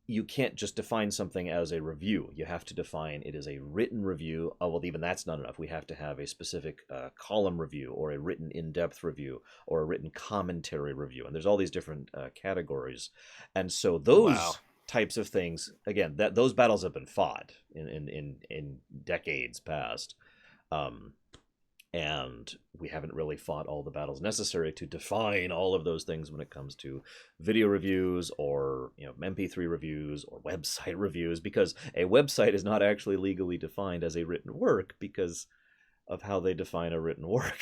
you can't just define something as a review. You have to define it as a written review. Oh, well, even that's not enough. We have to have a specific column review, or a written in-depth review, or a written commentary review. And there's all these different categories. And so those types of things, again, those battles have been fought in decades past. And we haven't really fought all the battles necessary to define all of those things when it comes to video reviews, or MP3 reviews, or website reviews, because a website is not actually legally defined as a written work because of how they define a written work.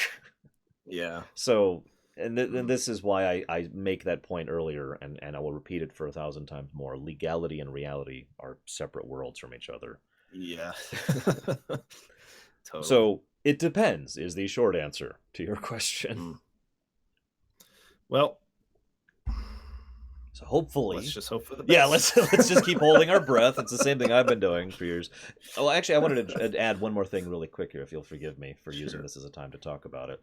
Yeah. So, and this is why I make that point earlier, and I will repeat it for 1,000 times more. Legality and reality are separate worlds from each other. Yeah. Totally. So it depends is the short answer to your question. Well, So hopefully, Let's just hope for the best. yeah, let's just keep holding our breath. It's the same thing I've been doing for years. Oh, actually, I wanted to add one more thing really quick here, if you'll forgive me for using this as a time to talk about it.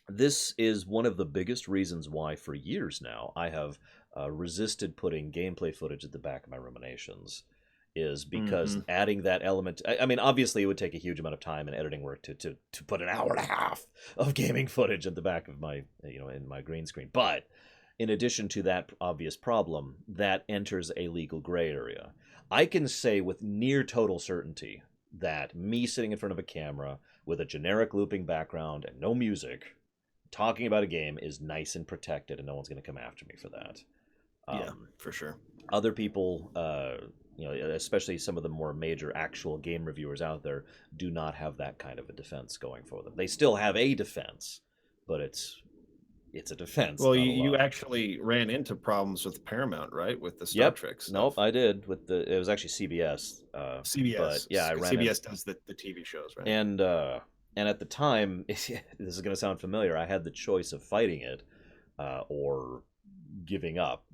This is one of the biggest reasons why, for years now, I have resisted putting gameplay footage at the back of my ruminations. Is because adding that element. I mean, obviously, it would take a huge amount of time and editing work to put an hour and a half of gaming footage at the back of my in my green screen. But in addition to that obvious problem, that enters a legal gray area. I can say with near total certainty that me sitting in front of a camera with a generic looping background and no music, talking about a game is nice and protected, and no one's going to come after me for that. Yeah, for sure. Other people, especially some of the more major actual game reviewers out there, do not have that kind of a defense going for them. They still have a defense, but it's a defense. Well, you actually ran into problems with Paramount, right? With the Star Trek stuff. Nope, I did. It was actually CBS. CBS. But yeah, I ran CBS does the TV shows, right? And at the time, this is going to sound familiar, I had the choice of fighting it or giving up.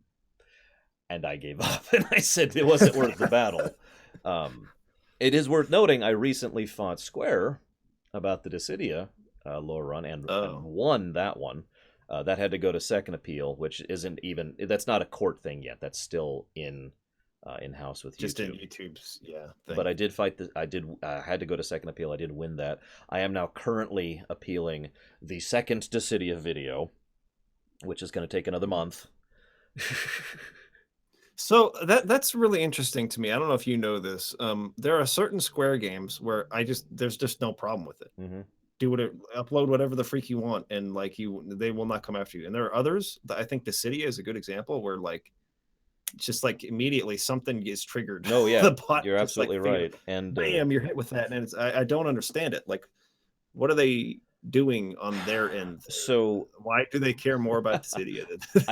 And I gave up, and I said it wasn't worth the battle. It is worth noting I recently fought Square about the Dissidia lore run and won that one. That had to go to second appeal, which isn't even, that's not a court thing yet. That's still in house with YouTube. Just in YouTube's thing. But I did fight had to go to second appeal. I did win that. I am now currently appealing the second Dissidia video, which is going to take another month. So that's really interesting to me. I don't know if you know this. There are certain Square games where there's just no problem with it. Do whatever, upload whatever the freak you want, and they will not come after you. And there are others. I think Dissidia is a good example where just immediately something gets triggered. Oh yeah, the bot you're absolutely right. And bam, you're hit with that, and I don't understand it. Like, what are they doing on their end? So why do they care more about Dissidia than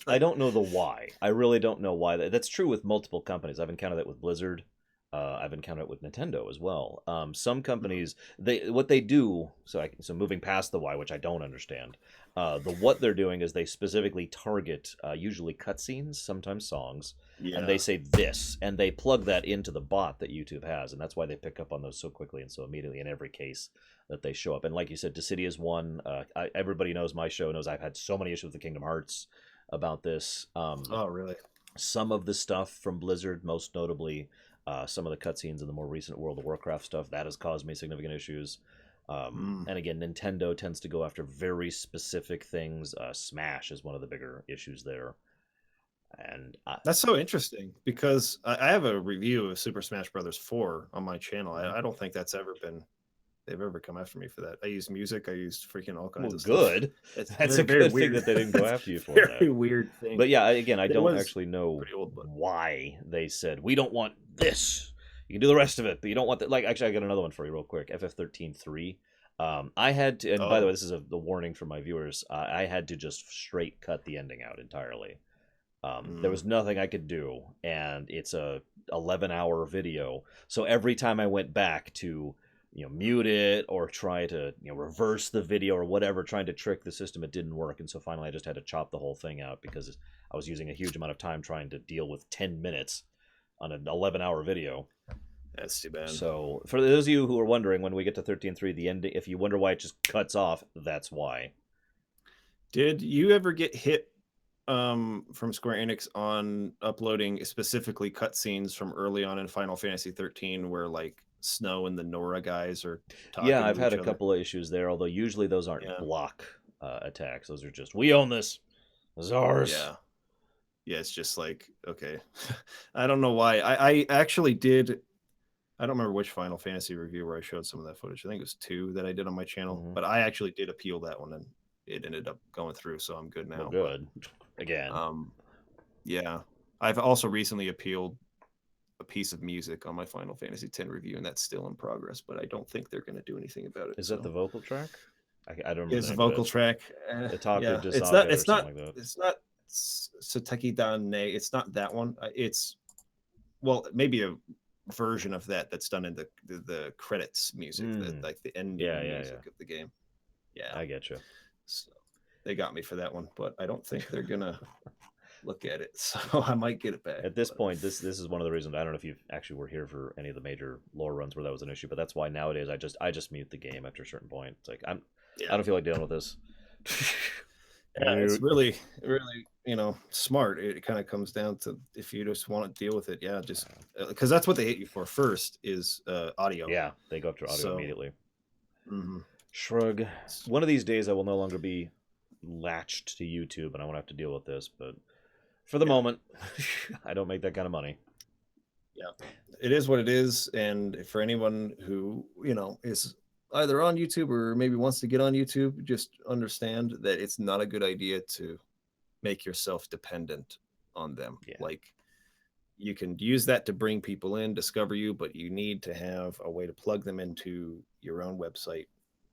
I don't know the why. I really don't know why. That's true with multiple companies. I've encountered that with Blizzard. I've encountered it with Nintendo as well. Some companies, what they do. So moving past the why, which I don't understand. What they're doing is they specifically target usually cutscenes, sometimes songs, and they say this, and they plug that into the bot that YouTube has, and that's why they pick up on those so quickly and so immediately in every case that they show up. And like you said, Dissidia is one. Everybody knows, my show knows, I've had so many issues with Kingdom Hearts about this. Oh, really? Some of the stuff from Blizzard, most notably some of the cutscenes in the more recent World of Warcraft stuff, that has caused me significant issues. And again, Nintendo tends to go after very specific things. Smash is one of the bigger issues there. And that's so interesting, because I have a review of Super Smash Brothers 4 on my channel. I don't think they've ever come after me for that. I use music. I used freaking all kinds of good stuff. That's a good thing that they didn't go after you for that. Very weird thing. But yeah, again, I don't actually know why they said, we don't want this. You can do the rest of it, but you don't want that. Like, actually, I got another one for you real quick. FF13-3. I had to, and by the way, this is the warning for my viewers. I had to just straight cut the ending out entirely. There was nothing I could do, and it's a 11-hour video. So every time I went back to mute it or try to reverse the video or whatever, trying to trick the system, it didn't work. And so finally I just had to chop the whole thing out, because I was using a huge amount of time trying to deal with 10 minutes on an 11-hour video. That's too bad. So for those of you who are wondering, when we get to 13.3, the ending, if you wonder why it just cuts off, that's why. Did you ever get hit from Square Enix on uploading specifically cutscenes from early on in Final Fantasy 13 where Snow and the Nora guys are talking? Yeah, I've had a couple of issues there, although usually those aren't block attacks. Those are just, we own this. This is ours. Yeah, it's just okay. I don't know why. I actually did. I don't remember which Final Fantasy review where I showed some of that footage. I think it was 2 that I did on my channel, but I actually did appeal that one, and it ended up going through, so I'm good now. Well, good. Again. Yeah. I've also recently appealed a piece of music on my Final Fantasy X review, and that's still in progress, but I don't think they're going to do anything about it. Is that the vocal track? I don't remember. It's a vocal track. It's not Sateki Dan Ne. It's not that one. It's, well, maybe a version of that's done in the credits music, the end music of the game. Yeah, I get you. So they got me for that one, but I don't think they're gonna look at it, so I might get it back. At this point, this is one of the reasons. I don't know if you actually were here for any of the major lore runs where that was an issue, but that's why nowadays I just mute the game after a certain point. It's like I don't feel like dealing with this. Yeah, it's really, smart. It kind of comes down to if you just want to deal with it, just because that's what they hit you for first is audio. Yeah, they go after audio immediately. Mm-hmm. Shrug. One of these days, I will no longer be latched to YouTube, and I won't have to deal with this. But for the moment, I don't make that kind of money. Yeah, it is what it is, and for anyone who is either on YouTube or maybe wants to get on YouTube, just understand that it's not a good idea to make yourself dependent on them. Yeah. Like, you can use that to bring people in, discover you, but you need to have a way to plug them into your own website,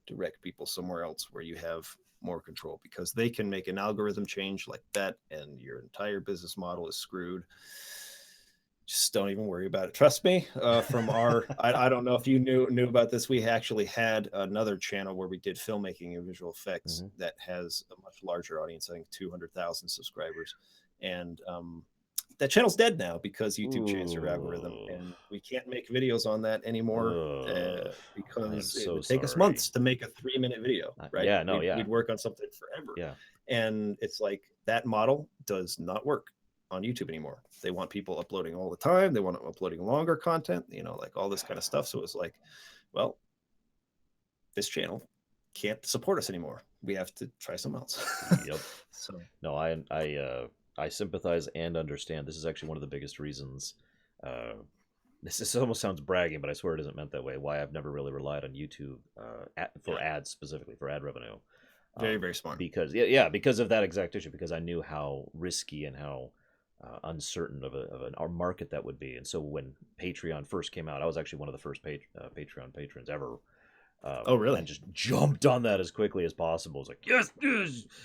direct people somewhere else where you have more control, because they can make an algorithm change like that and your entire business model is screwed. Just don't even worry about it. Trust me. From our, I don't know if you knew about this. We actually had another channel where we did filmmaking and visual effects that has a much larger audience. I think 200,000 subscribers, and that channel's dead now because YouTube changed their algorithm, and we can't make videos on that anymore because it would take us months to make a 3-minute video. Right? Yeah, we'd work on something forever. Yeah, and it's like that model does not work on YouTube anymore. They want people uploading all the time. They want uploading longer content, like all this kind of stuff. So it's like, well, this channel can't support us anymore. We have to try something else. Yep. So no, I sympathize and understand. This is actually one of the biggest reasons. This almost sounds bragging, but I swear it isn't meant that way. Why I've never really relied on YouTube for ads, specifically for ad revenue. Very, very smart. Because because of that exact issue. Because I knew how risky and how uncertain of a market that would be. And so when Patreon first came out, I was actually one of the first Patreon patrons ever. Oh, really? And just jumped on that as quickly as possible. It was like, yes.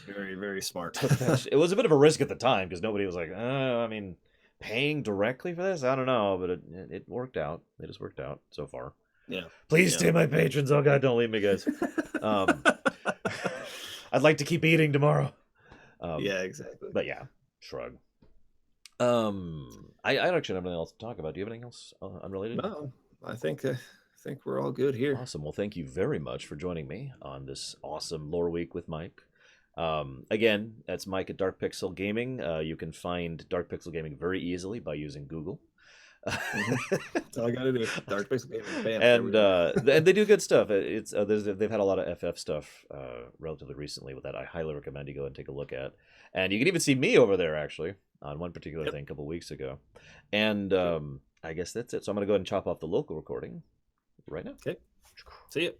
Very, very smart. It was a bit of a risk at the time because nobody was like, paying directly for this? I don't know, but it worked out. It just worked out so far. Yeah. Please stay my patrons. Oh, God, don't leave me, guys. I'd like to keep eating tomorrow. Yeah, exactly. But yeah, shrug. I don't actually have anything else to talk about. Do you have anything else unrelated? No, I think we're all good here. Awesome. Well, thank you very much for joining me on this awesome Lore Week with Mike. Again, that's Mike at Dark Pixel Gaming. You can find Dark Pixel Gaming very easily by using Google. That's all I gotta do. Dark Pixel Gaming. Bam, and they do good stuff. They've had a lot of FF stuff relatively recently with that. I highly recommend you go and take a look at. And you can even see me over there actually on one particular thing a couple weeks ago. And I guess that's it. So I'm gonna go ahead and chop off the local recording right now. Okay. See you.